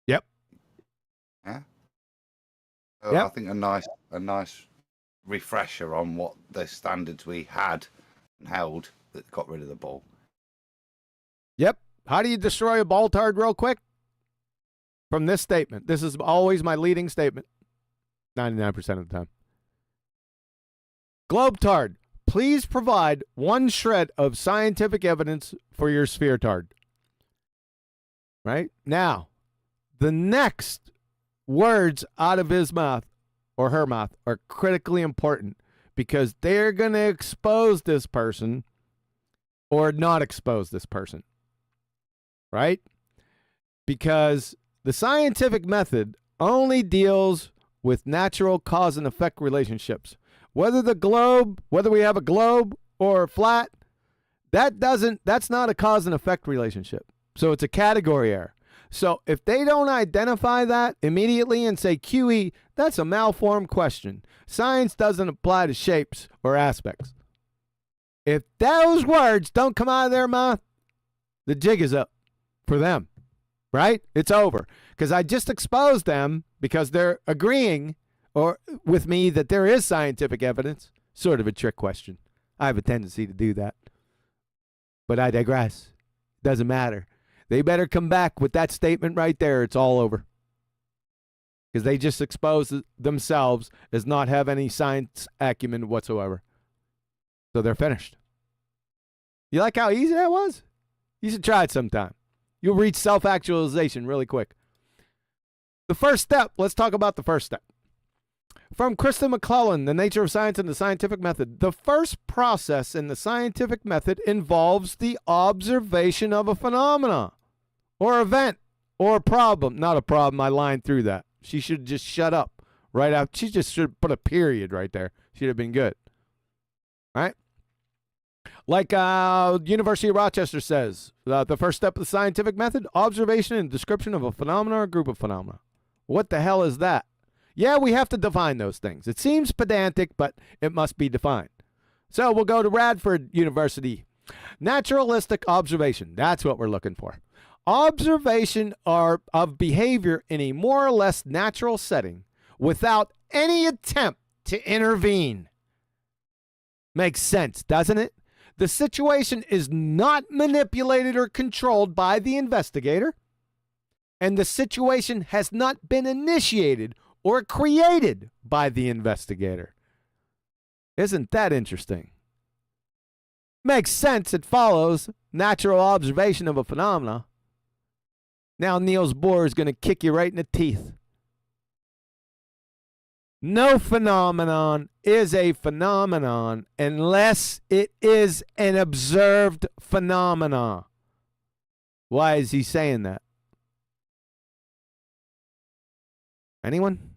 Yep. Yeah. So yep. I think a nice refresher on what the standards we had and held that got rid of the ball. Yep. How do you destroy a ball tard real quick? From this statement. This is always my leading statement. 99% of the time. Globetard, please provide 1 shred of scientific evidence for your sphere tard. Right? Now, the next words out of his mouth or her mouth are critically important because they're going to expose this person or not expose this person. Right? Because the scientific method only deals with natural cause and effect relationships. Whether we have a globe or a flat, that's not a cause and effect relationship. So it's a category error. So if they don't identify that immediately and say QE, that's a malformed question. Science doesn't apply to shapes or aspects. If those words don't come out of their mouth, the jig is up for them. Right? It's over. Because I just exposed them because they're agreeing with me that there is scientific evidence. Sort of a trick question. I have a tendency to do that. But I digress. Doesn't matter. They better come back with that statement right there. It's all over. because they just expose themselves as not have any science acumen whatsoever. So they're finished. You like how easy that was? You should try it sometime. You'll reach self-actualization really quick. The first step, let's talk about the first step. From Krista McClellan, The Nature of Science and the Scientific Method. The first process in the scientific method involves the observation of a phenomena or event or problem. Not a problem, I lined through that. She should have just shut up right after. She just should have put a period right there. She'd have been good. All right? Like University of Rochester says, the first step of the scientific method, observation and description of a phenomena or group of phenomena. What the hell is that? Yeah, we have to define those things. It seems pedantic, but it must be defined. So we'll go to Radford University. Naturalistic observation. That's what we're looking for. Observation of behavior in a more or less natural setting without any attempt to intervene. Makes sense, doesn't it? The situation is not manipulated or controlled by the investigator, and the situation has not been initiated or created by the investigator. Isn't that interesting? Makes sense. It follows natural observation of a phenomena. Now Niels Bohr is going to kick you right in the teeth. No phenomenon is a phenomenon unless it is an observed phenomena. Why is he saying that? Anyone?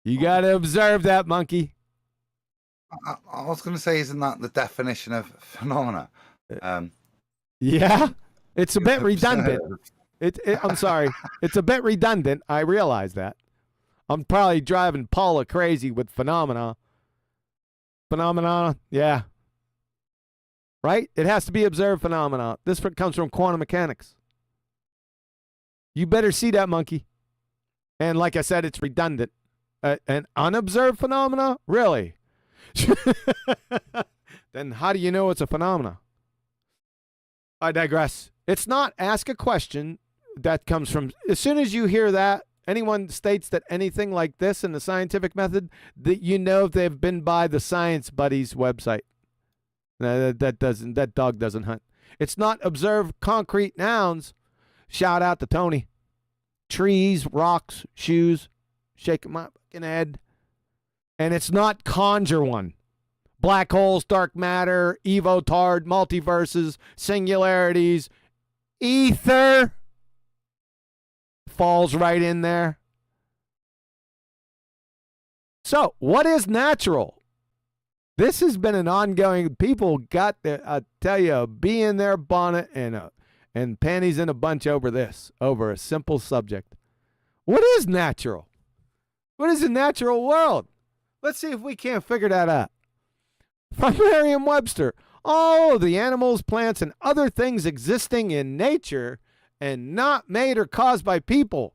You got to observe that, monkey. I was going to say, isn't that the definition of phenomena? Yeah, it's a bit redundant. I'm sorry. It's a bit redundant. I realize that. I'm probably driving Paula crazy with phenomena. Phenomena, yeah. Right? It has to be observed phenomena. This comes from quantum mechanics. You better see that, monkey. And like I said, it's redundant. An unobserved phenomena? Really? Then how do you know it's a phenomena? I digress. It's not ask a question that comes from, as soon as you hear that, anyone states that anything like this in the scientific method, that you know they've been by the Science Buddies website. That dog doesn't hunt. It's not observe concrete nouns. Shout out to Tony. Trees, rocks, shoes. Shake my fucking head. And it's not conjure one. Black holes, dark matter, evotard, multiverses, singularities, ether falls right in there. So, what is natural? This has been an ongoing. People got I tell you, a bee in their bonnet and panties in a bunch over this, over a simple subject. What is natural? What is the natural world? Let's see if we can't figure that out. From Merriam-Webster, all of the animals, plants, and other things existing in nature and not made or caused by people.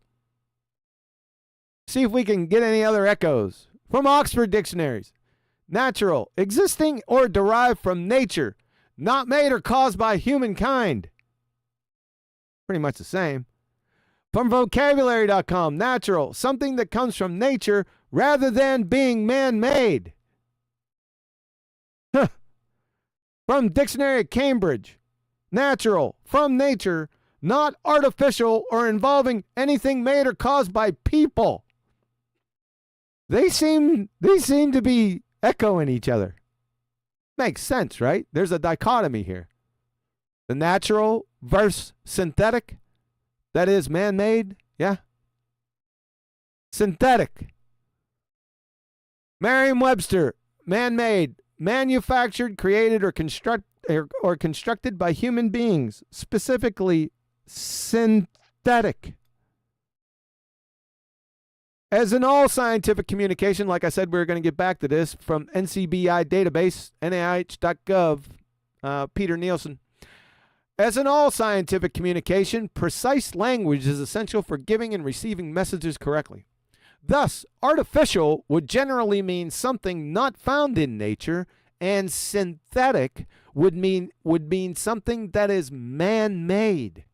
See if we can get any other echoes. From Oxford Dictionaries. Natural, existing or derived from nature, not made or caused by humankind. Pretty much the same. From vocabulary.com, natural, something that comes from nature rather than being man-made. Huh. From Dictionary of Cambridge, natural, from nature, not artificial or involving anything made or caused by people. They seem to be echoing each other. Makes sense, right? There's a dichotomy here. The natural versus synthetic. That is man-made. Yeah. Synthetic. Merriam-Webster. Man-made. Manufactured, created, or constructed by human beings. Specifically, synthetic. As in all scientific communication, like I said, we're going to get back to this from NCBI database, NIH.gov, Peter Nielsen. As in all scientific communication, precise language is essential for giving and receiving messages correctly. Thus, artificial would generally mean something not found in nature and synthetic would mean something that is man-made.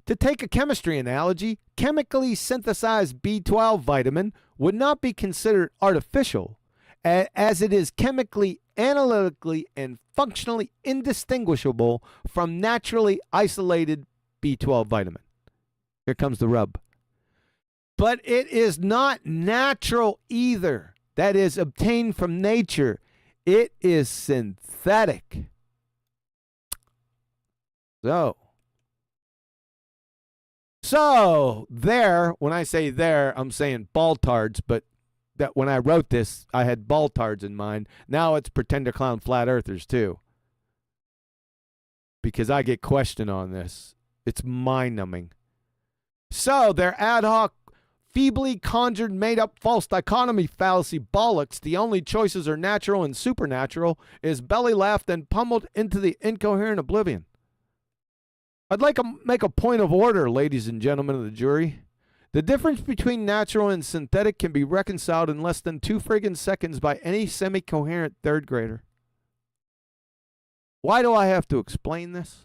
To take a chemistry analogy, chemically synthesized B12 vitamin would not be considered artificial, as it is chemically, analytically, and functionally indistinguishable from naturally isolated B12 vitamin. Here comes the rub. But it is not natural either. That is obtained from nature. It is synthetic. So there, when I say there, I'm saying baltards, but that when I wrote this, I had baltards in mind. Now it's pretender clown flat earthers too. Because I get questioned on this. It's mind-numbing. So their ad hoc, feebly conjured, made-up false dichotomy fallacy bollocks, the only choices are natural and supernatural, is belly laughed and pummeled into the incoherent oblivion. I'd like to make a point of order, ladies and gentlemen of the jury. The difference between natural and synthetic can be reconciled in less than 2 friggin' seconds by any semi-coherent third grader. Why do I have to explain this?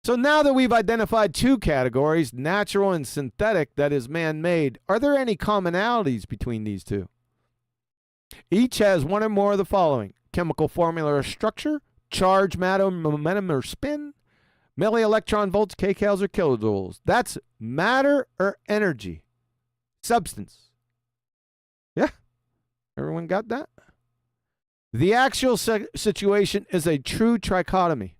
So now that we've identified 2 categories, natural and synthetic, that is man-made, are there any commonalities between these 2? Each has one or more of the following: chemical formula or structure, charge, matter, momentum, or spin, milli-electron volts, kcals, or kilojoules. That's matter or energy. Substance. Yeah? Everyone got that? The actual situation is a true trichotomy.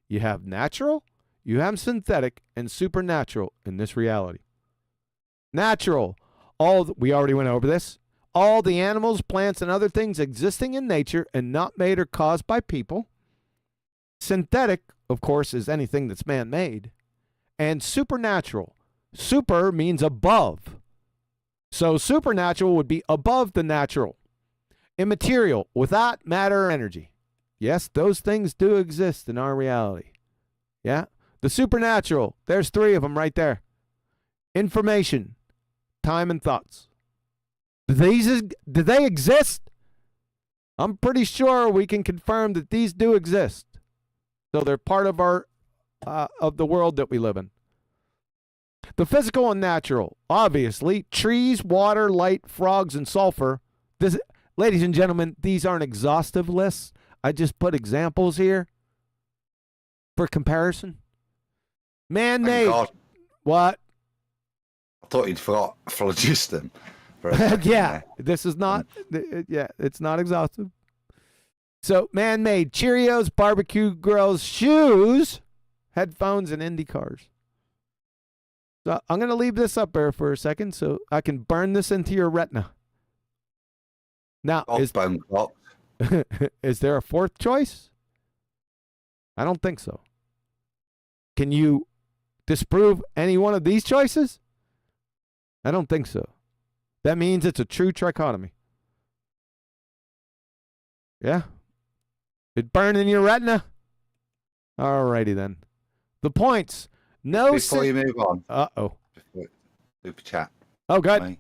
You have natural, you have synthetic, and supernatural in this reality. Natural. We already went over this. All the animals, plants, and other things existing in nature and not made or caused by people. Synthetic, of course, is anything that's man-made. And supernatural. Super means above. So supernatural would be above the natural. Immaterial, without matter or energy. Yes, those things do exist in our reality. Yeah? The supernatural, there's 3 of them right there. Information, time, and thoughts. Do they exist? I'm pretty sure we can confirm that these do exist. So they're part of our of the world that we live in. The physical and natural, obviously, trees, water, light, frogs, and sulfur. Ladies and gentlemen, these aren't exhaustive lists. I just put examples here for comparison. Man-made. What? I thought you'd forgot phlogiston. Yeah, this is not. Yeah, it's not exhaustive. So, man-made Cheerios, barbecue grills, shoes, headphones, and Indy cars. So I'm going to leave this up there for a second so I can burn this into your retina. Now, is there a 4th choice? I don't think so. Can you disprove any one of these choices? I don't think so. That means it's a true trichotomy. Yeah? It burned in your retina? Alrighty then. The points. No. Before you move on. Uh-oh. Super chat. Oh, good.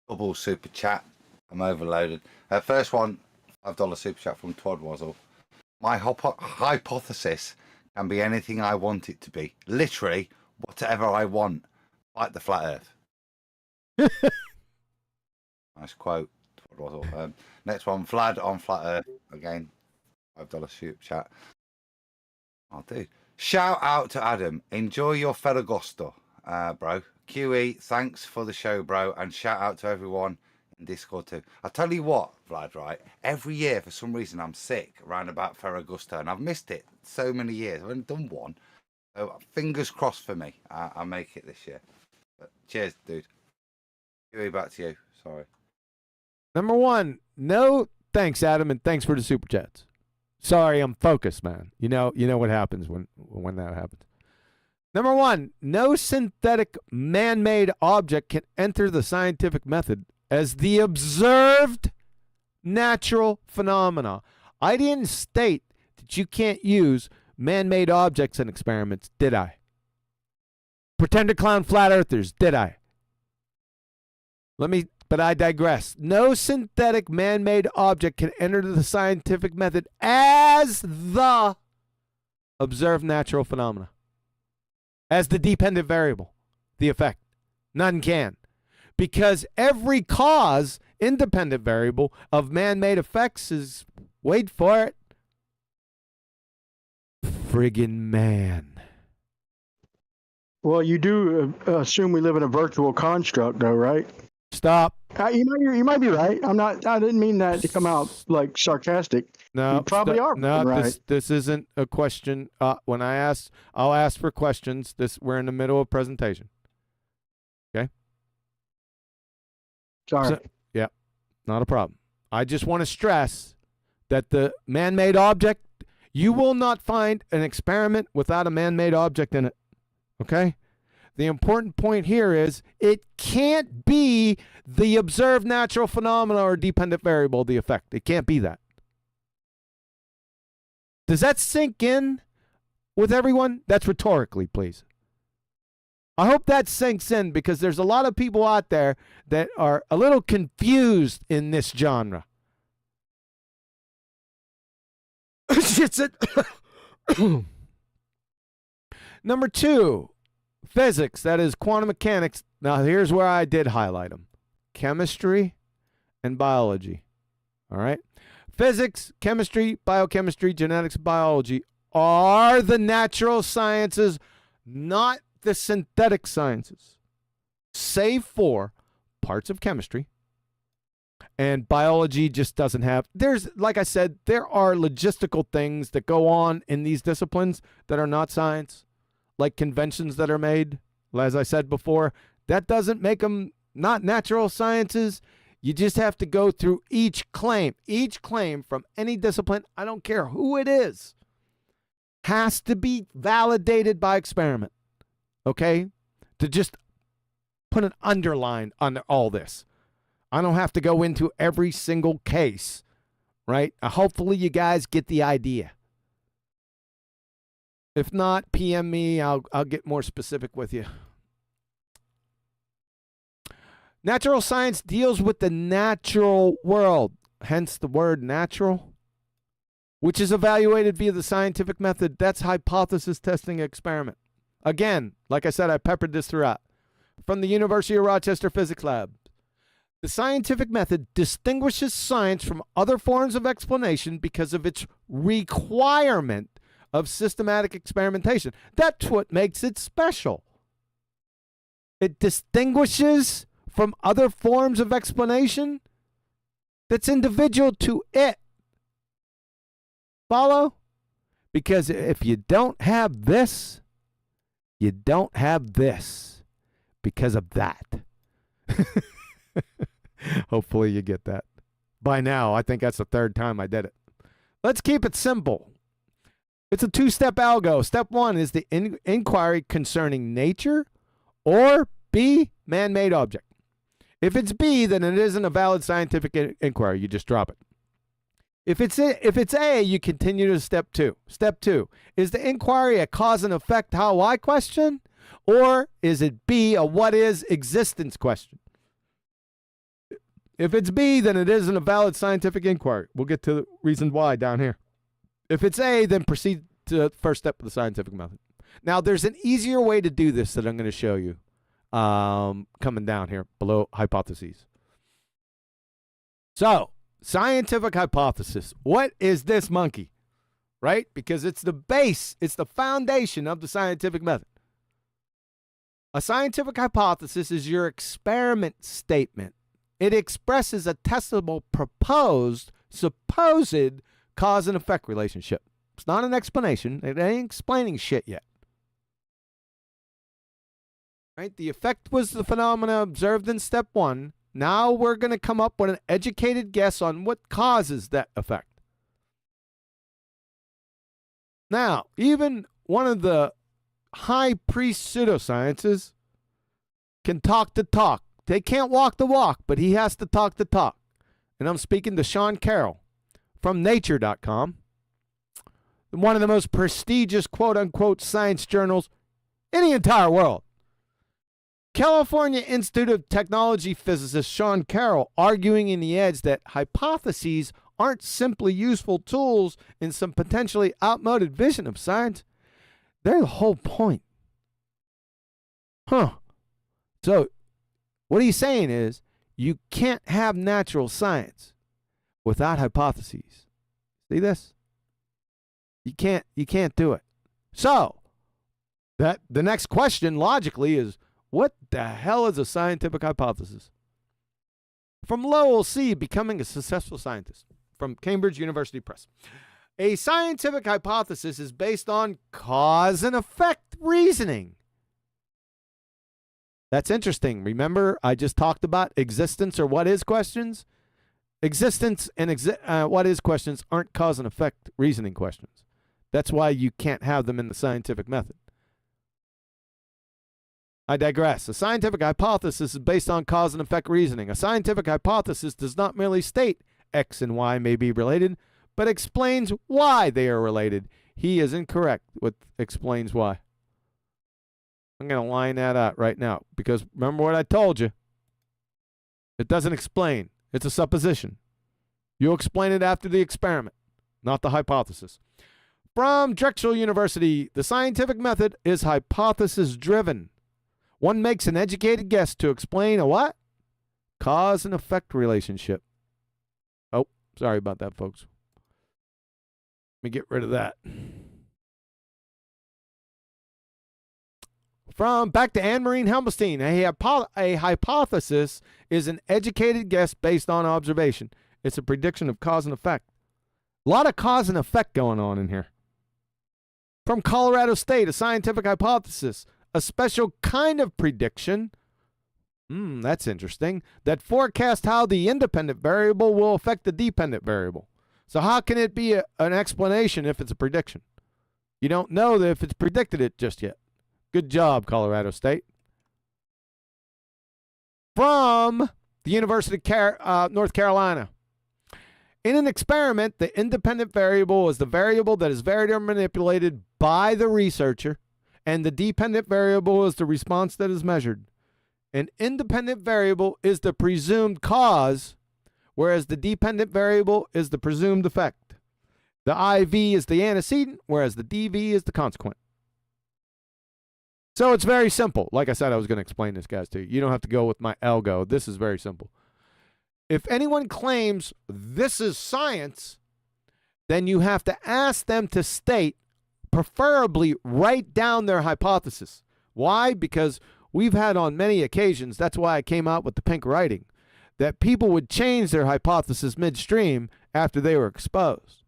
Double super chat. I'm overloaded. First one, $5 super chat from Twadwazzle. My hypothesis can be anything I want it to be. Literally, whatever I want. Like the flat earth. Nice quote. Next one, Vlad on flat earth. Again, $5 super chat. Oh, dude. Shout out to Adam. Enjoy your Ferragosto, bro. QE, thanks for the show, bro. And shout out to everyone in Discord too. I tell you what, Vlad, right? Every year, for some reason, I'm sick around about Ferragosto, and I've missed it so many years. I've only done one. So fingers crossed for me. I'll make it this year. But cheers, dude. QE, back to you. Sorry. Number 1, no thanks, Adam, and thanks for the super chats. Sorry, I'm focused, man. You know what happens when that happens. Number 1, no synthetic man-made object can enter the scientific method as the observed natural phenomena. I didn't state that you can't use man-made objects in experiments, did I? Pretender clown flat earthers, did I? Let me but I digress. No synthetic man-made object can enter the scientific method as the observed natural phenomena, as the dependent variable, the effect. None can. Because every cause, independent variable, of man-made effects is, wait for it, friggin' man. Well, you do assume we live in a virtual construct, though, right? Stop. You might be right. I didn't mean that to come out like sarcastic. No, you probably are no. right. This isn't a question. When I'll ask for questions. We're in the middle of presentation. Okay. Sorry. So, yeah, not a problem. I just want to stress that the man-made object, you will not find an experiment without a man-made object in it. Okay? The important point here is it can't be the observed natural phenomena or dependent variable, the effect. It can't be that. Does that sink in with everyone? That's rhetorically, please. I hope that sinks in because there's a lot of people out there that are a little confused in this genre. Number 2, physics, that is quantum mechanics. Now, here's where I did highlight them. Chemistry and biology. All right? Physics, chemistry, biochemistry, genetics, biology are the natural sciences, not the synthetic sciences, save for parts of chemistry. And biology just doesn't have, like I said, there are logistical things that go on in these disciplines that are not science, like conventions that are made. As I said before, that doesn't make them not natural sciences. You just have to go through each claim from any discipline, I don't care who it is, has to be validated by experiment. Okay? To just put an underline on all this. I don't have to go into every single case, right? Hopefully you guys get the idea. If not, PM me. I'll get more specific with you. Natural science deals with the natural world, hence the word natural, which is evaluated via the scientific method. That's hypothesis testing experiment. Again, like I said, I peppered this throughout. From the University of Rochester Physics Lab. The scientific method distinguishes science from other forms of explanation because of its requirement of systematic experimentation. That's what makes it special. It distinguishes from other forms of explanation that's individual to it. Follow? Because if you don't have this, you don't have this because of that. Hopefully you get that. By now, I think that's the 3rd time I did it. Let's keep it simple. It's a 2-step algo. Step 1 is the inquiry concerning nature, or B, man-made object. If it's B, then it isn't a valid scientific inquiry. You just drop it. If it's A, you continue to step 2. Step 2, is the inquiry a cause and effect how I question, or is it B, a what is existence question? If it's B, then it isn't a valid scientific inquiry. We'll get to the reason why down here. If it's A, then proceed to the first step of the scientific method. Now, there's an easier way to do this that I'm going to show you coming down here below hypotheses. So, scientific hypothesis. What is this monkey? Right? Because it's the base, it's the foundation of the scientific method. A scientific hypothesis is your experiment statement. It expresses a testable, proposed, supposed cause and effect relationship. It's not an explanation. It ain't explaining shit yet. Right? The effect was the phenomena observed in step 1. Now we're going to come up with an educated guess on what causes that effect. Now, even one of the high priest pseudosciences can talk the talk. They can't walk the walk, but he has to talk the talk. And I'm speaking to Sean Carroll from Nature.com, one of the most prestigious quote-unquote science journals in the entire world. California Institute of Technology physicist Sean Carroll arguing in The Edge that hypotheses aren't simply useful tools in some potentially outmoded vision of science. They're the whole point. Huh. So what he's saying is you can't have natural science without hypotheses. See this? You can't do it. So that the next question logically is, what the hell is a scientific hypothesis? From Lowell C., Becoming a Successful Scientist, from Cambridge University Press. A scientific hypothesis is based on cause and effect reasoning. That's interesting. Remember, I just talked about existence or what is questions? Existence and what is questions aren't cause and effect reasoning questions. That's why you can't have them in the scientific method. I digress. A scientific hypothesis is based on cause and effect reasoning. A scientific hypothesis does not merely state X and Y may be related, but explains why they are related. He is incorrect with explains why. I'm going to line that out right now because remember what I told you. It doesn't explain. It's a supposition. You'll explain it after the experiment, not the hypothesis. From Drexel University, the scientific method is hypothesis-driven. One makes an educated guess to explain a what? Cause and effect relationship. Oh, sorry about that, folks. Let me get rid of that. Back to Anne-Marie Helmstein. A hypothesis is an educated guess based on observation. It's a prediction of cause and effect. A lot of cause and effect going on in here. From Colorado State, a scientific hypothesis, a special kind of prediction, that's interesting, that forecasts how the independent variable will affect the dependent variable. So how can it be an explanation if it's a prediction? You don't know that if it's predicted it just yet. Good job, Colorado State. From the University of North Carolina. In an experiment, the independent variable is the variable that is varied or manipulated by the researcher, and the dependent variable is the response that is measured. An independent variable is the presumed cause, whereas the dependent variable is the presumed effect. The IV is the antecedent, whereas the DV is the consequent. So it's very simple. Like I said, I was going to explain this, guys, to you. You don't have to go with my algo. This is very simple. If anyone claims this is science, then you have to ask them to state, preferably write down their hypothesis. Why? Because we've had on many occasions, that's why I came out with the pink writing, that people would change their hypothesis midstream after they were exposed,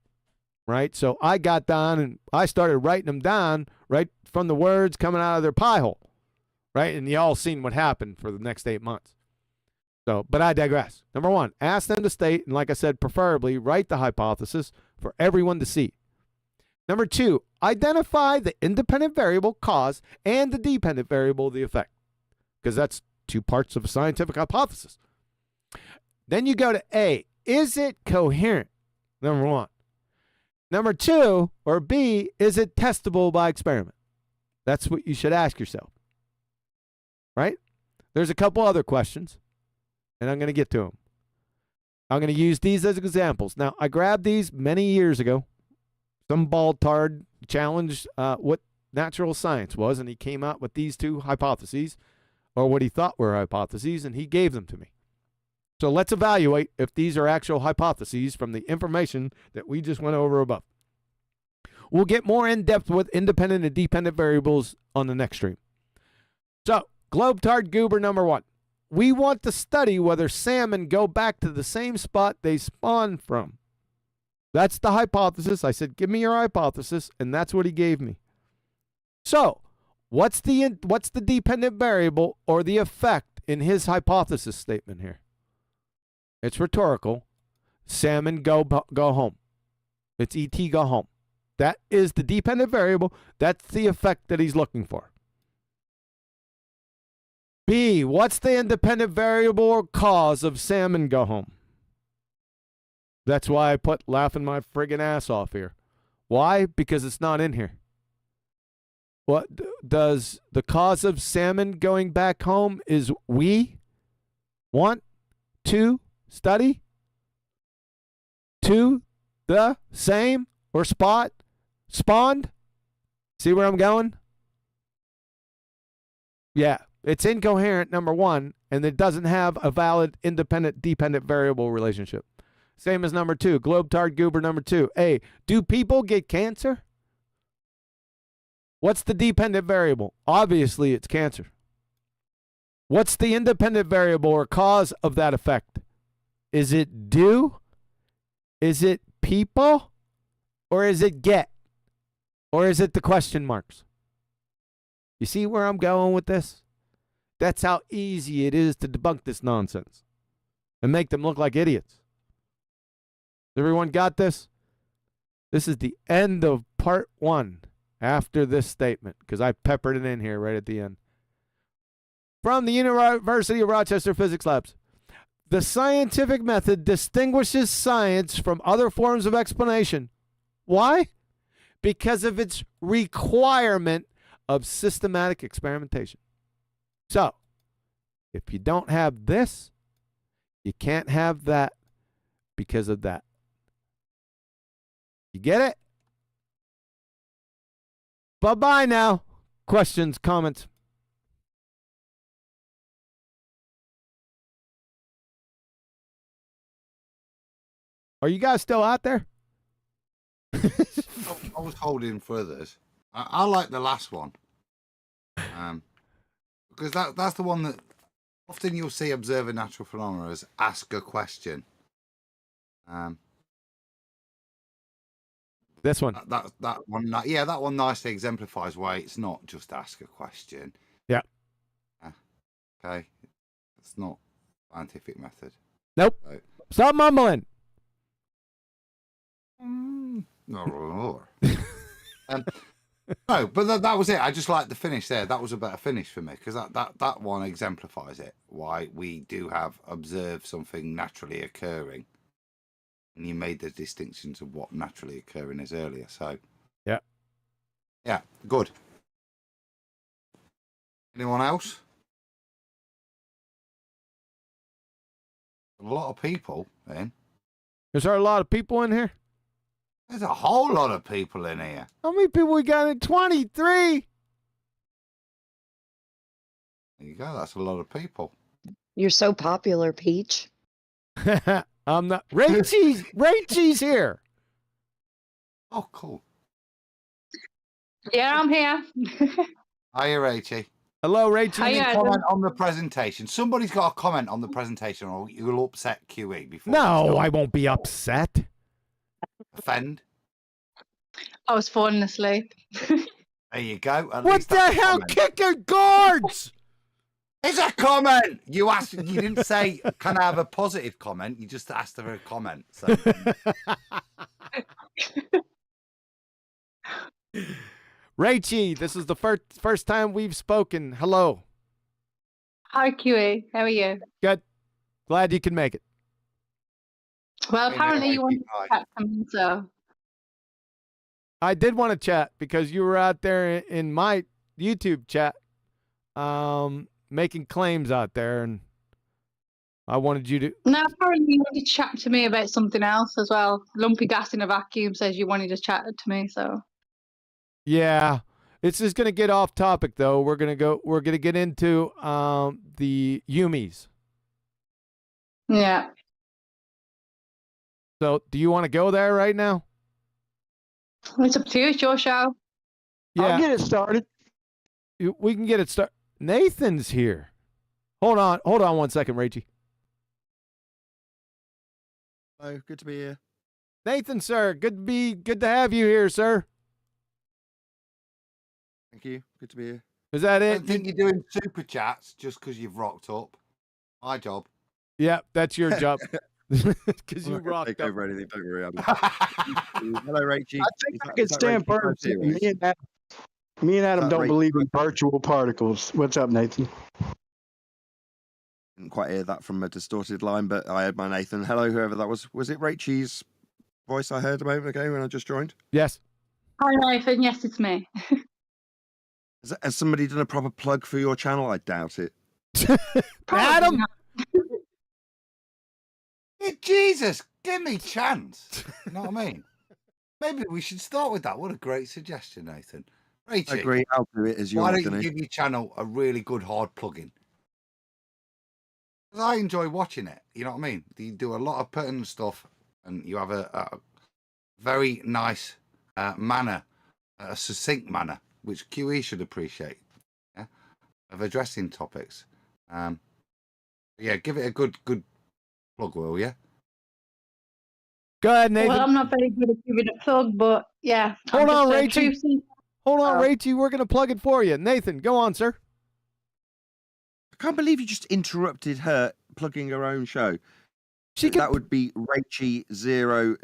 right? So I got down and I started writing them down right from the words coming out of their pie hole, right? And you all seen what happened for the next 8 months. So, but I digress. Number one, ask them to state, and like I said, preferably write the hypothesis for everyone to see. Number two, identify the independent variable cause and the dependent variable the effect, because that's two parts of a scientific hypothesis. Then you go to A, is it coherent? Number one. Number two, or B, is it testable by experiment? That's what you should ask yourself, right? There's a couple other questions, and I'm going to get to them. I'm going to use these as examples. Now, I grabbed these many years ago. Some bald-tard challenged what natural science was, and he came out with these two hypotheses, or what he thought were hypotheses, and he gave them to me. So let's evaluate if these are actual hypotheses from the information that we just went over above. We'll get more in-depth with independent and dependent variables on the next stream. So, Globetard Goober number one. We want to study whether salmon go back to the same spot they spawned from. That's the hypothesis. I said, give me your hypothesis, and that's what he gave me. So, what's the dependent variable or the effect in his hypothesis statement here? It's rhetorical. Salmon go home. It's ET go home. That is the dependent variable. That's the effect that he's looking for. B, what's the independent variable or cause of salmon go home? That's why I put laughing my friggin' ass off here. Why? Because it's not in here. What does the cause of salmon going back home is we want to study to the same or spawned? See where I'm going? Yeah, it's incoherent, number one, and it doesn't have a valid independent-dependent variable relationship. Same as number two, globetard goober number two. A, do people get cancer? What's the dependent variable? Obviously, it's cancer. What's the independent variable or cause of that effect? Is it do? Is it people? Or is it get? Or is it the question marks? You see where I'm going with this? That's how easy it is to debunk this nonsense and make them look like idiots. Everyone got this? This is the end of part 1 after this statement, because I peppered it in here right at the end. From the University of Rochester Physics Labs. The scientific method distinguishes science from other forms of explanation. Why? Because of its requirement of systematic experimentation. So, if you don't have this, you can't have that because of that. You get it? Bye-bye now. Questions, comments? Are you guys still out there? I was holding for others. I like the last one. Because that's the one that often you'll see observe a natural phenomena as ask a question. This one. That one, that one nicely exemplifies why it's not just ask a question. Yeah. Okay. It's not scientific method. Nope. So, stop mumbling. No, but that was it. I just liked the finish there. That was a better finish for me because that one exemplifies it. Why we do have observed something naturally occurring, and you made the distinctions of what naturally occurring is earlier. So yeah, good. Anyone else? A lot of people then. Is there a lot of people in here? There's a whole lot of people in here. How many people we got in 23? There you go. That's a lot of people. You're so popular, Peach. I'm not. Rachel's here. Oh, cool. Yeah, I'm here. Hiya, Rachel. Hello, Rachel. Any Hiya, comment on the presentation? Somebody's got a comment on the presentation, or you'll upset QE before. No, I won't be upset. Offend. I was falling asleep. There you go. What the hell, kicker guards? It's a comment. You asked. You didn't say, "Can I have a positive comment?" You just asked for a comment. So. Rachie, this is the first time we've spoken. Hello. Hi, QE. How are you? Good. Glad you can make it. Well, apparently you wanted to chat to me, so. I did want to chat because you were out there in my YouTube chat making claims out there, and I wanted you to... No, apparently you wanted to chat to me about something else as well. Lumpy gas in a vacuum says you wanted to chat to me, so... Yeah. It's just going to get off topic, though. We're going to get into the Yumis. Yeah. So, do you want to go there right now? It's up to you. It's your show. Yeah. I'll get it started. We can get it started. Nathan's here. Hold on 1 second, Rachie. Hello, good to be here. Nathan, sir, good to have you here, sir. Thank you. Good to be here. Is that I it? don't think you're doing super chats just because you've rocked up. My job. Yeah, that's your job. Because you rocked take up. over anything. Don't worry. Hello, Rachie. I think I can stand person. Me and Adam don't believe in virtual particles. What's up, Nathan? Didn't quite hear that from a distorted line, but I heard my Nathan. Hello, whoever that was. Was it Rachie's voice I heard a moment ago when I just joined? Yes. Hi, Nathan. Yes, it's me. Has somebody done a proper plug for your channel? I doubt it. Adam. Jesus, give me a chance. You know what I mean? Maybe we should start with that. What a great suggestion, Nathan. Rachie, I agree. I'll do it as why yours. don't you give your channel a really good hard plug-in? Because I enjoy watching it. You know what I mean? You do a lot of pertinent stuff, and you have a very nice manner, a succinct manner, which QE should appreciate, yeah, of addressing topics. Yeah, give it a good plug, will you? Go ahead, Nathan. Well, I'm not very good at giving a plug, but yeah. Hold on, Rachie. Rachie. We're going to plug it for you. Nathan, go on, sir. I can't believe you just interrupted her plugging her own show. That would be Rachie 00000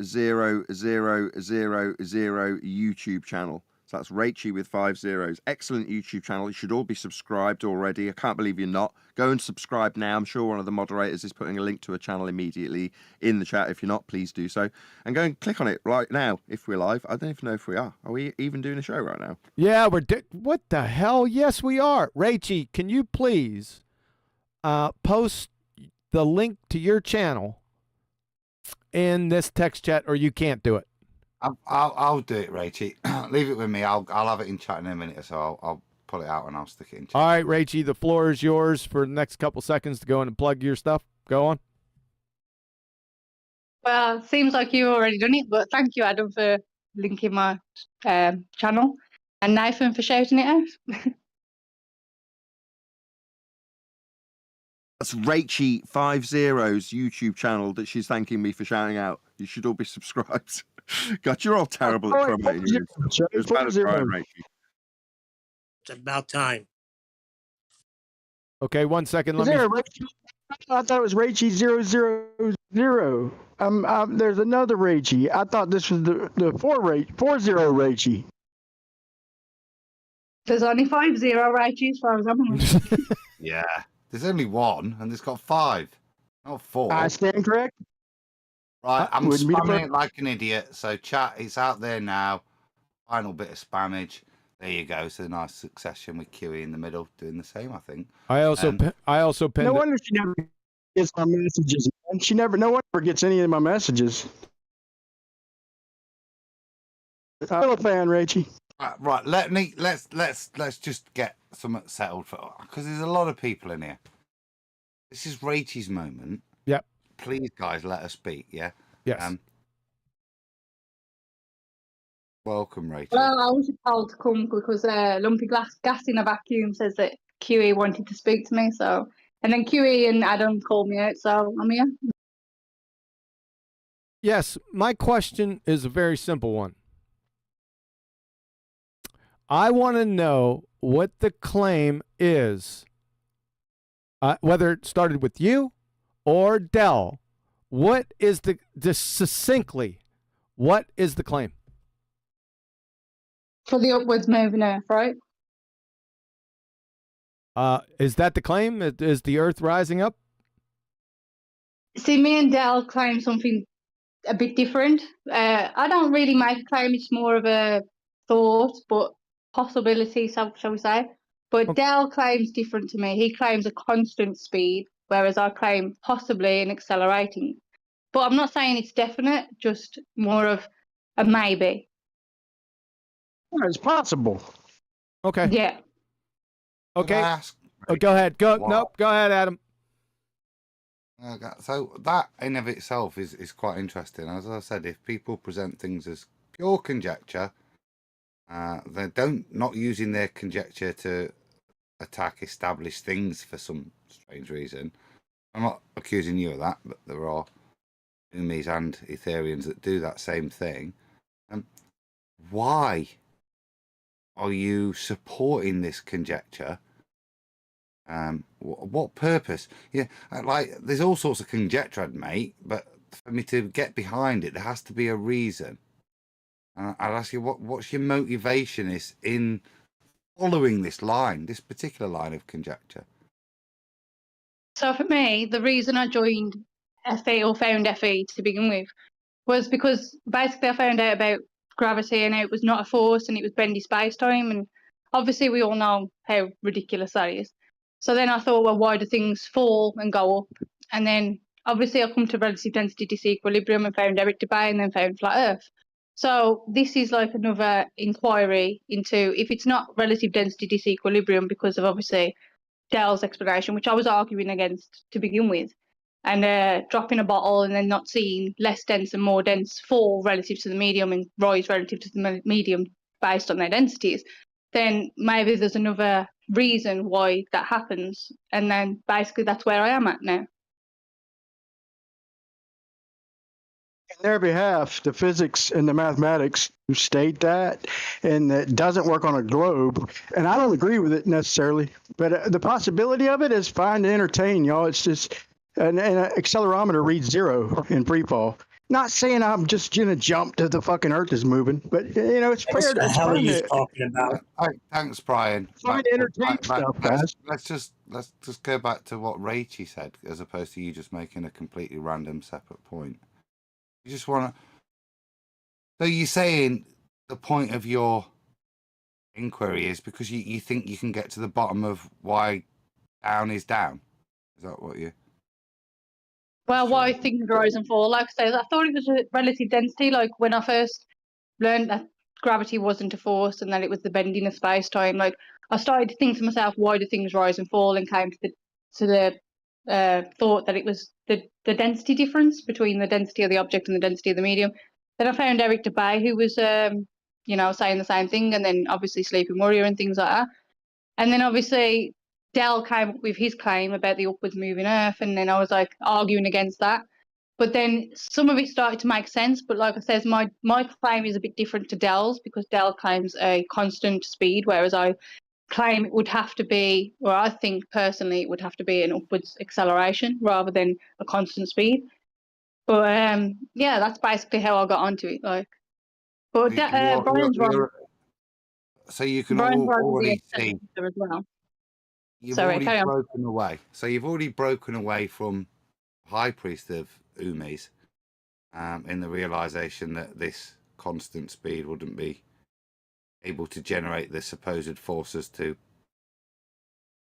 YouTube channel. So that's Rachie with 5 zeros. Excellent YouTube channel. You should all be subscribed already. I can't believe you're not. Go and subscribe now. I'm sure one of the moderators is putting a link to a channel immediately in the chat. If you're not, please do so. And go and click on it right now if we're live. I don't even know if we are. Are we even doing a show right now? Yeah, what the hell? Yes, we are. Rachie, can you please post the link to your channel in this text chat, or you can't do it? I'll do it, Rachie. Leave it with me. I'll have it in chat in a minute or so. I'll pull it out and I'll stick it in chat. All right, Rachie, the floor is yours for the next couple seconds to go in and plug your stuff. Go on. Well, seems like you've already done it, but thank you, Adam, for linking my channel, and Nathan for shouting it out. That's Rachie 5 zeros YouTube channel that she's thanking me for shouting out. You should all be subscribed. God, you're all terrible at promoting yours. It was bad at trying, Rachie. It's about time. Okay, 1 second. Is there a Rachie? I thought it was Rachie 000. There's another Rachie. I thought this was the 40 Rachie. There's only 50 Rachie as far as I'm aware. Yeah. There's only one, and it's got 5, not 4. I stand correct. Right, I'm Wouldn't be the spamming it first. like an idiot. So chat, it's out there now. Final bit of spammage. There you go. So nice succession with QE in the middle, doing the same, I think. I also pinned. No wonder she never gets my messages. Man. No one ever gets any of my messages. I'm a fan, Rachie. Right. Let's just get something settled for, because there's a lot of people in here. This is Rachie's moment. Yep. Please, guys, let us speak. Yeah. Yes. Welcome, Rachel. Well, I was told to come because Lumpy Gas in a Vacuum says that QE wanted to speak to me, so and then QE and Adam called me out, so I'm here. Yes, my question is a very simple one. I want to know what the claim is, whether it started with you or Dell. What is just succinctly, what is the claim? For the upwards moving Earth, right? Is that the claim? Is the Earth rising up? See, me and Dell claim something a bit different. I don't really make a claim, it's more of a thought, but possibility, shall we say. But Dell claims different to me. He claims a constant speed, whereas I claim possibly an accelerating. But I'm not saying it's definite, just more of a maybe. It's possible. Okay. Yeah. Okay. Go ahead. Nope. Go ahead, Adam. Okay. So that in of itself is quite interesting. As I said, if people present things as pure conjecture, they're not using their conjecture to attack established things for some strange reason. I'm not accusing you of that, but there are Umis and Etherians that do that same thing. Why are you supporting this conjecture? What purpose? Yeah, like there's all sorts of conjecture I'd make, but for me to get behind it, there has to be a reason. I'd ask you, what's your motivation is in following this particular line of conjecture? So for me, the reason I joined FE or found FE to begin with was because basically I found out about gravity and it was not a force and it was bendy space-time, and obviously we all know how ridiculous that is. So then I thought, well, why do things fall and go up? And then obviously I come to relative density disequilibrium and found Eric Debye and then found flat Earth. So this is like another inquiry into if it's not relative density disequilibrium because of obviously Dell's explanation, which I was arguing against to begin with, and dropping a bottle and then not seeing less dense and more dense fall relative to the medium and rise relative to the medium based on their densities, then maybe there's another reason why that happens. And then basically that's where I am at now. In their behalf, the physics and the mathematics state that, and it doesn't work on a globe. And I don't agree with it necessarily, but the possibility of it is fine to entertain, y'all. It's just an accelerometer reads 0 in free fall. Not saying I'm just gonna jump to the fucking Earth is moving, but it's fair. What the It's hell are fun you to, talking about? Thanks, Brian. fun to entertain stuff, guys. Let's just go back to what Rachie said, as opposed to you just making a completely random separate point. You just want to. So you're saying the point of your inquiry is because you think you can get to the bottom of why down is down. Is that what you? Well, why things rise and fall? Like I say, I thought it was a relative density. Like when I first learned that gravity wasn't a force and that it was the bending of space time, like I started to think to myself, why do things rise and fall? And came to the thought that it was the density difference between the density of the object and the density of the medium. Then I found Eric Debye, who was saying the same thing, and then obviously Sleeping Warrior and things like that. And then obviously Dell came up with his claim about the upwards moving Earth, and then I was like arguing against that. But then some of it started to make sense. But like I said, my claim is a bit different to Dell's because Dell claims a constant speed, whereas I claim it would have to be, or I think personally it would have to be an upwards acceleration rather than a constant speed. But yeah, that's basically how I got onto it. Like, but Brian's wrong. So you can Brian's wrong with already the see. accelerator as well. You've Sorry, already carry on. broken away. So you've already broken away from High Priest of Umes in the realization that this constant speed wouldn't be able to generate the supposed forces to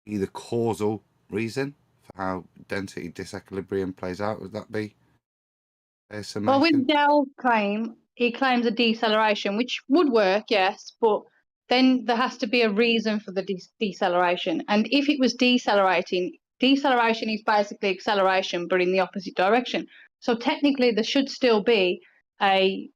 be the causal reason for how density disequilibrium plays out. Would that be a summation? Well, with Dell's claim, he claims a deceleration, which would work, yes, but then there has to be a reason for the deceleration. And if it was decelerating, deceleration is basically acceleration, but in the opposite direction. So technically, there should still be a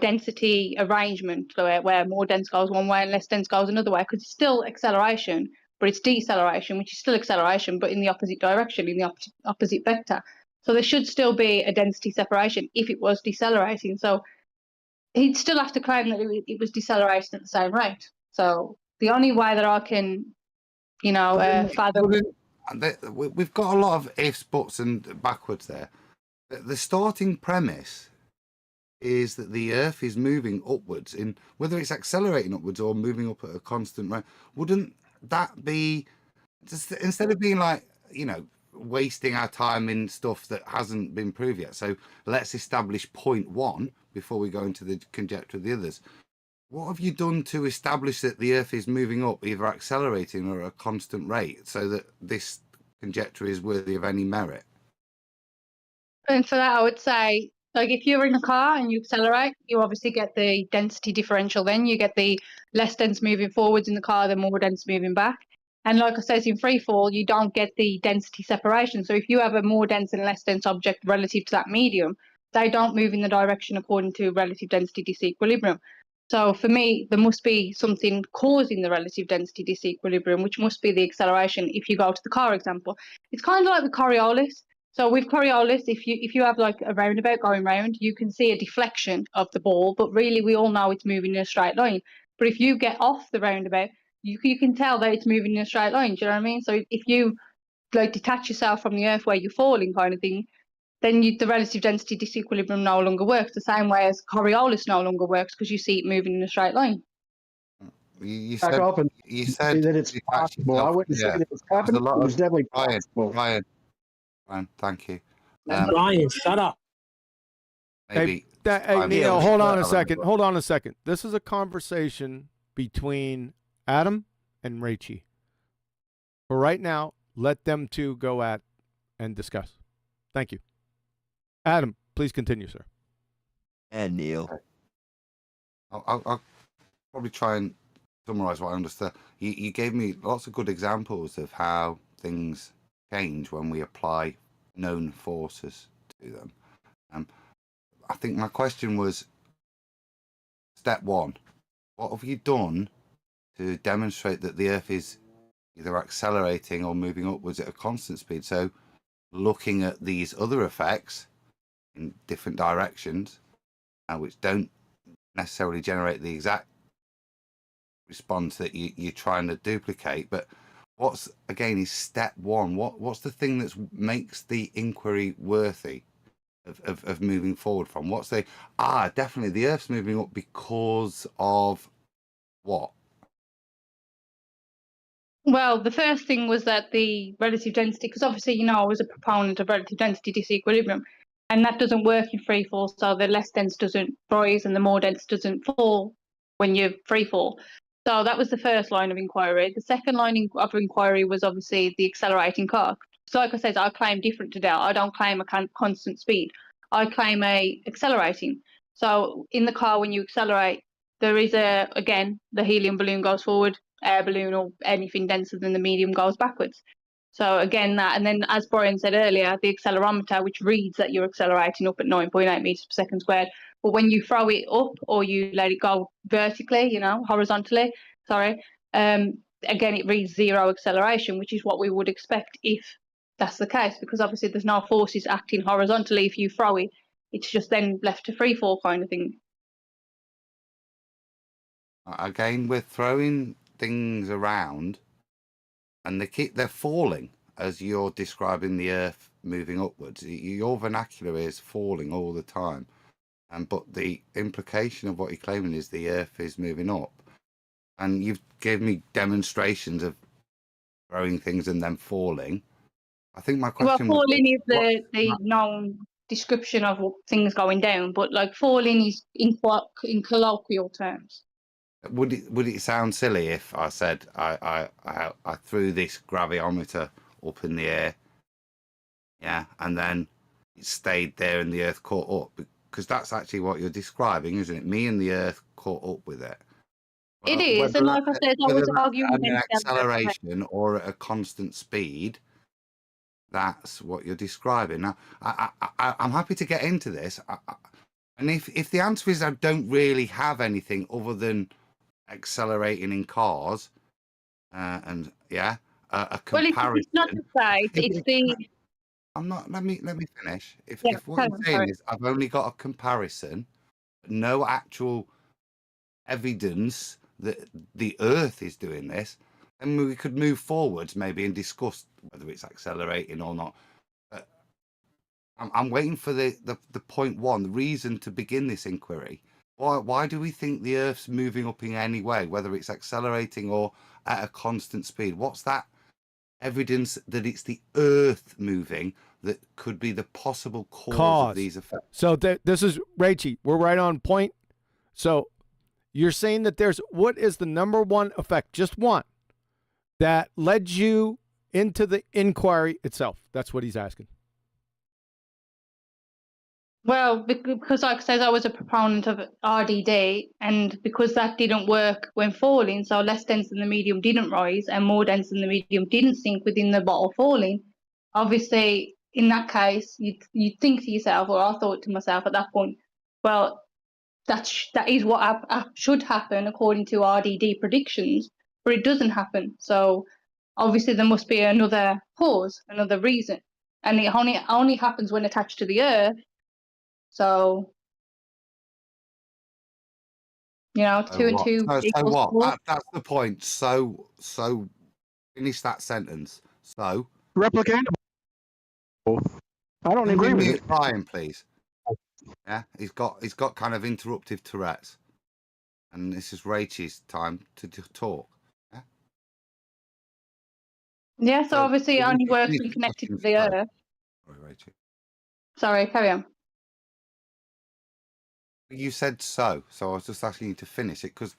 density arrangement where more dense goes one way and less dense goes another way, because it's still acceleration, but it's deceleration, which is still acceleration, but in the opposite direction, in the opposite vector. So there should still be a density separation if it was decelerating. So he'd still have to claim that it was decelerating at the same rate. So the only way that I can, fathom. We've got a lot of ifs, buts, and backwards there. The starting premise is that the Earth is moving upwards, in whether it's accelerating upwards or moving up at a constant rate. Wouldn't that be just instead of being like wasting our time in stuff that hasn't been proved yet? So let's establish point one before we go into the conjecture of the others. What have you done to establish that the Earth is moving up, either accelerating or at a constant rate, so that this conjecture is worthy of any merit? And for that, I would say, like, if you're in a car and you accelerate, you obviously get the density differential. Then you get the less dense moving forwards in the car, the more dense moving back. And like I said, in free fall, you don't get the density separation. So if you have a more dense and less dense object relative to that medium, they don't move in the direction according to relative density disequilibrium. So for me, there must be something causing the relative density disequilibrium, which must be the acceleration. If you go to the car example, it's kind of like with Coriolis. So with Coriolis, if you have like a roundabout going round, you can see a deflection of the ball, but really we all know it's moving in a straight line. But if you get off the roundabout, you can tell that it's moving in a straight line. Do you know what I mean? So if you like detach yourself from the Earth where you're falling, kind of thing, then the relative density disequilibrium no longer works. The same way as Coriolis no longer works because you see it moving in a straight line. You Back said up and you say said that it's possible. I wouldn't say that it's happening. It was definitely possible. Brian, thank you. Brian, shut up. Maybe. Hey, Neil, hold on a second. Hold on a second. This is a conversation between Adam and Raichi. For right now, let them two go at and discuss. Thank you. Adam, please continue, sir. And Neil. I'll probably try and summarize what I understand. You gave me lots of good examples of how things change when we apply known forces to them. I think my question was, step one, what have you done to demonstrate that the Earth is either accelerating or moving upwards at a constant speed? So looking at these other effects in different directions, which don't necessarily generate the exact response that you're trying to duplicate, but what's, again, is step one? What's the thing that makes the inquiry worthy of moving forward from? What's the definitely the Earth's moving up because of what? Well, the first thing was that the relative density, because obviously, you know, I was a proponent of relative density disequilibrium, and that doesn't work in free fall. So the less dense doesn't rise and the more dense doesn't fall when you free fall. So that was the first line of inquiry. The second line of inquiry was obviously the accelerating car. So like I said, I claim different to Dell. I don't claim a constant speed. I claim a accelerating. So in the car, when you accelerate, there is again, the helium balloon goes forward, air balloon or anything denser than the medium goes backwards. So again, that, and then as Brian said earlier, the accelerometer, which reads that you're accelerating up at 9.8 meters per second squared. But when you throw it up or you let it go vertically, horizontally, again, it reads zero acceleration, which is what we would expect if that's the case, because obviously there's no forces acting horizontally. If you throw it, it's just then left to free fall kind of thing. Again, we're throwing things around and they're falling as you're describing the Earth moving upwards. Your vernacular is falling all the time. But the implication of what you're claiming is the Earth is moving up. And you've given me demonstrations of throwing things and then falling. I think my question was... falling is the known description of things going down, but like falling is in colloquial terms. Would it sound silly if I said I threw this graviometer up in the air, and then it stayed there and the Earth caught up? Because that's actually what you're describing, isn't it? Me and the Earth caught up with it. Well, it is, and like I said, I was arguing an acceleration or at a constant speed. That's what you're describing. Now, I'm happy to get into this, and if the answer is I don't really have anything other than accelerating in cars, a comparison. Well, it's not the size; it's the. I'm not. Let me finish. If what you're saying is I've only got a comparison, no actual evidence that the Earth is doing this, then we could move forwards maybe and discuss whether it's accelerating or not. I'm waiting for the point one, the reason to begin this inquiry. Why do we think the Earth's moving up in any way, whether it's accelerating or at a constant speed? What's that evidence that it's the Earth moving that could be the possible cause of these effects? So this is Raichi. We're right on point. So you're saying that what is the number one effect, just one, that led you into the inquiry itself? That's what he's asking. Well, because like I said, I was a proponent of RDD, and because that didn't work when falling, so less dense than the medium didn't rise and more dense than the medium didn't sink within the bottle falling, obviously in that case, you'd think to yourself, or I thought to myself at that point, well, that is what should happen according to RDD predictions, but it doesn't happen. So obviously there must be another cause, another reason, and it only happens when attached to the Earth. So, 2 and 2 equals 4. That's the point. So finish that sentence. So replicatable. I don't agree with it. Brian, please. Yeah, he's got kind of interruptive Tourette's, and this is Raichi's time to talk. Yeah. Yeah. So obviously, it only works when connected to the Earth. Sorry, Raichi. Sorry, carry on. You said so I was just asking you to finish it, because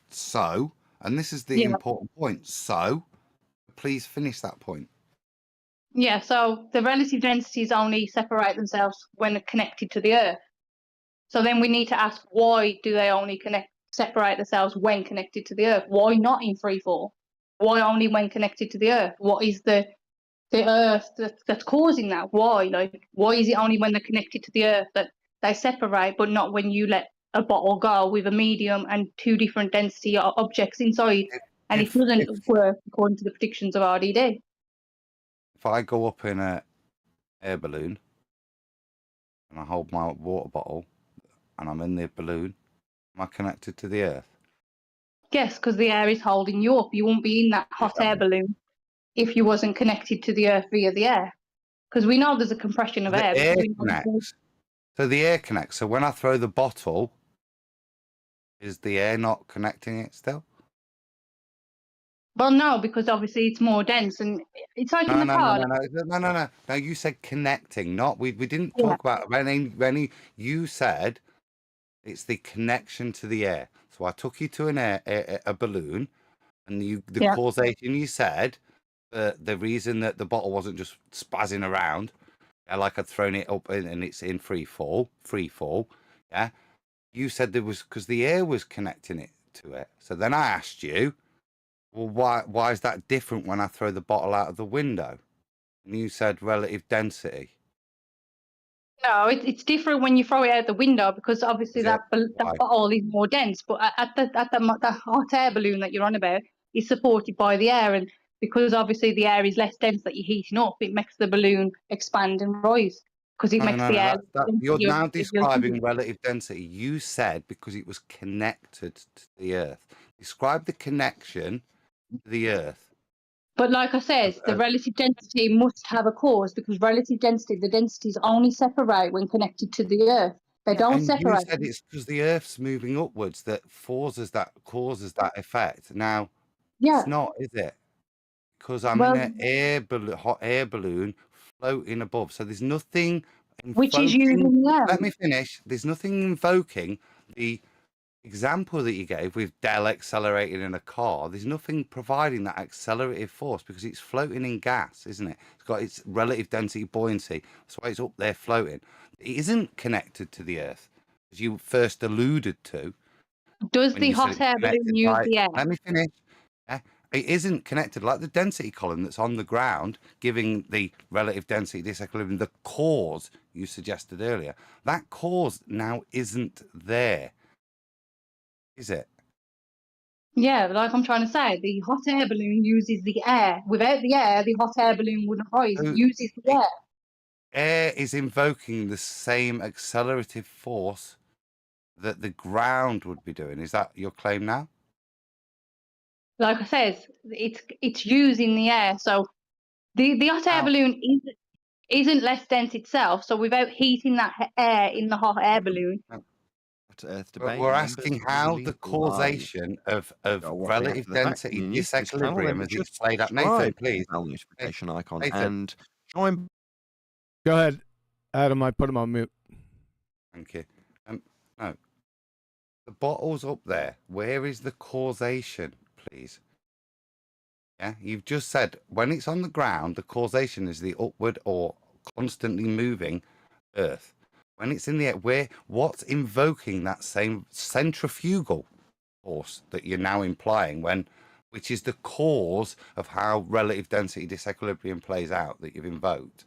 And this is the Yeah. important point. So please finish that point. Yeah, so the relative densities only separate themselves when connected to the Earth. So then we need to ask, why do they only separate themselves when connected to the Earth? Why not in free fall? Why only when connected to the Earth? What is the Earth that's causing that? Why? Like, why is it only when they're connected to the Earth that they separate, but not when you let a bottle go with a medium and two different density objects inside, and it doesn't work according to the predictions of RDD? If I go up in a air balloon and I hold my water bottle and I'm in the balloon, am I connected to the Earth? Yes, because the air is holding you up. You won't be in that hot air balloon if you wasn't connected to the Earth via the air. Because we know there's a compression of air. The air because we know connects. So the air connects. So when I throw the bottle, is the air not connecting it still? Well, no, because obviously it's more dense, and it's like in the car. No. You said connecting, not we didn't talk about when you said it's the connection to the air. So I took you to a balloon, and the causation you said the reason that the bottle wasn't just spazzing around, like I'd thrown it up and it's in free fall. Yeah, you said there was because the air was connecting it to it. So then I asked you, well, why is that different when I throw the bottle out of the window? And you said relative density. No, it's different when you throw it out the window because obviously that bottle is more dense. But at the hot air balloon that you're on about is supported by the air, and because obviously the air is less dense that you're heating up, it makes the balloon expand and rise because it makes the air. You're now describing relative density. You said because it was connected to the Earth. Describe the connection to the Earth. But like I said, the relative density must have a cause because relative density, the densities only separate when connected to the Earth. They don't separate. You said it's because the Earth's moving upwards that causes that effect. Now, it's not, is it? Because I'm in an hot air balloon floating above. So there's nothing which is using the air. Let me finish. There's nothing invoking the example that you gave with Del accelerating in a car. There's nothing providing that accelerative force because it's floating in gas, isn't it? It's got its relative density buoyancy. That's why it's up there floating. It isn't connected to the Earth, as you first alluded to. Does the hot air balloon use the air? Let me finish. It isn't connected like the density column that's on the ground, giving the relative density disequilibrium, the cause you suggested earlier. That cause now isn't there. Is it? Yeah, like I'm trying to say, the hot air balloon uses the air. Without the air, the hot air balloon wouldn't rise. It uses the air. Air is invoking the same accelerative force that the ground would be doing. Is that your claim now? Like I said, it's using the air. So the hot air balloon isn't less dense itself. So without heating that air in the hot air balloon. Earth debate. We're asking how the causation of relative density disequilibrium is played out. Nathan, please. Notification icon and join. Go ahead, Adam. I put him on mute. Thank you. No, the bottle's up there. Where is the causation, please? Yeah, you've just said when it's on the ground, the causation is the upward or constantly moving Earth. When it's in the air, what's invoking that same centrifugal force that you're now implying which is the cause of how relative density disequilibrium plays out that you've invoked?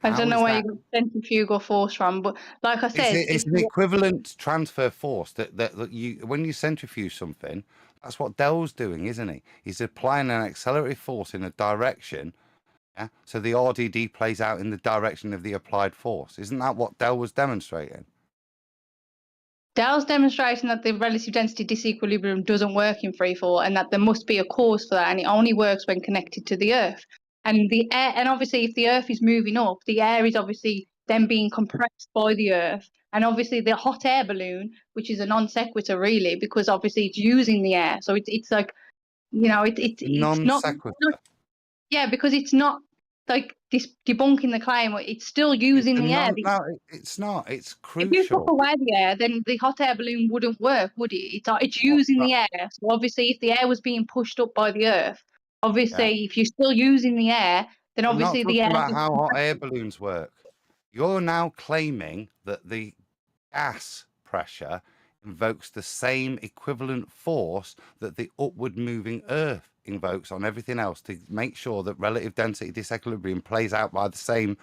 I don't know where you got centrifugal force from, but like I said, it's an equivalent transfer force that you when you centrifuge something, that's what Dell's doing, isn't he? He's applying an accelerative force in a direction. Yeah. So the RDD plays out in the direction of the applied force. Isn't that what Dell was demonstrating? Dell's demonstrating that the relative density disequilibrium doesn't work in free fall and that there must be a cause for that, and it only works when connected to the Earth. And the air, and obviously if the Earth is moving up, the air is obviously then being compressed by the Earth. And obviously the hot air balloon, which is a non sequitur really, because obviously it's using the air. So it's like, you know, it's non sequitur. Yeah, because it's not like debunking the claim. It's still using the air. No, it's not. It's If you took crucial. away the air, then the hot air balloon wouldn't work, would it? It's using the air. So obviously, if the air was being pushed up by the Earth, obviously, if you're still using the air, then I'm not obviously the talking air. about how hot air balloons work. You're now claiming that the gas pressure invokes the same equivalent force that the upward moving Earth invokes on everything else to make sure that relative density disequilibrium plays out by the same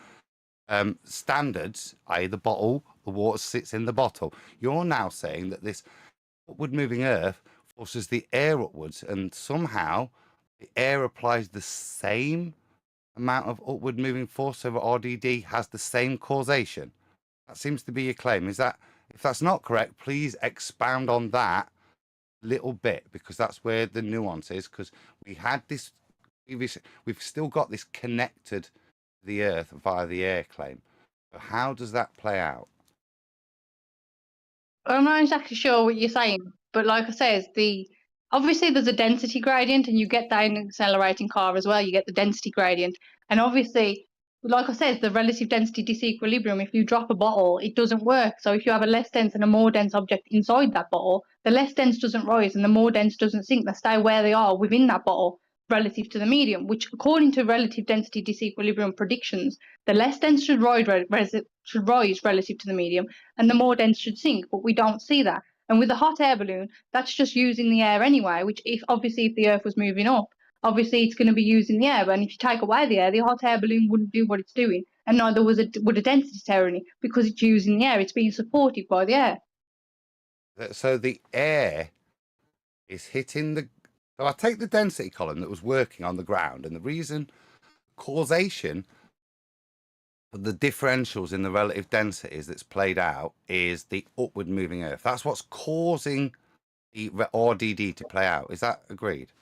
standards, i.e. the bottle, the water sits in the bottle. You're now saying that this upward moving Earth forces the air upwards, and somehow the air applies the same amount of upward moving force, so that RDD has the same causation. That seems to be your claim. Is that, if that's not correct, please expound on that little bit, because that's where the nuance is, because we had this we've still got this connected to the Earth via the air claim. So how does that play out? I'm not exactly sure what you're saying, but like I said, obviously there's a density gradient, and you get that in an accelerating car as well. You get the density gradient, and obviously, like I said, the relative density disequilibrium. If you drop a bottle, it doesn't work. So if you have a less dense and a more dense object inside that bottle, the less dense doesn't rise and the more dense doesn't sink. They stay where they are within that bottle relative to the medium, which according to relative density disequilibrium predictions, the less dense should rise relative to the medium and the more dense should sink, but we don't see that. And with the hot air balloon, that's just using the air anyway, which if the Earth was moving up, obviously it's going to be using the air. And if you take away the air, the hot air balloon wouldn't do what it's doing, and neither would a density tyranny, because it's using the air. It's being supported by the air. So the air is hitting the... So I take the density column that was working on the ground, and the reason causation for the differentials in the relative densities that's played out is the upward moving Earth. That's what's causing the RDD to play out. Is that agreed?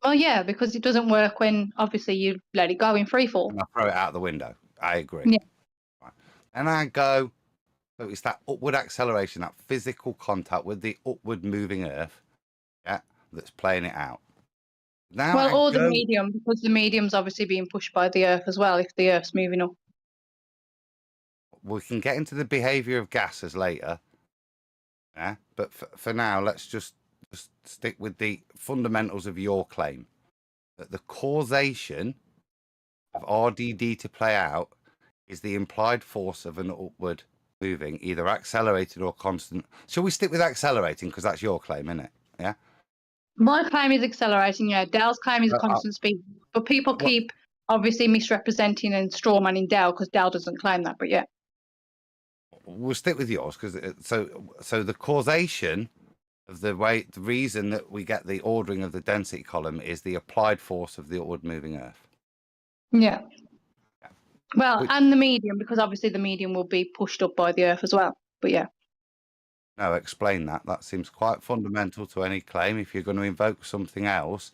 Well, yeah, because it doesn't work when obviously you let it go in free fall. And I throw it out the window. I agree. Yeah. Right. And I go, so it's that upward acceleration, that physical contact with the upward moving Earth, yeah, that's playing it out. Now Well, the medium, because the medium's obviously being pushed by the Earth as well if the Earth's moving up. We can get into the behavior of gases later, yeah, but for now, let's just stick with the fundamentals of your claim that the causation of RDD to play out is the implied force of an upward moving, either accelerated or constant. Shall we stick with accelerating, because that's your claim, isn't it? Yeah. My claim is accelerating. Yeah, Dell's claim is constant speed, but people keep obviously misrepresenting and strawmanning Dell because Dell doesn't claim that. But yeah, we'll stick with yours, because so the causation of the reason that we get the ordering of the density column is the applied force of the upward moving Earth. Yeah. Well, and the medium, because obviously the medium will be pushed up by the Earth as well. But yeah. No, explain that. That seems quite fundamental to any claim. If you're going to invoke something else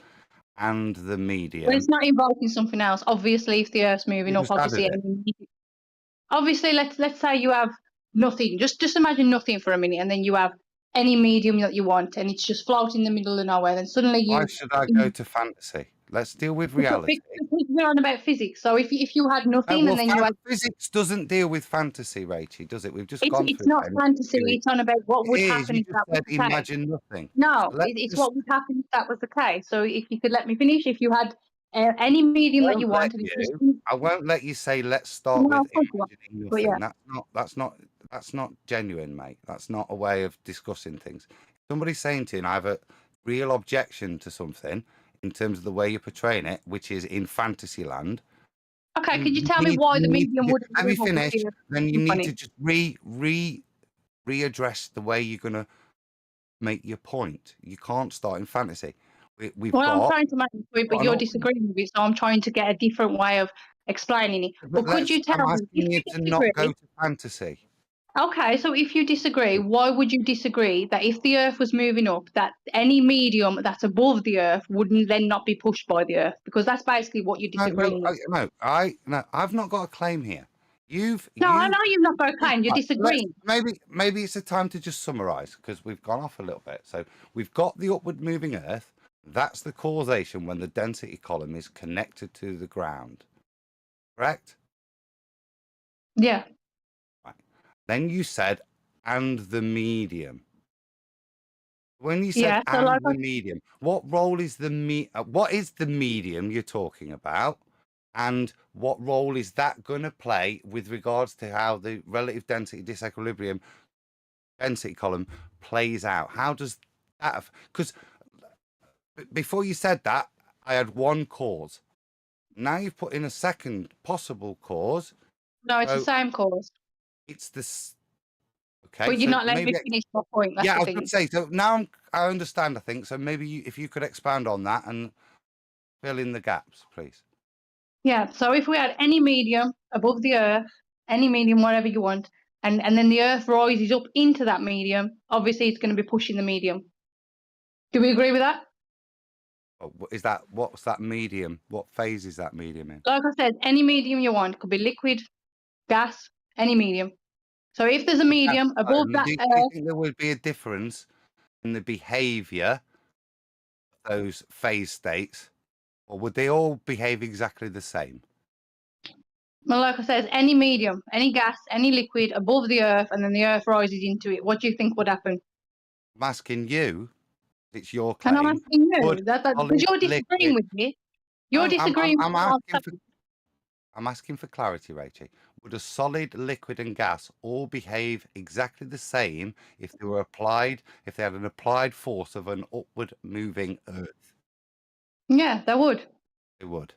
and the medium. Well, it's not invoking something else. Obviously, if the Earth's moving up, obviously, let's say you have nothing. Just imagine nothing for a minute, and then you have any medium that you want, and it's just floating in the middle of nowhere. Then suddenly you. Why should I go to fantasy? Let's deal with reality. Because we're on about physics. So if you had nothing, and then you had physics doesn't deal with fantasy, Rachie, does it? We've just gone through. It's not fantasy. It's on about what would happen if that was the case. Imagine nothing. No, it's what would happen if that was the case. So if you could let me finish, if you had any medium that you wanted, I won't let you say let's start with imagining nothing. Yeah. That's not genuine, mate. That's not a way of discussing things. Somebody's saying to you, I have a real objection to something in terms of the way you're portraying it, which is in fantasy land. Okay, could you tell me why the medium would? Let me finish. Then you need to just readdress the way you're going to make your point. You can't start in fantasy. I'm trying to make a point, but you're disagreeing with it, so I'm trying to get a different way of explaining it. But could you tell me? I'm asking you to not go to fantasy. Okay, so if you disagree, why would you disagree that if the Earth was moving up, that any medium that's above the Earth wouldn't then not be pushed by the Earth? Because that's basically what you're disagreeing with. No, I've not got a claim here. I know you've not got a claim. You're disagreeing. Maybe it's a time to just summarise, because we've gone off a little bit. So we've got the upward moving Earth. That's the causation when the density column is connected to the ground. correct? Yeah. Right. Then you said, and the medium. When you said Yeah. So and like the medium, what role is what is the medium you're talking about? And what role is that going to play with regards to how the relative density disequilibrium density column plays out? How does that? Because before you said that, I had one cause. Now you've put in a second possible cause. No, it's the So same cause. it's this. Okay, But you're so not letting maybe me finish my point. That's yeah, the I was going thing. to say. So now I understand. I think so. Maybe if you could expand on that and fill in the gaps, please. Yeah. So if we had any medium above the Earth, any medium, whatever you want, and then the Earth rises up into that medium, obviously it's going to be pushing the medium. Do we agree with that? What's that medium? What phase is that medium in? Like I said, any medium you want. Could be liquid, gas, any medium. So if there's a medium above that Do you Earth, think there would be a difference in the behavior of those phase states, or would they all behave exactly the same? well, like I said, any medium, any gas, any liquid above the Earth, and then the Earth rises into it, what do you think would happen? I'm asking you. It's your And I'm claim. asking you, Would because solid you're disagreeing liquid? with me. You're No, disagreeing with what I'm saying. I'm asking for clarity, Rachel. Would a solid, liquid, and gas all behave exactly the same if they were applied, if they had an applied force of an upward moving Earth? Yeah, they would. They would.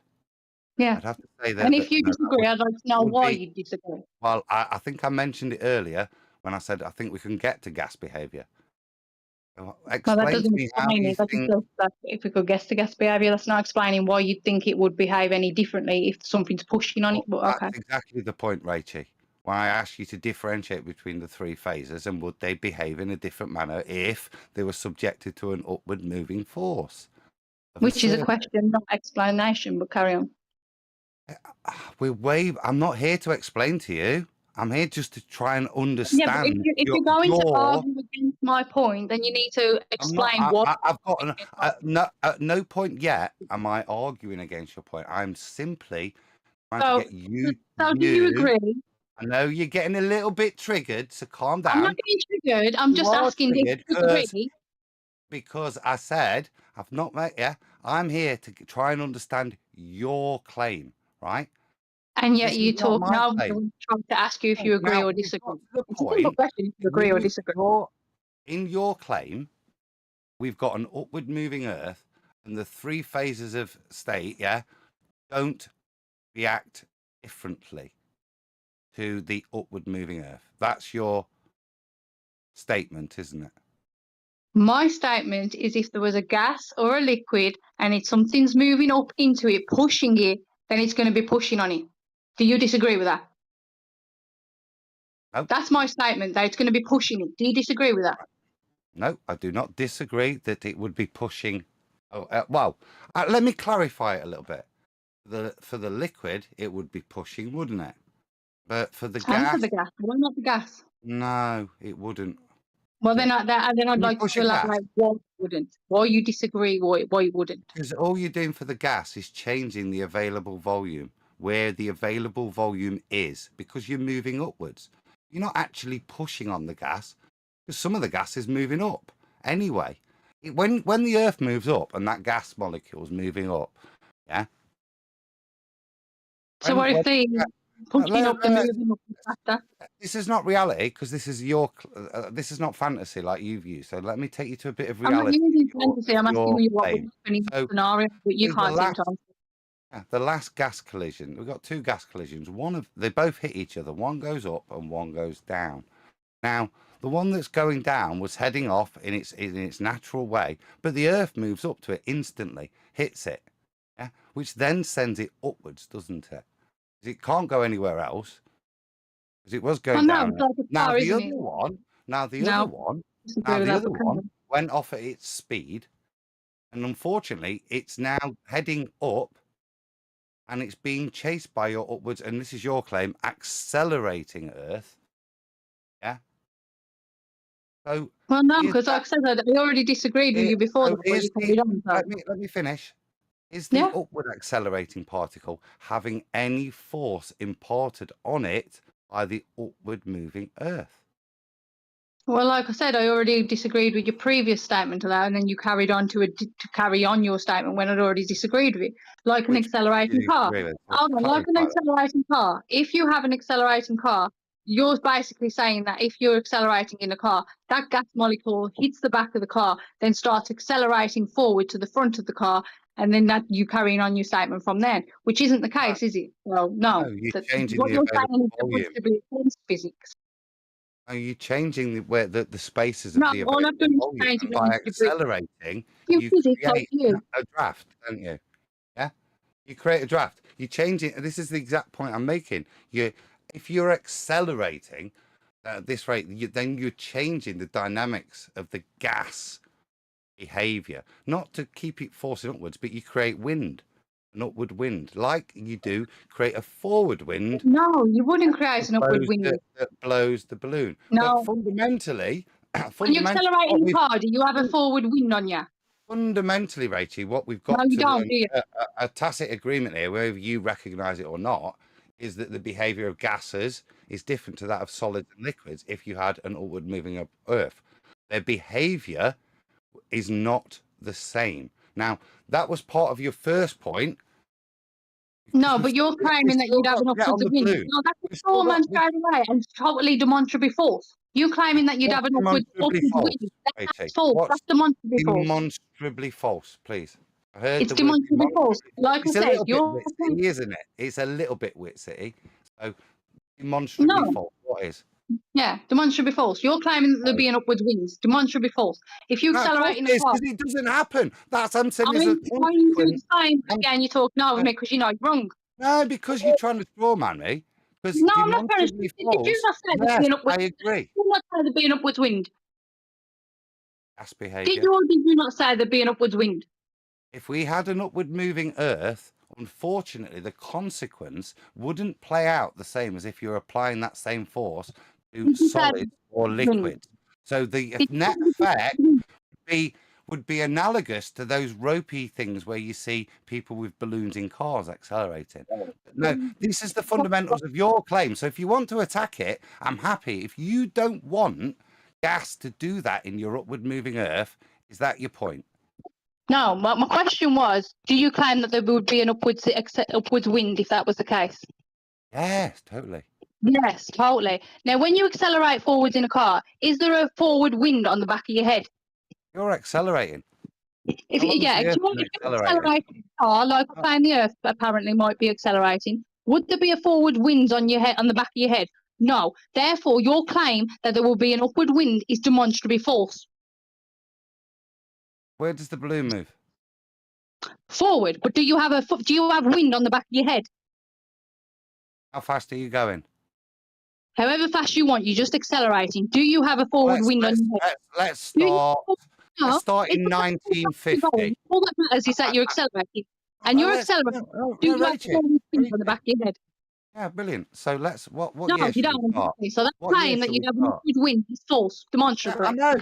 Yeah. I'd have to say that. And if you no, that disagree, I'd like to know would why be- you disagree. Well, I think I mentioned it earlier when I said I think we can get to gas behavior. Well, that Explain to doesn't me how explain you it. That think. just says that if we could guess the gas behaviour, that's not explaining why you'd think it would behave any differently if something's pushing on it. But okay. That's exactly the point, Rachel. When I asked you to differentiate between the three phases and would they behave in a different manner if they were subjected to an upward moving force? Which is a question, not explanation, but carry on. I'm not here to explain to you. I'm here just to try and understand. Yeah, but if you're going to argue against my point, then you need to explain what. I've got at no point yet am I arguing against your point. I'm simply trying to get you. So do you agree? I know you're getting a little bit triggered, so calm down. I'm not getting triggered. I'm just asking if you agree. Because I said I've not met you. I'm here to try and understand your claim, right? And yet This you is not talk my now. claim. I'm trying to ask you if you agree or disagree. It's a simple question if you agree or disagree. In your claim, we've got an upward moving Earth, and the three phases of state, don't react differently to the upward moving Earth. That's your statement, isn't it? My statement is if there was a gas or a liquid and something's moving up into it, pushing it, then it's going to be pushing on it. Do you disagree with that? No. That's my statement, that it's going to be pushing it. Do you disagree with that? No, I do not disagree that it would be pushing. Let me clarify it a little bit. For the liquid, it would be pushing, wouldn't it? But for the gas, for the gas. Why not the gas? No, it wouldn't. Well, then I'd like to elaborate why it wouldn't. Why you disagree? Why it wouldn't? Because all you're doing for the gas is changing the available volume, where the available volume is, because you're moving upwards. You're not actually pushing on the gas, because some of the gas is moving up anyway. When the Earth moves up and that gas molecule is moving up, yeah. So what if they pushing up and moving up faster? This is not reality, because this is this is not fantasy like you've used. So let me take you to a bit of reality. I'm not using fantasy. I'm asking you what would happen in the scenario, but you can't seem to answer. The last gas collision, we've got two gas collisions. They both hit each other. One goes up and one goes down. Now, the one that's going down was heading off in its natural way, but the Earth moves up to it instantly, hits it, which then sends it upwards, doesn't it? It can't go anywhere else, because it was going down. Now the other one went off at its speed, and unfortunately, it's now heading up. And it's being chased by your upwards, and this is your claim, accelerating Earth. Yeah. So. Well, no, because like I said, I already disagreed with you before. Let me finish. Is the upward accelerating particle having any force imparted on it by the upward moving Earth? Well, like I said, I already disagreed with your previous statement to that, and then you carried on to carry on your statement when I'd already disagreed with it. Like an Which accelerating you car. agree with? Hold on, like an Clarify that. accelerating car. If you have an accelerating car, you're basically saying that if you're accelerating in a car, that gas molecule hits the back of the car, then starts accelerating forward to the front of the car, and then that you carrying on your statement from then, which isn't the case, is it? Well, no. No, you're That, changing what the you're available saying is volume. demonstrably against physics. Are you changing the spaces of No, the all I've available done is volume? change And it by into degree. accelerating, You you physics like create you. a draft, don't you? Yeah, you create a draft. You change it. This is the exact point I'm making. If you're accelerating at this rate, then you're changing the dynamics of the gas behavior, not to keep it forcing upwards, but you create wind, an upward wind, like you do create a forward wind. No, you wouldn't create an upward wind. That blows the balloon. No. But fundamentally, When you accelerate in a car, do you have a forward wind on you? fundamentally, Rachel, what we've No, got you to don't, do you? a tacit agreement here, whether you recognise it or not, is that the behaviour of gases is different to that of solids and liquids. If you had an upward moving of Earth, their behaviour is not the same. Now, that was part of your first point. No, but you're claiming that you'd have an upwards wind. No, that's a straw man straight away and totally demonstrably false. You claiming that you'd have an upwards wind. That's false. That's demonstrably false. Demonstrably false, please. I heard It's the word demonstrably false. Like I It's a said, little bit you're witsy, isn't it? It's a little bit witsy. So demonstrably No. false. What is? Yeah, demonstrably false. You're claiming that there'd be an upwards wind. Demonstrably false. If you No, of accelerate course in it a is, car, 'cause it doesn't happen. That's I'm saying I'm is a trying to consequence. explain again. You're talking over me because you know you're wrong. No, because you're trying to strawman me. Because No, I'm not trying to. demonstrably Did you false. not say there'd Yes, be an upwards? I agree. Did you not say there'd be an upwards wind? Gas Did behaviour. you or did you not say there'd be an upwards wind? If we had an upward moving Earth, unfortunately, the consequence wouldn't play out the same as if you're applying that same force to solids or liquids. So the net effect would be analogous to those ropey things where you see people with balloons in cars accelerating. No, this is the fundamentals of your claim. So if you want to attack it, I'm happy. If you don't want gas to do that in your upward moving Earth, is that your point? No, my question was, do you claim that there would be an upwards wind if that was the case? Yes, totally. Yes, totally. Now, when you accelerate forwards in a car, is there a forward wind on the back of your head? You're accelerating. If How long yeah, has the if Earth you been accelerate in a car, like a plane, the Earth apparently might be accelerating, would there be a forward wind on your head, on the back of your head? No. Therefore, your claim that there will be an upward wind is demonstrably false. Where does the balloon move? Forward, but do you have wind on the back of your head? How fast are you going? However fast you want, you're just accelerating. Do you have a forward wind on your head? Let's start. No, Let's start in it's not 1950. all that matters is that you're accelerating. And you're accelerating. Do you have a forward wind on the back of your head? Yeah, brilliant. So let's what No, year you should don't. we start? So that What year claim that should you we have an start? upward wind is false, demonstrably. I know,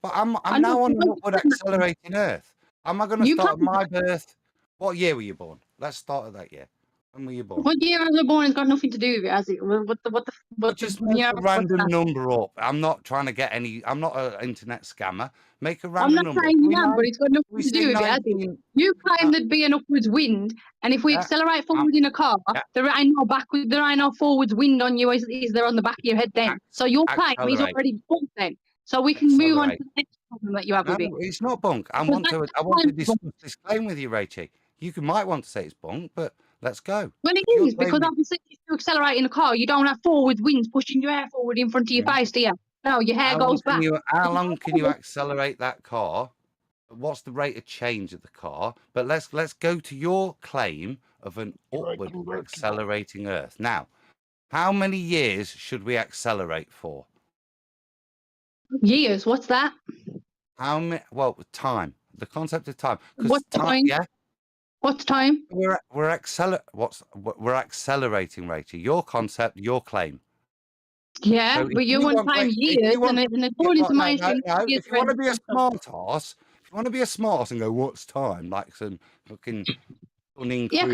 but I'm now on an upward accelerating Earth. Am I going to You start can't- my birth? What year were you born? Let's start at that year. When were you born? What year I was born has got nothing to do with it, has it? Just make a random number up. I'm not trying to get any. I'm not an internet scammer. Make a I'm random not number. saying you have, but it's got nothing we to say do with it, has 19 it? You claim there'd be an upwards wind, and if we Yeah, accelerate forward in a car, there ain't no forwards wind on you, is there on the back of your head then? So your claim is accelerate. already false then. So we can move on to Accelerate. the next problem that you have No, with it. it's not bunk. I Because want that's to. I the want to claim. discuss this claim with you, Rachel. You might want to say it's bunk, but let's go. Well, it You're is, because claiming- obviously if you accelerate in a car, you don't have forward winds pushing your hair forward in front of your face, do you? No, your hair goes back. How long can you accelerate that car? What's the rate of change of the car? But let's go to your claim of an upward accelerating Earth. Now, how many years should we accelerate for? Years, what's that? How many? Well, time. The concept of time. 'Cause What's time? Yeah. What's time? We're accelerating, Rachel. Your concept, your claim. Yeah, So if but you you want want- time if years, you want- and according to my no, if you want to be a smart ass, if you want to be a smart ass and go, what's time? Like some fucking stunning Yeah,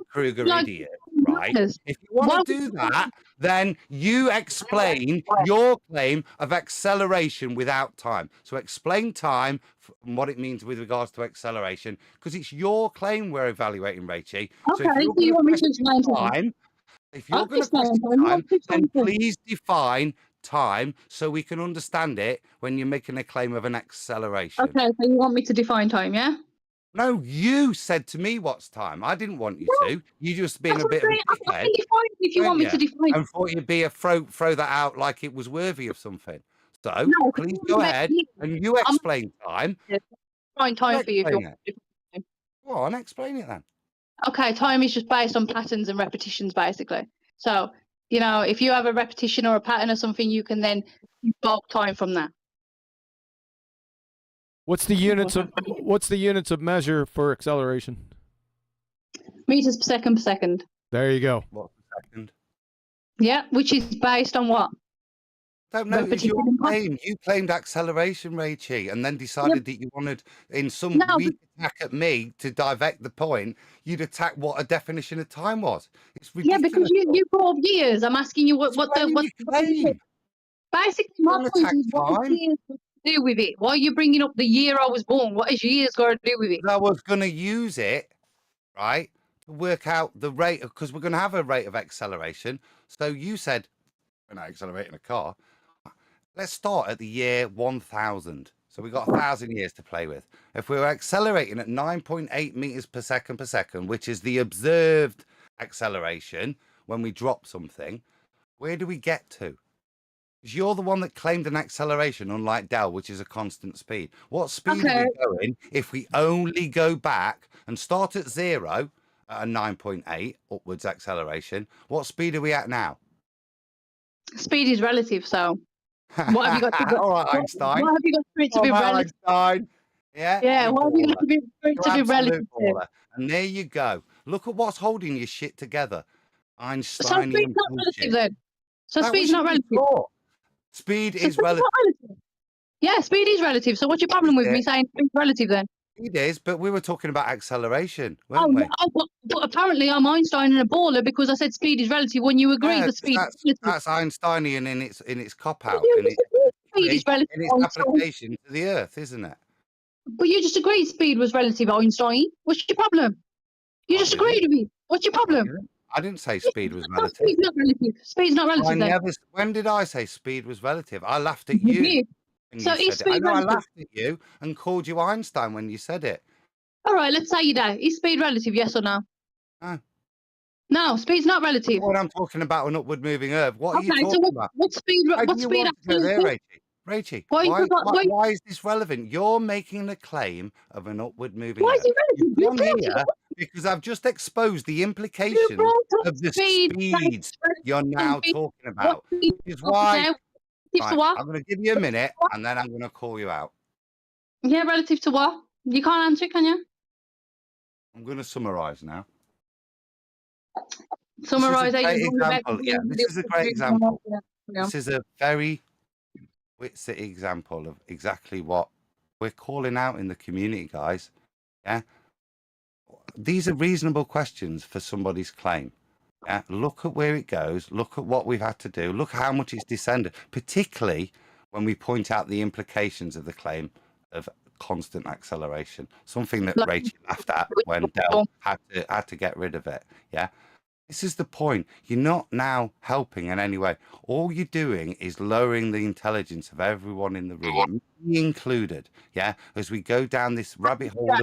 Kruger like idiot, right? If you want to do that, then you explain your claim of acceleration without time. So explain time and what it means with regards to acceleration, because it's your claim we're evaluating, Rachie. So if Okay, you're so you going to want me to question explain time? time, if I'll you're going to explain question time. time, What's then explain? please define time so we can understand it when you're making a claim of an acceleration. Okay, so you want me to define time, yeah? No, you said to me what's time. I didn't want you to. You just being That's a what I'm bit of a saying. I dickhead, can define it if you weren't want me you? to define. And thought you'd be a throw that out like it was worthy of something. So No, please go ahead and you explain time. Define time for you if you Explain want. it. Go on, explain it then. Okay, time is just based on patterns and repetitions, basically. So, you know, if you have a repetition or a pattern or something, you can then bulk time from that. What's the units of measure for acceleration? Meters per second. There you go. What second? Yeah, which is based on what? Don't know. It's Repetition your and pattern. claim. You claimed acceleration, Rachie, and then decided that you wanted, in some No, weak attack at me, to divert the point. You'd attack what a definition of time was. It's Yeah, ridiculous. because you brought up years. I'm asking you what Explain your claim. basically my Don't point attack is what time. years got to do with it? Why are you bringing up the year I was born? What has years got to do with it? I was going to use it, right, to work out the rate, because we're going to have a rate of acceleration. So you said, when I accelerate in a car, let's start at the year 1000. So we've got 1,000 years to play with. If we were accelerating at 9.8 meters per second, which is the observed acceleration when we drop something, where do we get to? Because you're the one that claimed an acceleration, unlike Dell, which is a constant speed. What speed are we going if we only go back and start at 0 at a 9.8 upwards acceleration? What speed are we at now? Speed is relative, so what have you got to do? All right, Einstein. What have you got for it to be relative? Einstein. Yeah. Yeah, you what have you got baller. to be for it You're to be absolute relative to? baller. And there you go. Look at what's holding your shit together. So Einsteinian speed's not relative bullshit. then. So That speed's was not your relative. thought. Speed So is speed's not relative. relative. Yeah, speed is relative. So what's your problem with me saying speed's relative then? It is, but we were talking about acceleration, weren't we? But apparently I'm Einstein and a baller because I said speed is relative when you agree Yeah, the speed is relative. that's Einsteinian in its cop out, You in its speed is relative, in its Einstein. application to the Earth, isn't it? But you just agreed speed was relative, Einstein. What's your problem? You just agreed with me. What's your problem? I didn't say speed was No, relative. speed's not relative. Speed's not relative then. When did I say speed was relative? I laughed at You you did. when So you is said it. I speed know I relative? laughed at you and called you Einstein when you said it. All right, let's say you do. Is speed relative, yes or no? No. No, speed's not relative. When I'm talking about an upward moving Earth, what are you Okay, so talking about? what speed? Why What do you speed want to go actually there, is? Rachie? Why Why is this relevant? You're making the claim of an upward moving Why Earth. is it relative? You've You come brought here it up. because I've just exposed the You implications brought up of the speed. speeds you're now talking What about. speed? Which is why, Relative to right, what? I'm going to give you a minute and then I'm going to call you out. Yeah, relative to what? You can't answer it, can you? I'm going to summarize now. Summarize This is a how great you example. Yeah, this is a great example. This is a very witsy example of exactly what we're calling out in the community, guys. Yeah, these are reasonable questions for somebody's claim. Yeah, look at where it goes. Look at what we've had to do. Look how much it's descended, particularly when we point out the implications of the claim of constant acceleration. Something that Rachel laughed at when Dell had to get rid of it. Yeah. This is the point. You're not now helping in any way. All you're doing is lowering the intelligence of everyone in the room, me included. Yeah, as we go down this rabbit hole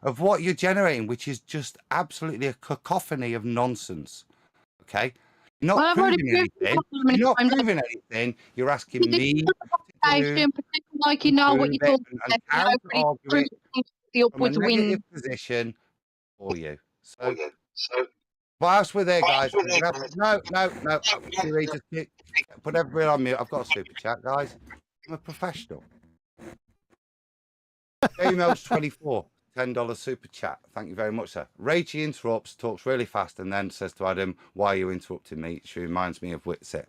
of what you're generating, which is just absolutely a cacophony of nonsense. Okay, you're not proving anything. You're not proving anything. You're asking me to like you know what you're prove it talking and counter-argue it the from a upwards negative wind. position for you. So. Whilst we're there, guys, no. Siri, just put everybody on mute. I've got a super chat, guys. I'm a professional. Emails 24, $10 super chat. Thank you very much, sir. Rachie interrupts, talks really fast, and then says to Adam, "Why are you interrupting me?" She reminds me of Witsit.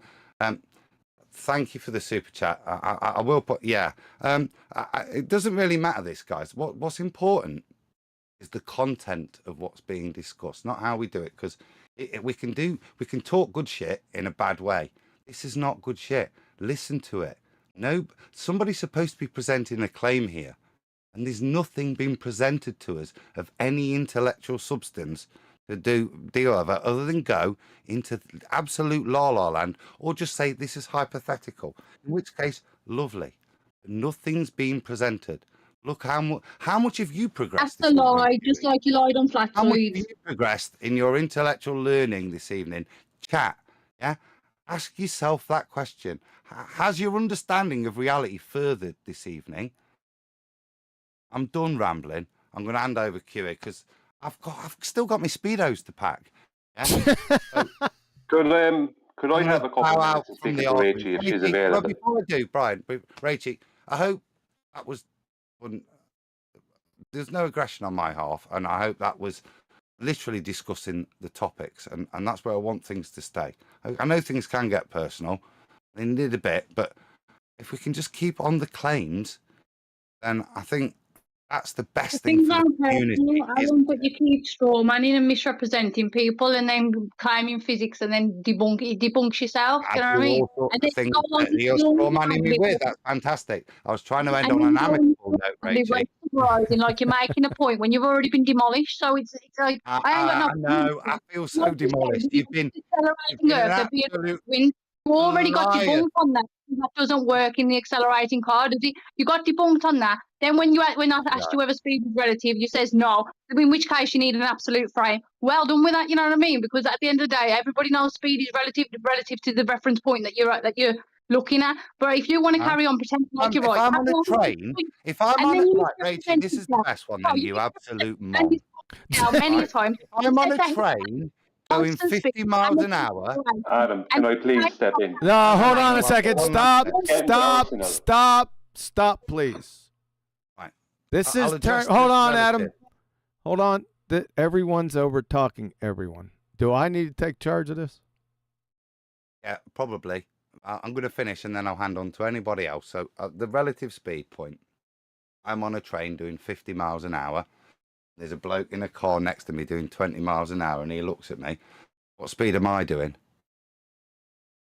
Thank you for the super chat. I will put, yeah. It doesn't really matter, this, guys. What's important is the content of what's being discussed, not how we do it. Because we can talk good shit in a bad way. This is not good shit. Listen to it. No, somebody's supposed to be presenting a claim here, and there's nothing being presented to us of any intellectual substance to deal with it, other than go into absolute la-la land, or just say this is hypothetical. In which case, lovely. Nothing's being presented. Look how much have you progressed? That's a lie, just like you lied on How much have flaxseeds. you progressed in your intellectual learning this evening? Chat, yeah? Ask yourself that question. Has your understanding of reality furthered this evening? I'm done rambling. I'm going to hand over QA because I've still got my speedos to pack. Yeah? So, Could I have a couple bow of out minutes to from speak the to argument. Rachie if she's Rachie, well, available? before I do, Brian, Rachie, I hope that was. There's no aggression on my half, and I hope that was literally discussing the topics, and that's where I want things to stay. I know things can get personal, they need a bit, but if we can just keep on the claims, then I think that's the best thing Things for aren't the community. personal, Alan, but you keep straw manning and misrepresenting people and then claiming physics and then it debunks yourself. I Do you know what I do mean? all sorts And of then things you go on that to you're film straw manning me family with. That's fantastic. I was trying to end and on then an you go on amicable to note, family Rachie. summarising like you're making a point when you've already been demolished. So it's like I ain't got no. No, I feel so demolished. You've been Accelerating an Earth, there'd be a absolute wind. You already got liar. debunked on that. That doesn't work in the accelerating car, does it? You got debunked on that. Then when I asked you whether speed was relative, you says no. In which case you need an absolute frame. Well done with that, you know what I mean? Because at the end of the day, everybody knows speed is relative to the reference point that you're looking at. But if you want to carry on pretending like you're If right, I'm on a train, if I'm on a right, Rachie, this is the best one. Then you absolute mom. many Right? times. If I'm on a train going 50 miles an hour. Adam, can I please step in? No, hold on a second. Stop, Getting stop, personal. stop, please. Right. This I'll is address hold this on, Adam. relative. Hold on. Everyone's over talking everyone. Do I need to take charge of this? Yeah, probably. I'm going to finish and then I'll hand on to anybody else. So the relative speed point. I'm on a train doing 50 miles an hour. There's a bloke in a car next to me doing 20 miles an hour and he looks at me. What speed am I doing?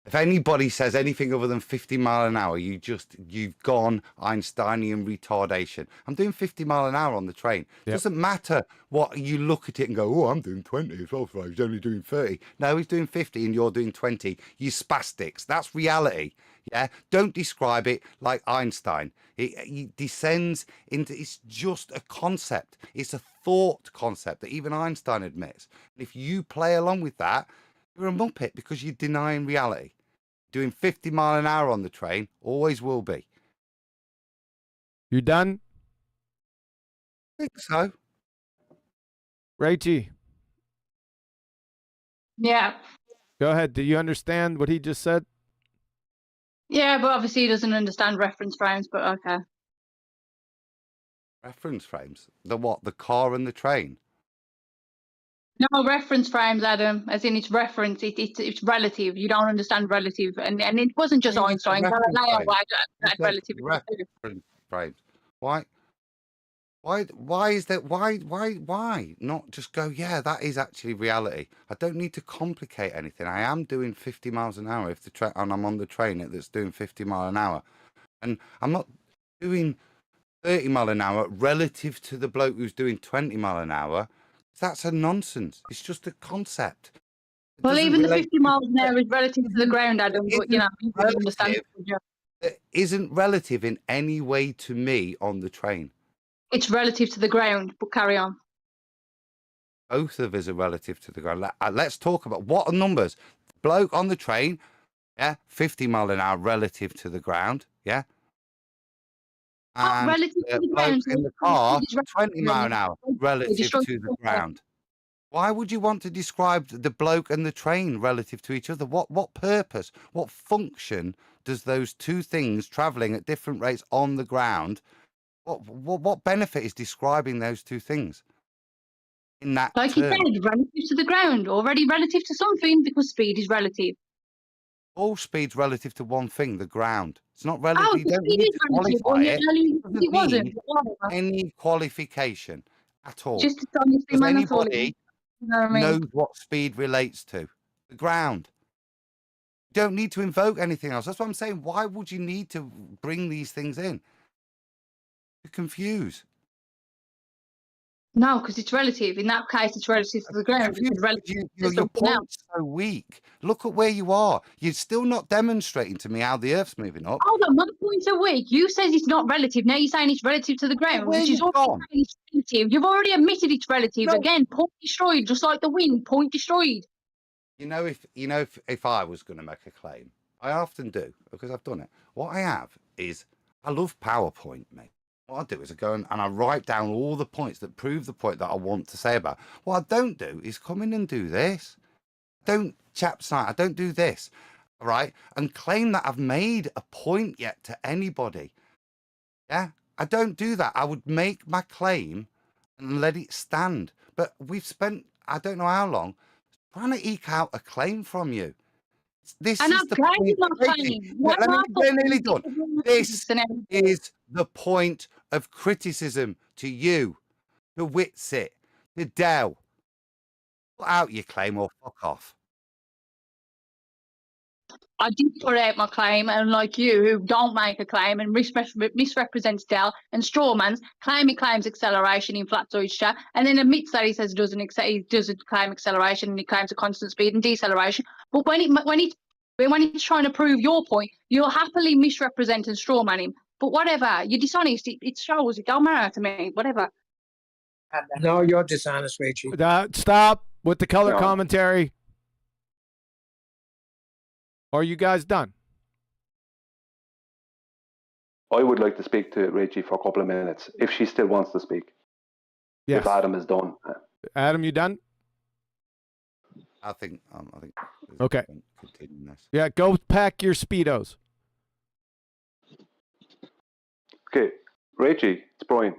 If anybody says anything other than 50 mile an hour, you've gone Einsteinian retardation. I'm doing 50 mile an hour on the train. It doesn't matter what you look at it and go, oh, I'm doing 20 as well, so he's only doing 30. No, he's doing 50 and you're doing 20. You spastics. That's reality. Yeah. Don't describe it like Einstein. It descends into, it's just a concept. It's a thought concept that even Einstein admits. And if you play along with that, you're a muppet because you're denying reality. Doing 50 mile an hour on the train, always will be. You done? I think so. Rachie, Yeah. go ahead. Do you understand what he just said? Yeah, but obviously he doesn't understand reference frames, but okay. Reference frames? The what? The car and the train? No, reference frames, Adam, as in it's reference, it's relative. You don't understand relative. And it wasn't just Einstein. Reference Galileo frames. had relativity. Reference frames. Why is that? Why not just go, yeah, that is actually reality. I don't need to complicate anything. I am doing 50 miles an hour if the train, and I'm on the train that's doing 50 mile an hour. And I'm not doing 30 mile an hour relative to the bloke who's doing 20 mile an hour. That's a nonsense. It's just a concept. Well, even the 50 miles an hour is relative to the ground, Adam, but you know, you don't understand. It isn't relative in any way to me on the train. It's relative to the ground, but carry on. Both of us are relative to the ground. Let's talk about what are numbers. Bloke on the train, yeah, 50 mile an hour relative to the ground, yeah. And relative to the ground, bloke in the car, 20 mile an hour relative to the ground. Why would you want to describe the bloke and the train relative to each other? What purpose, what function does those two things traveling at different rates on the ground? What benefit is describing those two things in that like term? you said, relative to the ground, already relative to something because speed is relative. All speed's relative to one thing, the ground. It's not relative. Oh, You the don't speed need is to relative. qualify Well, it. it wasn't. Any qualification. at all. Just honestly, Does man, that's all it is. anybody You know what I mean? knows what speed relates to? The ground. You don't need to invoke anything else. That's what I'm saying. Why would you need to bring these things in? You confuse. No, because it's relative. In that case, it's relative to the ground. It's relative to Your something else. point's so weak. Look at where you are. You're still not demonstrating to me how the Earth's moving up. Hold on, what points a week? You said it's not relative. Now you're saying it's relative to the ground, where which is you've already gone. saying it's relative. You've already admitted it's relative. No. Again, point destroyed, just like the wind, point destroyed. If I was going to make a claim, I often do because I've done it. What I have is I love PowerPoint, mate. What I do is I go and I write down all the points that prove the point that I want to say about. What I don't do is come in and do this. I don't do this, right? And claim that I've made a point yet to anybody. Yeah, I don't do that. I would make my claim and let it stand. But we've spent, I don't know how long, trying to eke out a claim from you. This And is I'm the claiming point. my claim. We're nearly done. This is the point of criticism to you, to Witsit, to Dell. Put out your claim or fuck off. I did put out my claim, and like you, who don't make a claim and misrepresents Dell and strawmans, he claims acceleration in Flatzoid's chat, and then admits that he says he doesn't claim acceleration and he claims a constant speed and deceleration. But when he's trying to prove your point, you'll happily misrepresent and strawman him. But whatever, you're dishonest. It shows. It don't matter to me. Whatever. No, you're dishonest, Rachel. Stop with the color commentary. Are you guys done? I would like to speak to Rachel for a couple of minutes if she still wants to speak. Yes. If Adam is done. Adam, you done? I think. Okay. Continue this. Yeah, go pack your Speedos. Okay, Rachel, it's Brian.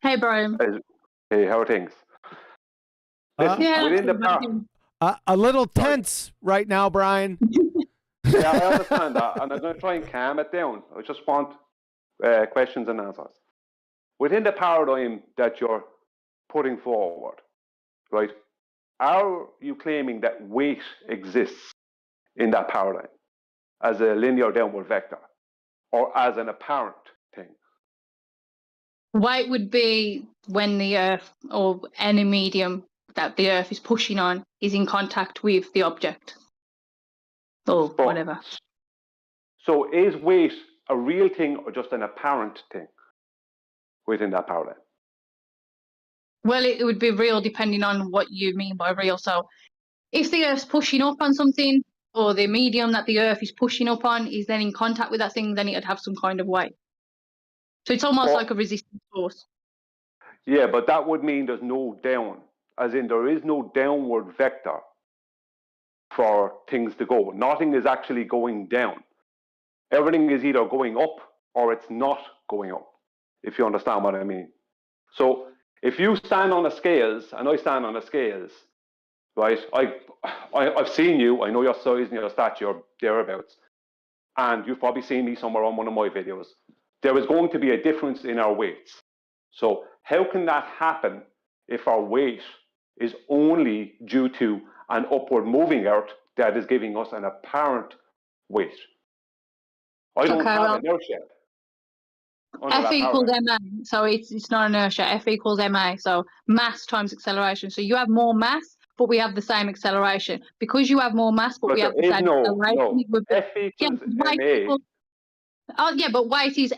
Hey, Brian. Hey, how are things? Listen, within the a little tense right now, Brian. Yeah, I understand that, and I'm going to try and calm it down. I just want questions and answers. Within the paradigm that you're putting forward, right, are you claiming that weight exists in that paradigm as a linear downward vector or as an apparent thing? Weight would be when the Earth or any medium that the Earth is pushing on is in contact with the object or whatever. So is weight a real thing or just an apparent thing within that paradigm? Well, it would be real depending on what you mean by real. So if the Earth's pushing up on something or the medium that the Earth is pushing up on is then in contact with that thing, then it would have some kind of weight. So it's almost like a resistance force. Yeah, but that would mean there's no down, as in there is no downward vector for things to go. Nothing is actually going down. Everything is either going up or it's not going up, if you understand what I mean. So if you stand on the scales and I stand on the scales, right, I've seen you, I know your size and your stature, thereabouts, and you've probably seen me somewhere on one of my videos. There is going to be a difference in our weights. So how can that happen if our weight is only due to an upward moving earth that is giving us an apparent weight? I don't have inertia. F equals ma, so it's not inertia. F equals ma, so mass times acceleration. So you have more mass, but we have the same acceleration. Because you have more mass, but we have the same acceleration. No. F equals ma. Oh yeah, but weight is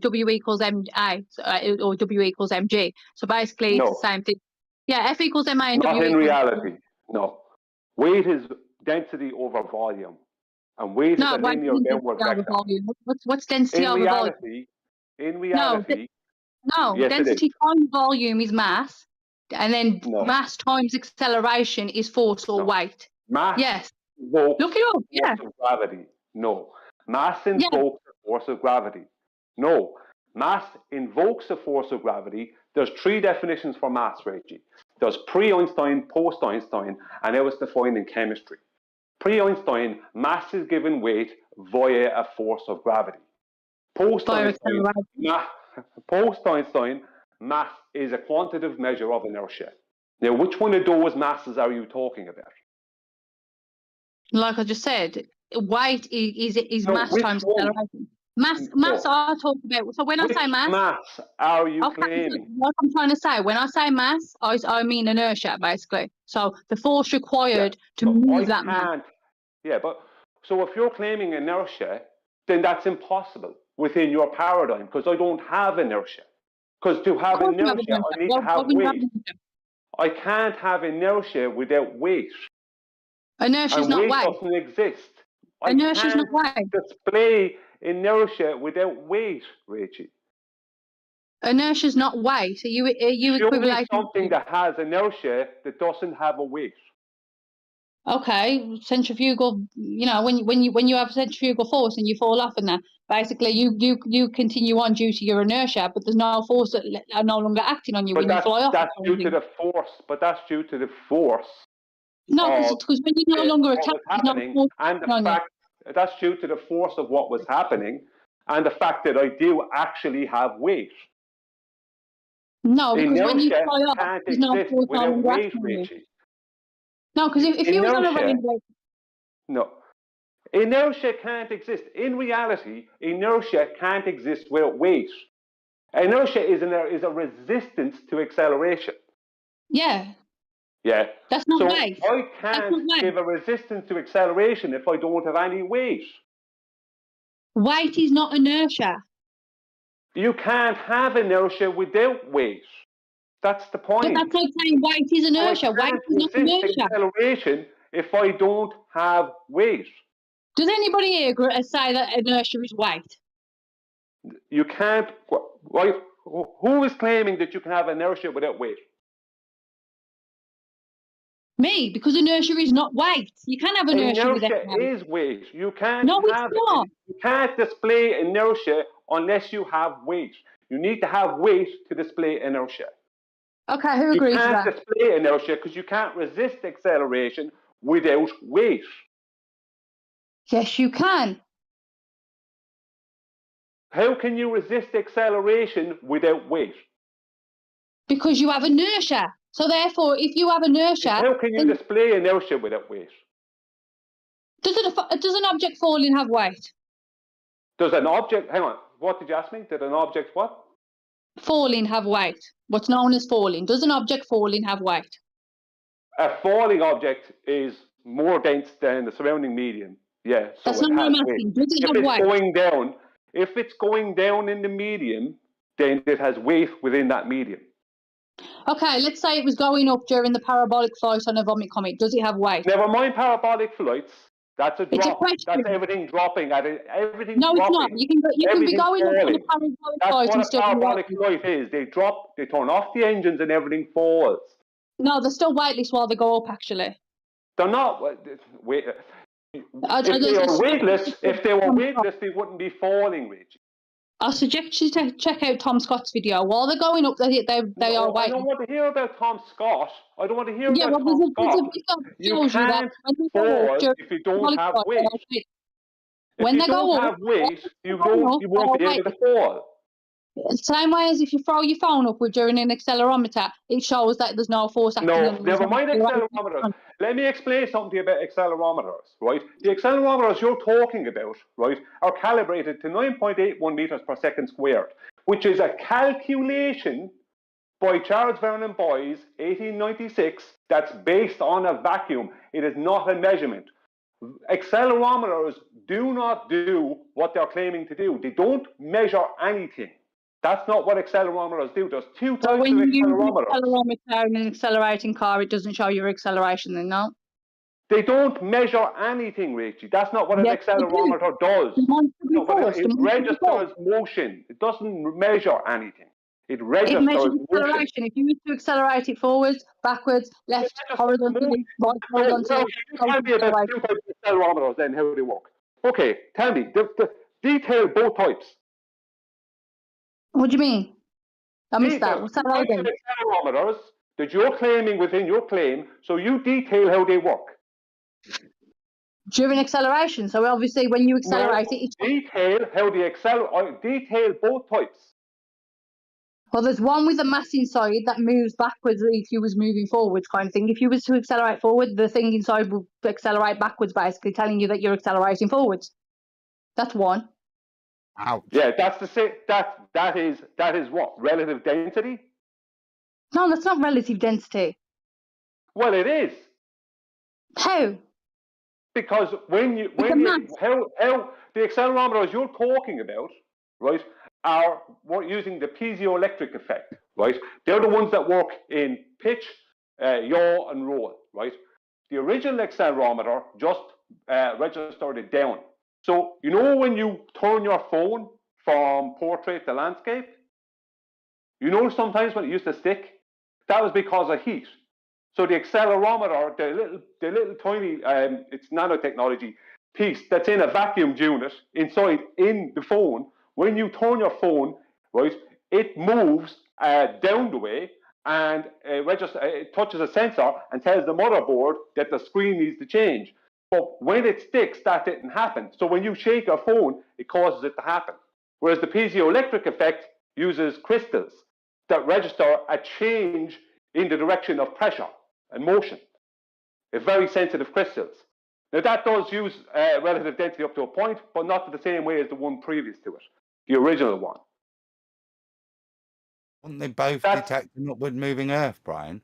W equals ma, or W equals mg. So basically, it's the same thing. Yeah, F equals ma and W equals. Not in reality. No. Weight is density over volume. And weight is a linear downward vector. What's density over volume? In reality, no, yes, density times volume is mass, and then mass times acceleration is force or weight. Mass yes. Look it up. Yeah. Force of gravity. No. Mass invokes the force of gravity. No. Mass invokes the force of gravity. There's three definitions for mass, Reggie. There's pre-Einstein, post-Einstein, and it was defined in chemistry. Pre-Einstein, mass is given weight via a force of gravity. Post-Einstein, Post-Einstein, mass is a quantitative measure of inertia. Now, which one of those masses are you talking about? Like I just said, weight is No, mass which times one? acceleration. Mass I talk about. So when I say mass, mass are you okay, claiming? like I'm trying to say, when I say mass, I mean inertia basically. So the force required to move that mass. Can't. Yeah, but so if you're claiming inertia, then that's impossible within your paradigm because I don't have inertia. Because to have inertia, I need to have weight. I can't have inertia without weight. Inertia is And not weight weight. doesn't exist. Inertia is not I can't display inertia without weight, Rachel. Inertia is not weight. Are you Show me equivalent? something that has inertia that doesn't have a weight. Okay, centrifugal. You know, when you have centrifugal force and you fall off, and that basically you continue on due to your inertia, but there's no force that are no longer acting on you when you fly off. That's due to the force. But that's due to the force. No, because when you're no longer attached, there's no force and the on you. fact that's due to the force of what was happening, and the fact that I do actually have weight. No, because when you Inertia fly off, can't there's no exist force no without longer weight, acting on you. Richie. No, because if you was on a Inertia- railway, No. Inertia can't exist. In reality, inertia can't exist without weight. Inertia is a resistance to acceleration. yeah, Yeah. that's not so weight. I That's can't not weight. give a resistance to acceleration if I don't have any weight. Weight is not inertia. You can't have inertia without weight. That's the point. But that's like saying weight is inertia. I Weight can't is not resist inertia. acceleration if I don't have weight. Does anybody here say that inertia is weight? You can't. Right? Who is claiming that you can have inertia without weight? Me, because inertia is not weight. You can have inertia without weight. Is weight. You can't No, it's have not. You can't display inertia unless you have weight. You need to have weight to display inertia. Okay, who agrees You with can't that? display inertia because you can't resist acceleration without weight. Yes, you can. How can you resist acceleration without weight? Because you have inertia. So therefore, if you have inertia, How can you display inertia without weight? does an object falling have weight? Does an object, hang on, what did you ask me? Did an object what? Falling have weight. What's known as falling. Does an object falling have weight? A falling object is more dense than the surrounding medium. Yeah, so That's it not what has I'm weight. asking. Does it If have it's weight? going down, if it's going down in the medium, then it has weight within that medium. Okay, let's say it was going up during the parabolic flight on a vomit comet. Does it have weight? Never mind parabolic flights. That's a It's a drop. question. That's everything dropping. Everything No, dropping. it's not. You can be going up on a falling. parabolic That's flight what and a still be parabolic weightless. flight is. They drop, they turn off the engines and everything falls. No, they're still weightless while they go up, actually. They're not. Wait, if they were weightless, they wouldn't be falling, Rich. I suggest you check out Tom Scott's video. While they're going up, they are I weightless. don't want to hear about Tom Scott. I don't want to hear Yeah, about well, Tom there's a Scott. video that You shows you that can't when they go fall up during if you don't have parabolic flight, weight. when If they you go don't up, have weight, you going won't up, be able to fall. Same way as if you throw your phone upward during an accelerometer, it shows that there's no force acting on No, it. never mind accelerometers. Let me explain something to you about accelerometers, right? The accelerometers you're talking about, right, are calibrated to 9.81 meters per second squared, which is a calculation by Charles Vernon Boys, 1896, that's based on a vacuum. It is not a measurement. Accelerometers do not do what they're claiming to do. They don't measure anything. That's not what accelerometers do. There's two types So when of you use an accelerometers. accelerometer in an accelerating car, it doesn't show your acceleration then, no? They don't measure anything, Richie. That's not what an accelerometer does. No, but it registers motion. It doesn't measure anything. It registers It measures motion. acceleration. If you were to accelerate it forwards, backwards, left, horizontally, right, horizontally, Tell me about two types of accelerometers then, how they work. Okay, tell me, detail both types. What do you mean? I missed that. What's that again? Accelerometers that you're claiming within your claim, so you detail how they work. During acceleration. So obviously when you accelerate it, detail how the detail both types. Well, there's one with a mass inside that moves backwards if you was moving forwards, kind of thing. If you was to accelerate forward, the thing inside will accelerate backwards, basically telling you that you're accelerating forwards. That's one. Ouch. Yeah, that's the same. That is what? Relative density? No, that's not relative density. Well, it is. How? Because how the accelerometers you're talking about, right, are using the piezoelectric effect, right? They're the ones that work in pitch, yaw, and roll, right? The original accelerometer just registered it down. So you know when you turn your phone from portrait to landscape, you know sometimes when it used to stick, that was because of heat. So the accelerometer, the little tiny, it's nanotechnology piece that's in a vacuum unit inside in the phone. When you turn your phone, right, it moves down the way and it touches a sensor and tells the motherboard that the screen needs to change. But when it sticks, that didn't happen. So when you shake a phone, it causes it to happen. Whereas the piezoelectric effect uses crystals that register a change in the direction of pressure and motion. It's very sensitive crystals. Now that does use relative density up to a point, but not to the same way as the one previous to it, the original one. Wouldn't they both detect an upward moving Earth, Brian?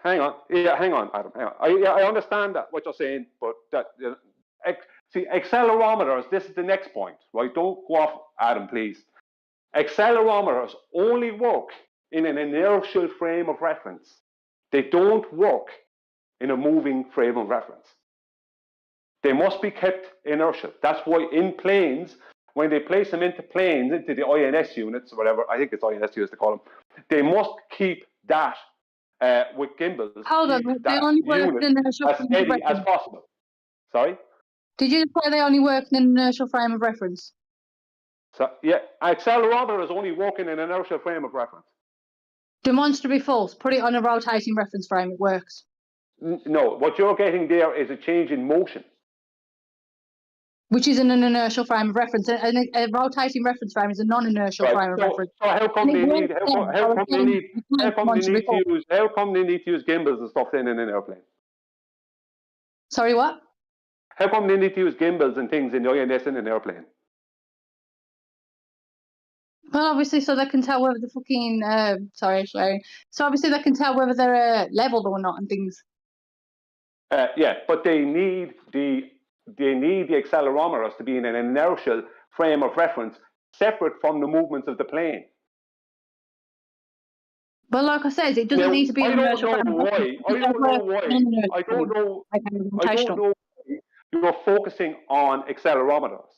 Hang on, Adam. Hang on. I understand that what you're saying, but see, accelerometers. This is the next point, right? Don't go off, Adam, please. Accelerometers only work in an inertial frame of reference. They don't work in a moving frame of reference. They must be kept inertial. That's why in planes, when they place them into planes, into the INS units or whatever, I think it's INS units to call them, they must keep that with gimbals. Hold on, they only work in an inertial as frame of steady as reference. possible. Sorry? Did you say they only work in an inertial frame of reference? So yeah, accelerometers only work in an inertial frame of reference. Demonstrably false. Put it on a rotating reference frame. It works. No, what you're getting there is a change in motion. Which is in an inertial frame of reference. A rotating reference frame is a non-inertial frame of reference. So how come they need to use gimbals and stuff in an airplane? Sorry, what? How come they need to use gimbals and things in the INS in an airplane? Well, obviously, so they can tell whether the fucking sorry, Sherry. So obviously they can tell whether they're leveled or not and things. Yeah, but they need the accelerometers to be in an inertial frame of reference, separate from the movements of the plane. Well, like I said, it doesn't need to be an inertial frame of reference. I don't know why you're focusing on accelerometers.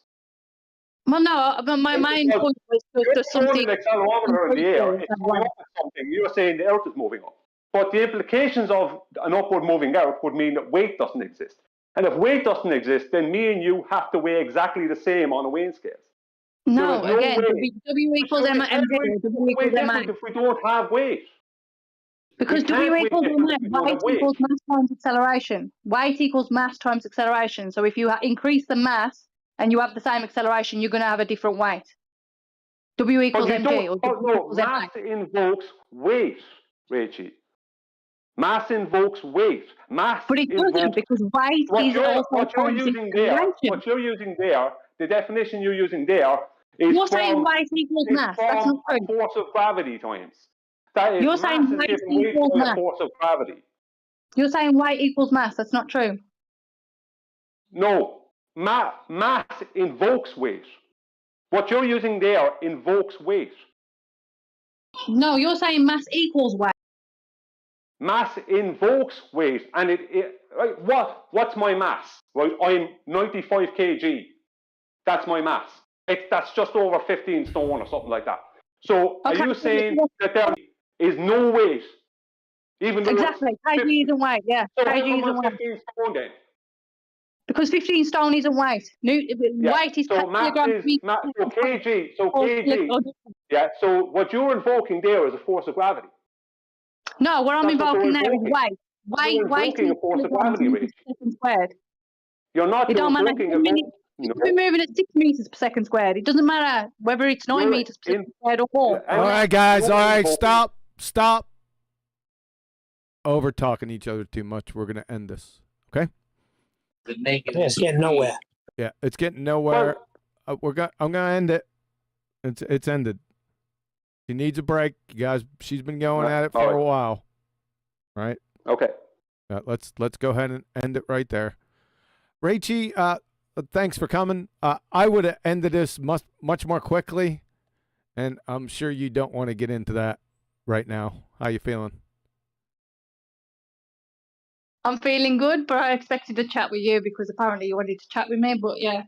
Well, no, but my main point was there's something. An accelerometer in the air, it's moving up with something. You're saying the Earth is moving up. But the implications of an upward moving Earth would mean that weight doesn't exist. And if weight doesn't exist, then me and you have to weigh exactly the same on a weighing scale. No, again, W equals M. W equals MA. If we don't have weight. Because W equals MA, weight equals mass times acceleration. Weight equals mass times acceleration. So if you increase the mass and you have the same acceleration, you're going to have a different weight. W equals mg. Or no, mass invokes weight, Rachie. Mass invokes weight. Mass. But it doesn't, because weight is also what you're using there, the definition you're using there is you're saying weight equals mass. That's not true. Force of gravity times. That is you're saying weight equals mass. Force of gravity. You're saying weight equals mass. That's not true. No, mass invokes weight. What you're using there invokes weight. No, you're saying mass equals weight. Mass invokes weight, and right, what's my mass? Right, I'm 95 kg. That's my mass. That's just over 15 stone or something like that. So are you saying that there is no weight, even though exactly kg isn't weight? Yeah, so kg isn't weight. 15 stone then? Because 15 stone isn't weight. Weight is kg. So kg. Yeah. So what you're invoking there is a force of gravity. No, what I'm invoking there is weight. Weight is a force of gravity, Rachie. Squared. You're not invoking a It could be moving at 6 meters per second squared. It doesn't matter whether it's 9 meters per second squared or more. All right, guys. All right, stop. Over talking each other too much. We're gonna end this. Okay. The negative. Yeah, it's getting nowhere. Yeah, it's getting nowhere. I'm gonna end it. It's ended. She needs a break, you guys. She's been going at it for a while. Right. Okay. Let's go ahead and end it right there. Rachie, thanks for coming. I would have ended this much more quickly, and I'm sure you don't want to get into that right now. How you feeling? I'm feeling good, but I expected to chat with you because apparently you wanted to chat with me. But yeah.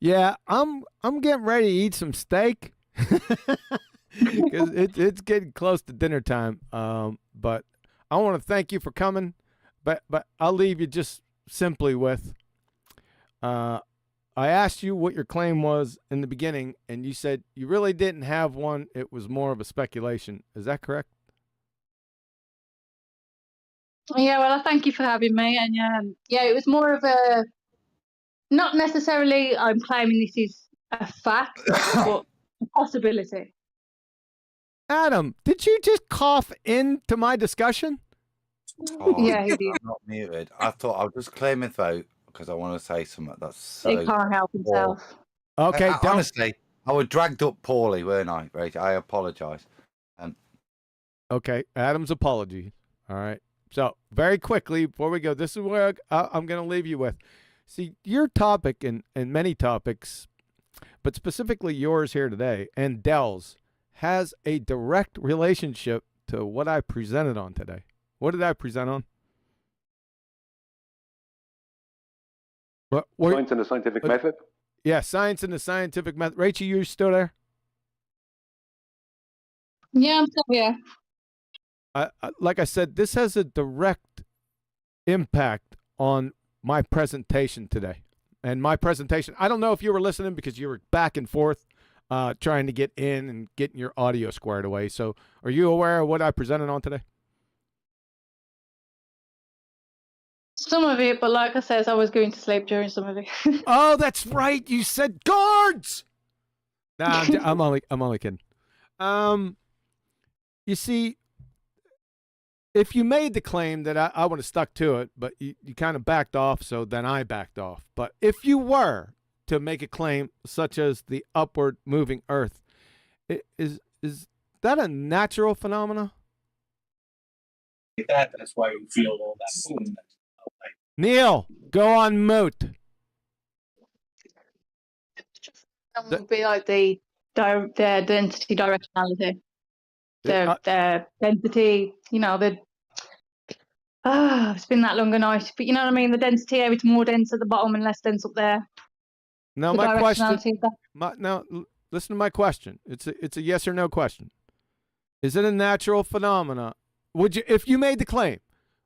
Yeah, I'm getting ready to eat some steak because it's getting close to dinner time. But I want to thank you for coming. But I'll leave you just simply with. I asked you what your claim was in the beginning, and you said you really didn't have one. It was more of a speculation. Is that correct? Yeah, well, I thank you for having me. And yeah, it was more of a, not necessarily I'm claiming this is a fact, but a possibility. Adam, did you just cough into my discussion? Oh, Yeah, he did. I'm not muted. I thought I'll just clear my throat because I want to say something that's so. He can't help himself. Okay, honestly, I was dragged up poorly, weren't I, Rachel? I apologise. Okay, Adam's apology. All right. So very quickly before we go, this is where I'm going to leave you with. See, your topic and many topics, but specifically yours here today and Dell's, has a direct relationship to what I presented on today. What did I present on? Science and the scientific method? Yeah, science and the scientific method. Rachel, you still there? Yeah, I'm still here. Like I said, this has a direct impact on my presentation today. And my presentation, I don't know if you were listening because you were back and forth trying to get in and getting your audio squared away. So are you aware of what I presented on today? Some of it, but like I said, I was going to sleep during some of it. Oh, that's right. You said guards. Nah, I'm only kidding. You see, if you made the claim that I would have stuck to it, but you kind of backed off, so then I backed off. But if you were to make a claim such as the upward moving Earth, is that a natural phenomena? That's why you feel all that. Neil, go on mute. That would be like the density directionality. The density, it's been that long a night, but you know what I mean? The density, it's more dense at the bottom and less dense up there. Now, my question, now listen to my question. It's a yes or no question. Is it a natural phenomena? Would you, if you made the claim,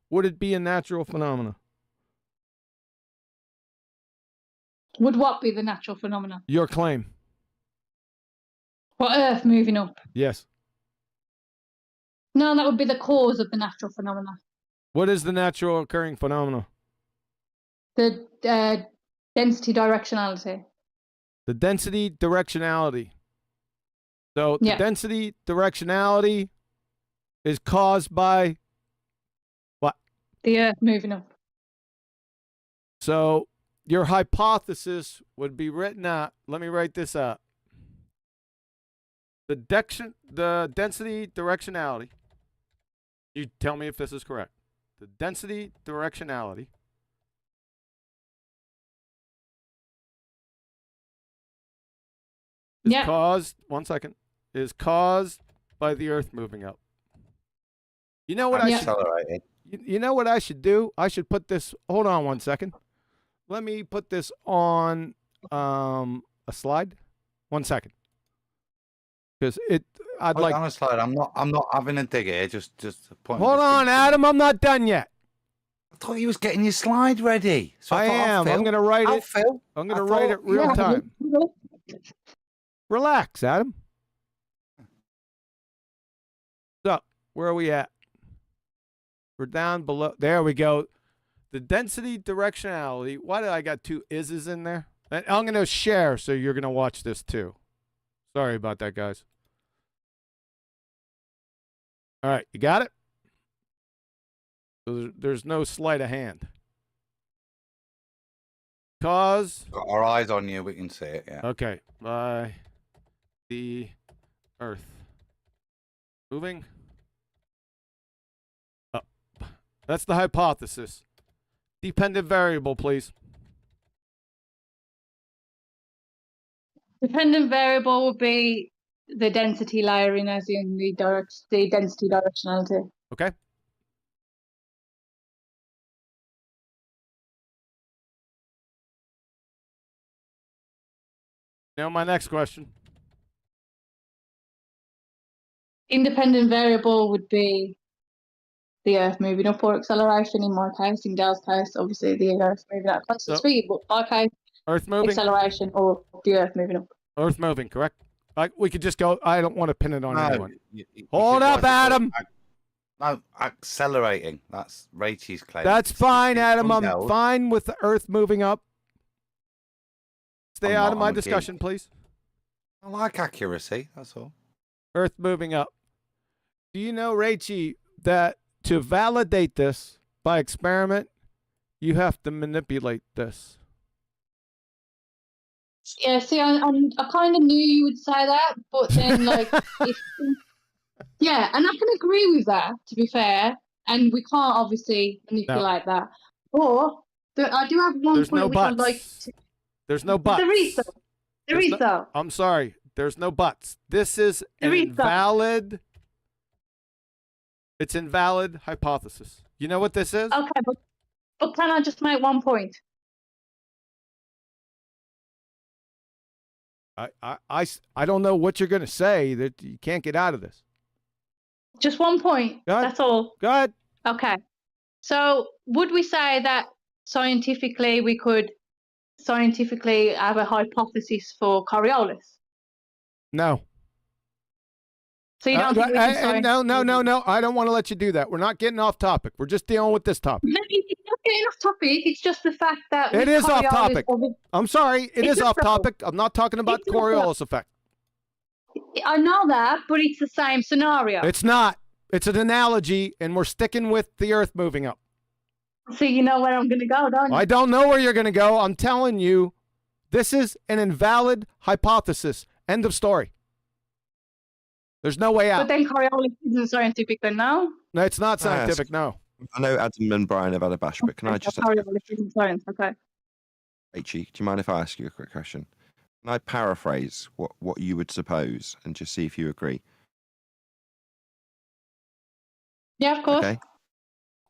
would it be a natural phenomena? Would what be the natural phenomena? Your claim. What, Earth moving up? Yes. No, that would be the cause of the natural phenomena. What is the natural occurring phenomena? The density directionality. The density directionality. So the density directionality is caused by what? The Earth moving up. So your hypothesis would be written out. Let me write this out. The density directionality. You tell me if this is correct. The density directionality is caused, is caused by the Earth moving up. You know what you know what I should do? I should put this, hold on one second. Let me put this on a slide. 1 second. Because I'd like on a slide. I'm not having a dig here. Just point. Hold on, Adam. I'm not done yet. I thought you was getting your slide ready. So I am. I'm going to write it. I'm going to write it real time. Relax, Adam. So where are we at? We're down below. There we go. The density directionality. Why did I got two is's in there? And I'm going to share, so you're going to watch this too. Sorry about that, guys. All right, you got it? So there's no sleight of hand. Because... Got our eyes on you, we can see it, yeah. Okay. By the Earth moving up. That's the hypothesis. Dependent variable, please. Dependent variable would be the density layering, as in the density directionality. Okay. Now my next question. Independent variable would be the Earth moving up or acceleration. In my case, in Dale's case, obviously the Earth moving at constant speed. But my case, Earth moving, acceleration, or the Earth moving up. Earth moving, correct? Like we could just go. I don't want to pin it on anyone. You Hold should up, like it, Adam. No, accelerating. That's Rachel's claim. That's fine, Adam. I'm down. fine with the Earth moving up. Stay I'm out not, of my I'm a discussion, geek. please. I like accuracy. That's all. Earth moving up. Do you know, Rachie, that to validate this by experiment, you have to manipulate this? Yeah, see, I kind of knew you would say that, but then, like, yeah, and I can agree with that, to be fair, and we can't obviously manipulate that. But I do have one There's point no which buts. I'd like to... There's no buts. There is, though. There is, though. I'm sorry. There's no buts. This is an invalid... It's invalid hypothesis. You know what this is? Okay, but can I just make one point? I don't know what you're going to say that you can't get out of this. Just one point. That's all. Go ahead. Okay. So would we say that scientifically we could scientifically have a hypothesis for Coriolis? No. So you don't think we can No. I don't want to let you do that. We're not getting off topic. We're just dealing with this topic. No, it's not getting off topic. It's just the fact that It is off topic. Coriolis- I'm sorry. It is off topic. I'm not talking about It's not Coriolis effect. I know that, but it's the same scenario. It's not. It's an analogy, and we're sticking with the Earth moving up. So you know where I'm going to go, don't you? I don't know where you're going to go. I'm telling you, this is an invalid hypothesis. End of story. There's no way out. But then Coriolis isn't scientific, then no? No, it's not scientific, no. I know Adam and Brian have had a bash, but can I just ask Coriolis isn't science, okay. Rachie, do you mind if I ask you a quick question? Can I paraphrase what you would suppose and just see if you agree? Yeah, of course. Okay.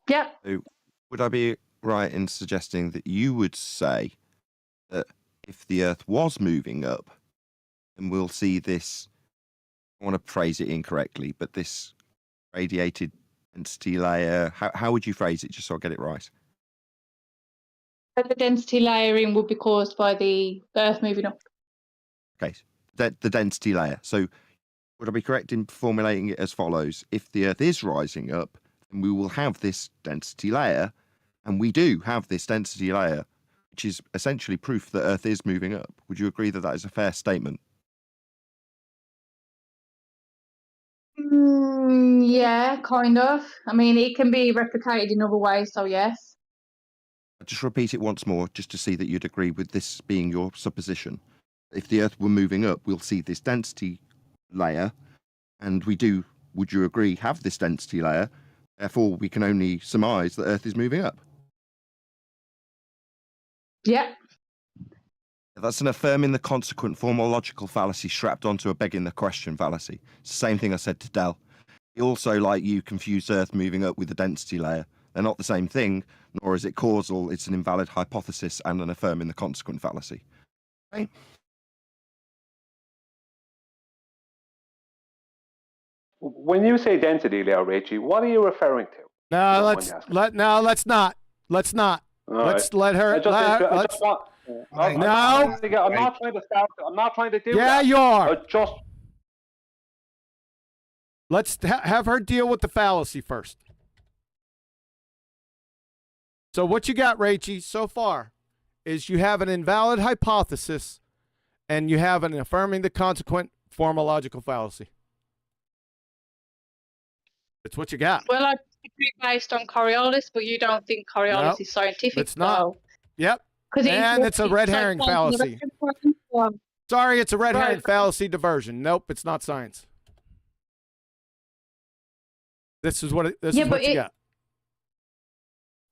Yep. So would I be right in suggesting that you would say that if the Earth was moving up, then we'll see this, I want to phrase it incorrectly, but this radiated density layer, how would you phrase it just so I get it right? The density layering would be caused by the Earth moving up. Okay, the density layer. So would I be correct in formulating it as follows? If the Earth is rising up, then we will have this density layer, and we do have this density layer, which is essentially proof that Earth is moving up. Would you agree that that is a fair statement? Yeah, kind of. I mean, it can be replicated in other ways, so yes. I'll just repeat it once more, just to see that you'd agree with this being your supposition. If the Earth were moving up, we'll see this density layer, and we do, would you agree, have this density layer. Therefore, we can only surmise that Earth is moving up. Yeah. That's an affirming the consequent formal logical fallacy strapped onto a begging the question fallacy. It's the same thing I said to Del. He also, like you, confused Earth moving up with the density layer. They're not the same thing, nor is it causal. It's an invalid hypothesis and an affirming the consequent fallacy. Okay? When you say density, Leo Ricci, what are you referring to? No, let's not. Let's not. Let's let her. I'm not trying to start. I'm not trying to do that. Yeah, you are. Just let's have her deal with the fallacy first. So what you got, Rachie, so far is you have an invalid hypothesis and you have an affirming the consequent formal logical fallacy. It's what you got. Well, I agree based on Coriolis, but you don't think Coriolis Nope, is scientific. it's not. So. Yep. And it's a red herring fallacy. Sorry, it's a red herring fallacy diversion. Nope, it's not science. This is what you got.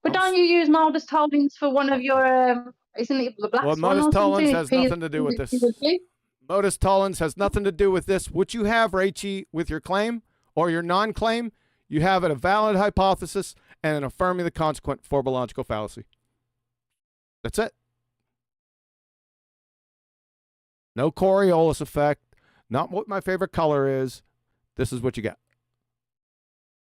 But don't you use modus tollens for one of your, isn't it the black Well, swan modus or tollens something? has nothing to do with this. Modus tollens has nothing to do with this. What you have, Rachie, with your claim or your non-claim, you have a valid hypothesis and an affirming the consequent formal logical fallacy. That's it. No Coriolis effect. Not what my favorite color is. This is what you got.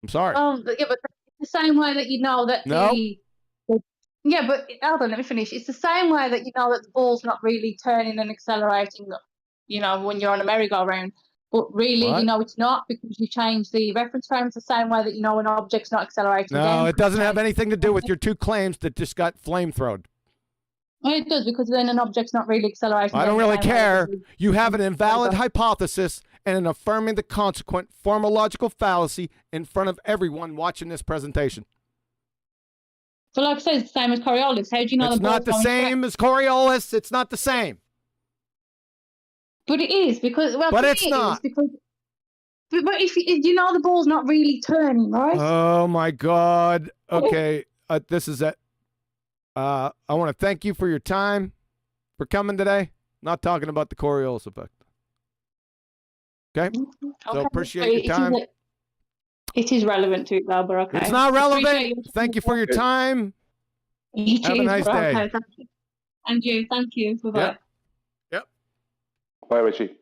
I'm sorry. Yeah, but it's the same way that you know that yeah, but hold on, let me finish. It's the same way that you know that the ball's not really turning and accelerating, you know, when you're on a merry-go-round. But really, you know, it's not because you change the reference frame. It's the same way that you know an object's not accelerating. No, it doesn't have anything to do with your two claims that just got flame-throwed. Well, it does, because then an object's not really accelerating. I don't really care. You have an invalid hypothesis and an affirming the consequent formal logical fallacy in front of everyone watching this presentation. So like I said, it's the same as Coriolis. How do you know it's not the same as Coriolis? It's not the same. But it is, because... Well, but it's not. Because, but if you know the ball's not really turning, right? Oh, my God. Okay, this is it. I want to thank you for your time, for coming today. Not talking about the Coriolis effect. Okay? So appreciate your time. It is relevant to it, though, but okay. It's not relevant. Thank you for your time. Have a nice day. Okay, thank you. And you. Thank you. Bye-bye. Yep. Bye, Richie.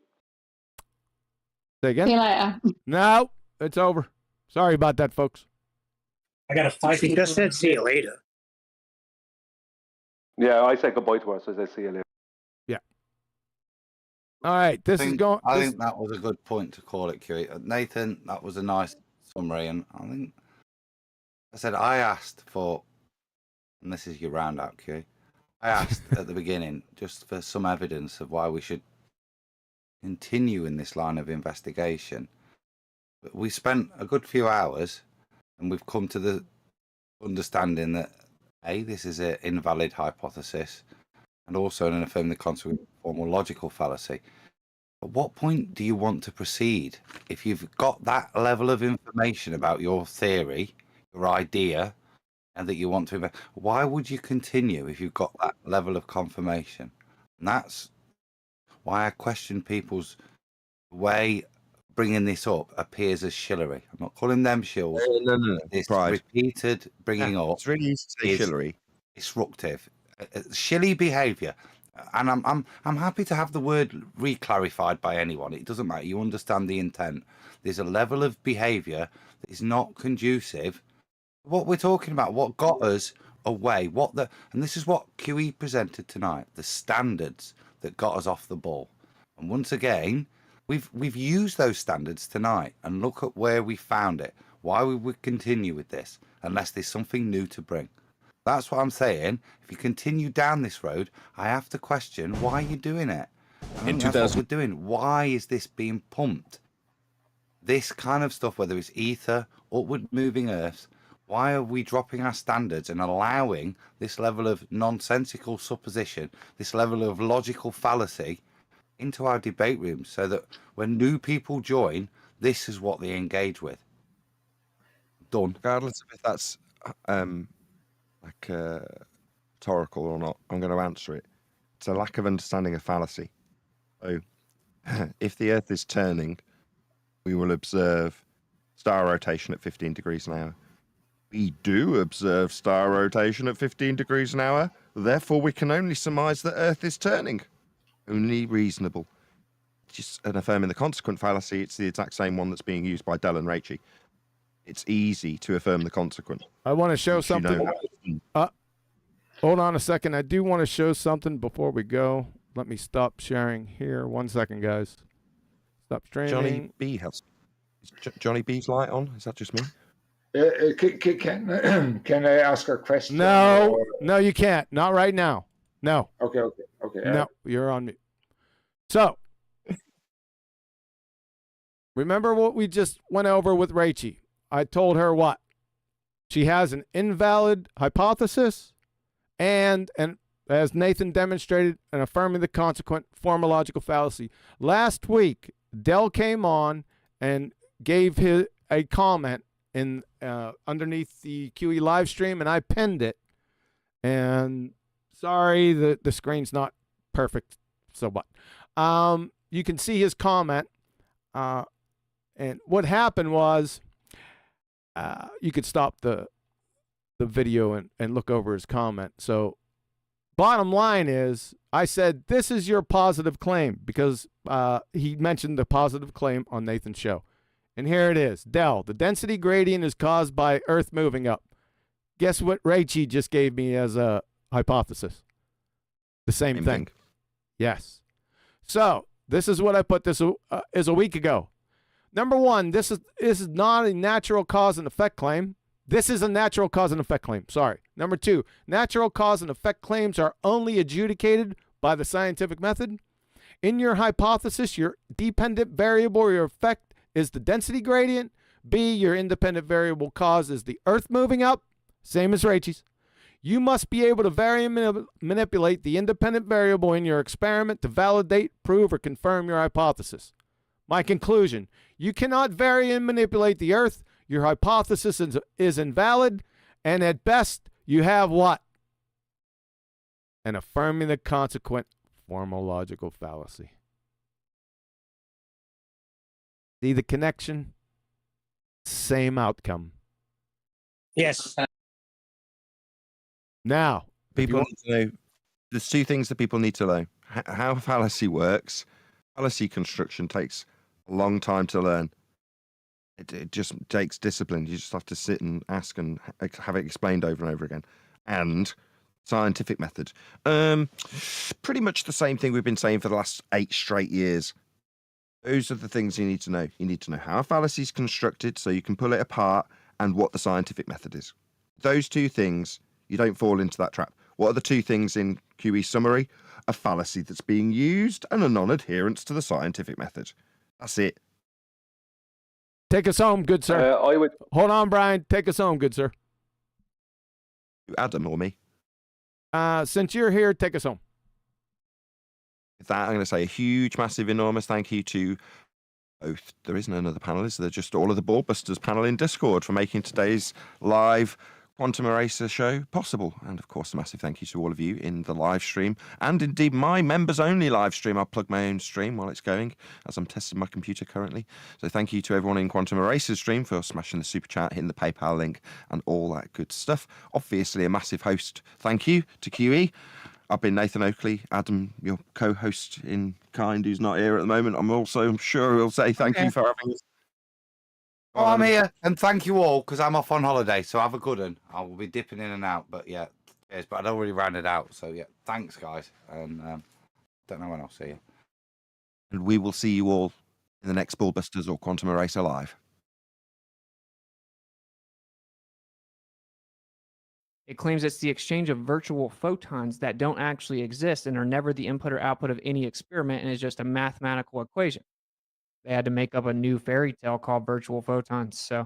Say again? See you later. No, it's over. Sorry about that, folks. I got to fight. He just said see you later. Yeah, I said goodbye to her, so I said see you later. Yeah. All right, I think that was a good point to call it, QE. Nathan, that was a nice summary, and I asked for, and this is your roundout, QE. I asked at the beginning just for some evidence of why we should continue in this line of investigation. But we spent a good few hours, and we've come to the understanding that this is an invalid hypothesis, and also an affirming the consequent formal logical fallacy. At what point do you want to proceed? If you've got that level of information about your theory, your idea, and that you want to, why would you continue if you've got that level of confirmation? And that's why I question people's way bringing this up appears as shillery. I'm not calling them shills. No. This repeated bringing up. It's really easy to say shillery. Disruptive, shilly behaviour, and I'm happy to have the word re-clarified by anyone. It doesn't matter. You understand the intent. There's a level of behaviour that is not conducive. What we're talking about, what got us away, and this is what QE presented tonight. The standards that got us off the ball, and once again, we've used those standards tonight. And look at where we found it. Why we would continue with this unless there's something new to bring. That's what I'm saying. If you continue down this road, I have to question why you're doing it. That's what we're doing. Why is this being pumped? This kind of stuff, whether it's ether, upward moving Earths, why are we dropping our standards and allowing this level of nonsensical supposition, this level of logical fallacy into our debate rooms so that when new people join, this is what they engage with? Done. Regardless of if that's rhetorical or not, I'm going to answer it. It's a lack of understanding of fallacy. So, if the Earth is turning, we will observe star rotation at 15 degrees an hour. We do observe star rotation at 15 degrees an hour. Therefore, we can only surmise that Earth is turning. Only reasonable. Just an affirming the consequent fallacy. It's the exact same one that's being used by Dell and Raichi. It's easy to affirm the consequent. I want to show something. Hold on a second. I do want to show something before we go. Let me stop sharing here. 1 second, guys. Stop streaming. Johnny B has. Is Johnny B's light on? Is that just me? Can I ask a question? No, or- no, you can't. Not right now. No. Okay. No, you're on mute. So, remember what we just went over with Rachel? I told her what? She has an invalid hypothesis and as Nathan demonstrated, an affirming the consequent formological fallacy. Last week, Dell came on and gave a comment in underneath the QE live stream, and I pinned it. And sorry, the screen's not perfect. So what? You can see his comment. And what happened was, you could stop the video and look over his comment. So bottom line is, I said, this is your positive claim, because he mentioned the positive claim on Nathan's show. And here it is. Dell, the density gradient is caused by Earth moving up. Guess what Rachel just gave me as a hypothesis? The same thing. Yes. So this is what I put this is a week ago. Number one, this is not a natural cause and effect claim. This is a natural cause and effect claim. Sorry. Number two, natural cause and effect claims are only adjudicated by the scientific method. In your hypothesis, your dependent variable or your effect is the density gradient. B, your independent variable cause is the Earth moving up, same as Rachel's. You must be able to vary and manipulate the independent variable in your experiment to validate, prove, or confirm your hypothesis. My conclusion, you cannot vary and manipulate the Earth. Your hypothesis is invalid, and at best, you have what? An affirming the consequent formological fallacy. See the connection? Same outcome. Yes. Now, people need to know, there's two things that people need to know. How fallacy works. Fallacy construction takes a long time to learn. It just takes discipline. You just have to sit and ask and have it explained over and over again. And scientific method. Pretty much the same thing we've been saying for the last 8 straight years. Those are the things you need to know. You need to know how a fallacy is constructed so you can pull it apart, and what the scientific method is. Those two things, you don't fall into that trap. What are the two things in QE summary? A fallacy that's being used and a non-adherence to the scientific method. That's it. Take us home, good sir. Hold on, Brian. Take us home, good sir. Adam or me? Since you're here, take us home. With that, I'm going to say a huge, massive, enormous thank you to both. There isn't another panel, is there? Just all of the Ballbusters panel in Discord for making today's live Quantum Eraser show possible. And of course, a massive thank you to all of you in the live stream, and indeed my members only live stream. I'll plug my own stream while it's going, as I'm testing my computer currently. So thank you to everyone in Quantum Eraser's stream for smashing the super chat, hitting the PayPal link, and all that good stuff. Obviously, a massive host thank you to QE. I've been Nathan Oakley. Adam, your co-host in kind, who's not here at the moment. I'm sure he'll say thank you for having us. Oh, I'm here, and thank you all, because I'm off on holiday, so have a good one. I will be dipping in and out, but yeah, cheers. But I'd already rounded out, so yeah, thanks, guys, and don't know when I'll see you. And we will see you all in the next Ballbusters or Quantum Eraser Live. It claims it's the exchange of virtual photons that don't actually exist and are never the input or output of any experiment, and is just a mathematical equation. They had to make up a new fairy tale called virtual photons. So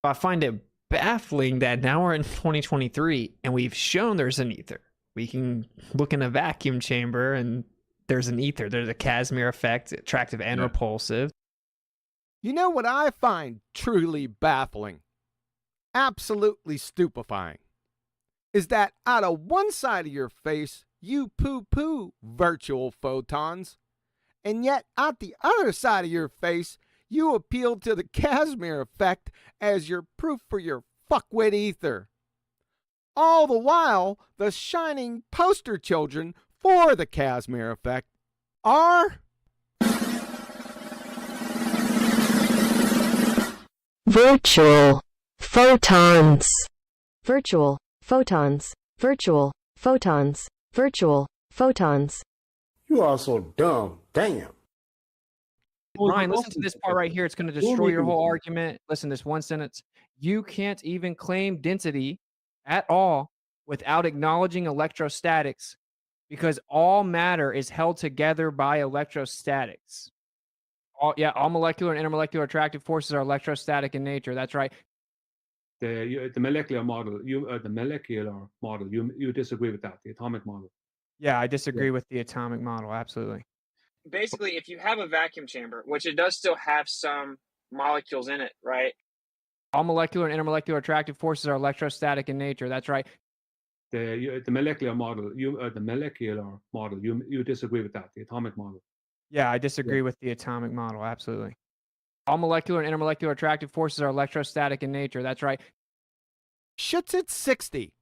I find it baffling that now we're in 2023 and we've shown there's an ether. We can look in a vacuum chamber and there's an ether. There's a Casimir effect, attractive and repulsive. You know what I find truly baffling, absolutely stupefying, is that out of one side of your face, you poo-poo virtual photons, and yet out the other side of your face, you appeal to the Casimir effect as your proof for your fuckwit ether. All the while, the shining poster children for the Casimir effect are... Virtual photons. Virtual photons. Virtual photons. Virtual photons. You are so dumb. Damn. Ryan, listen to this part right here. It's going to destroy your whole argument. Listen, this one sentence. You can't even claim density at all without acknowledging electrostatics because all matter is held together by electrostatics. All molecular and intermolecular attractive forces are electrostatic in nature. That's right. The molecular model, you disagree with that, the atomic model. Yeah, I disagree with the atomic model. Absolutely. Basically, if you have a vacuum chamber, which it does still have some molecules in it, right? All molecular and intermolecular attractive forces are electrostatic in nature. That's right. The molecular model, you disagree with that, the atomic model. Yeah, I disagree with the atomic model. Absolutely. All molecular and intermolecular attractive forces are electrostatic in nature. That's right. Schutz 60.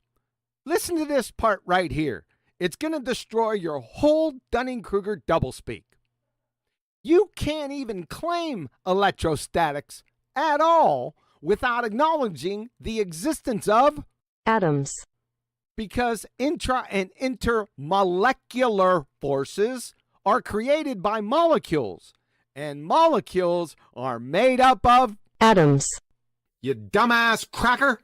Listen to this part right here. It's going to destroy your whole Dunning-Kruger doublespeak. You can't even claim electrostatics at all without acknowledging the existence of atoms. Because intra and intermolecular forces are created by molecules, and molecules are made up of atoms. You dumbass cracker!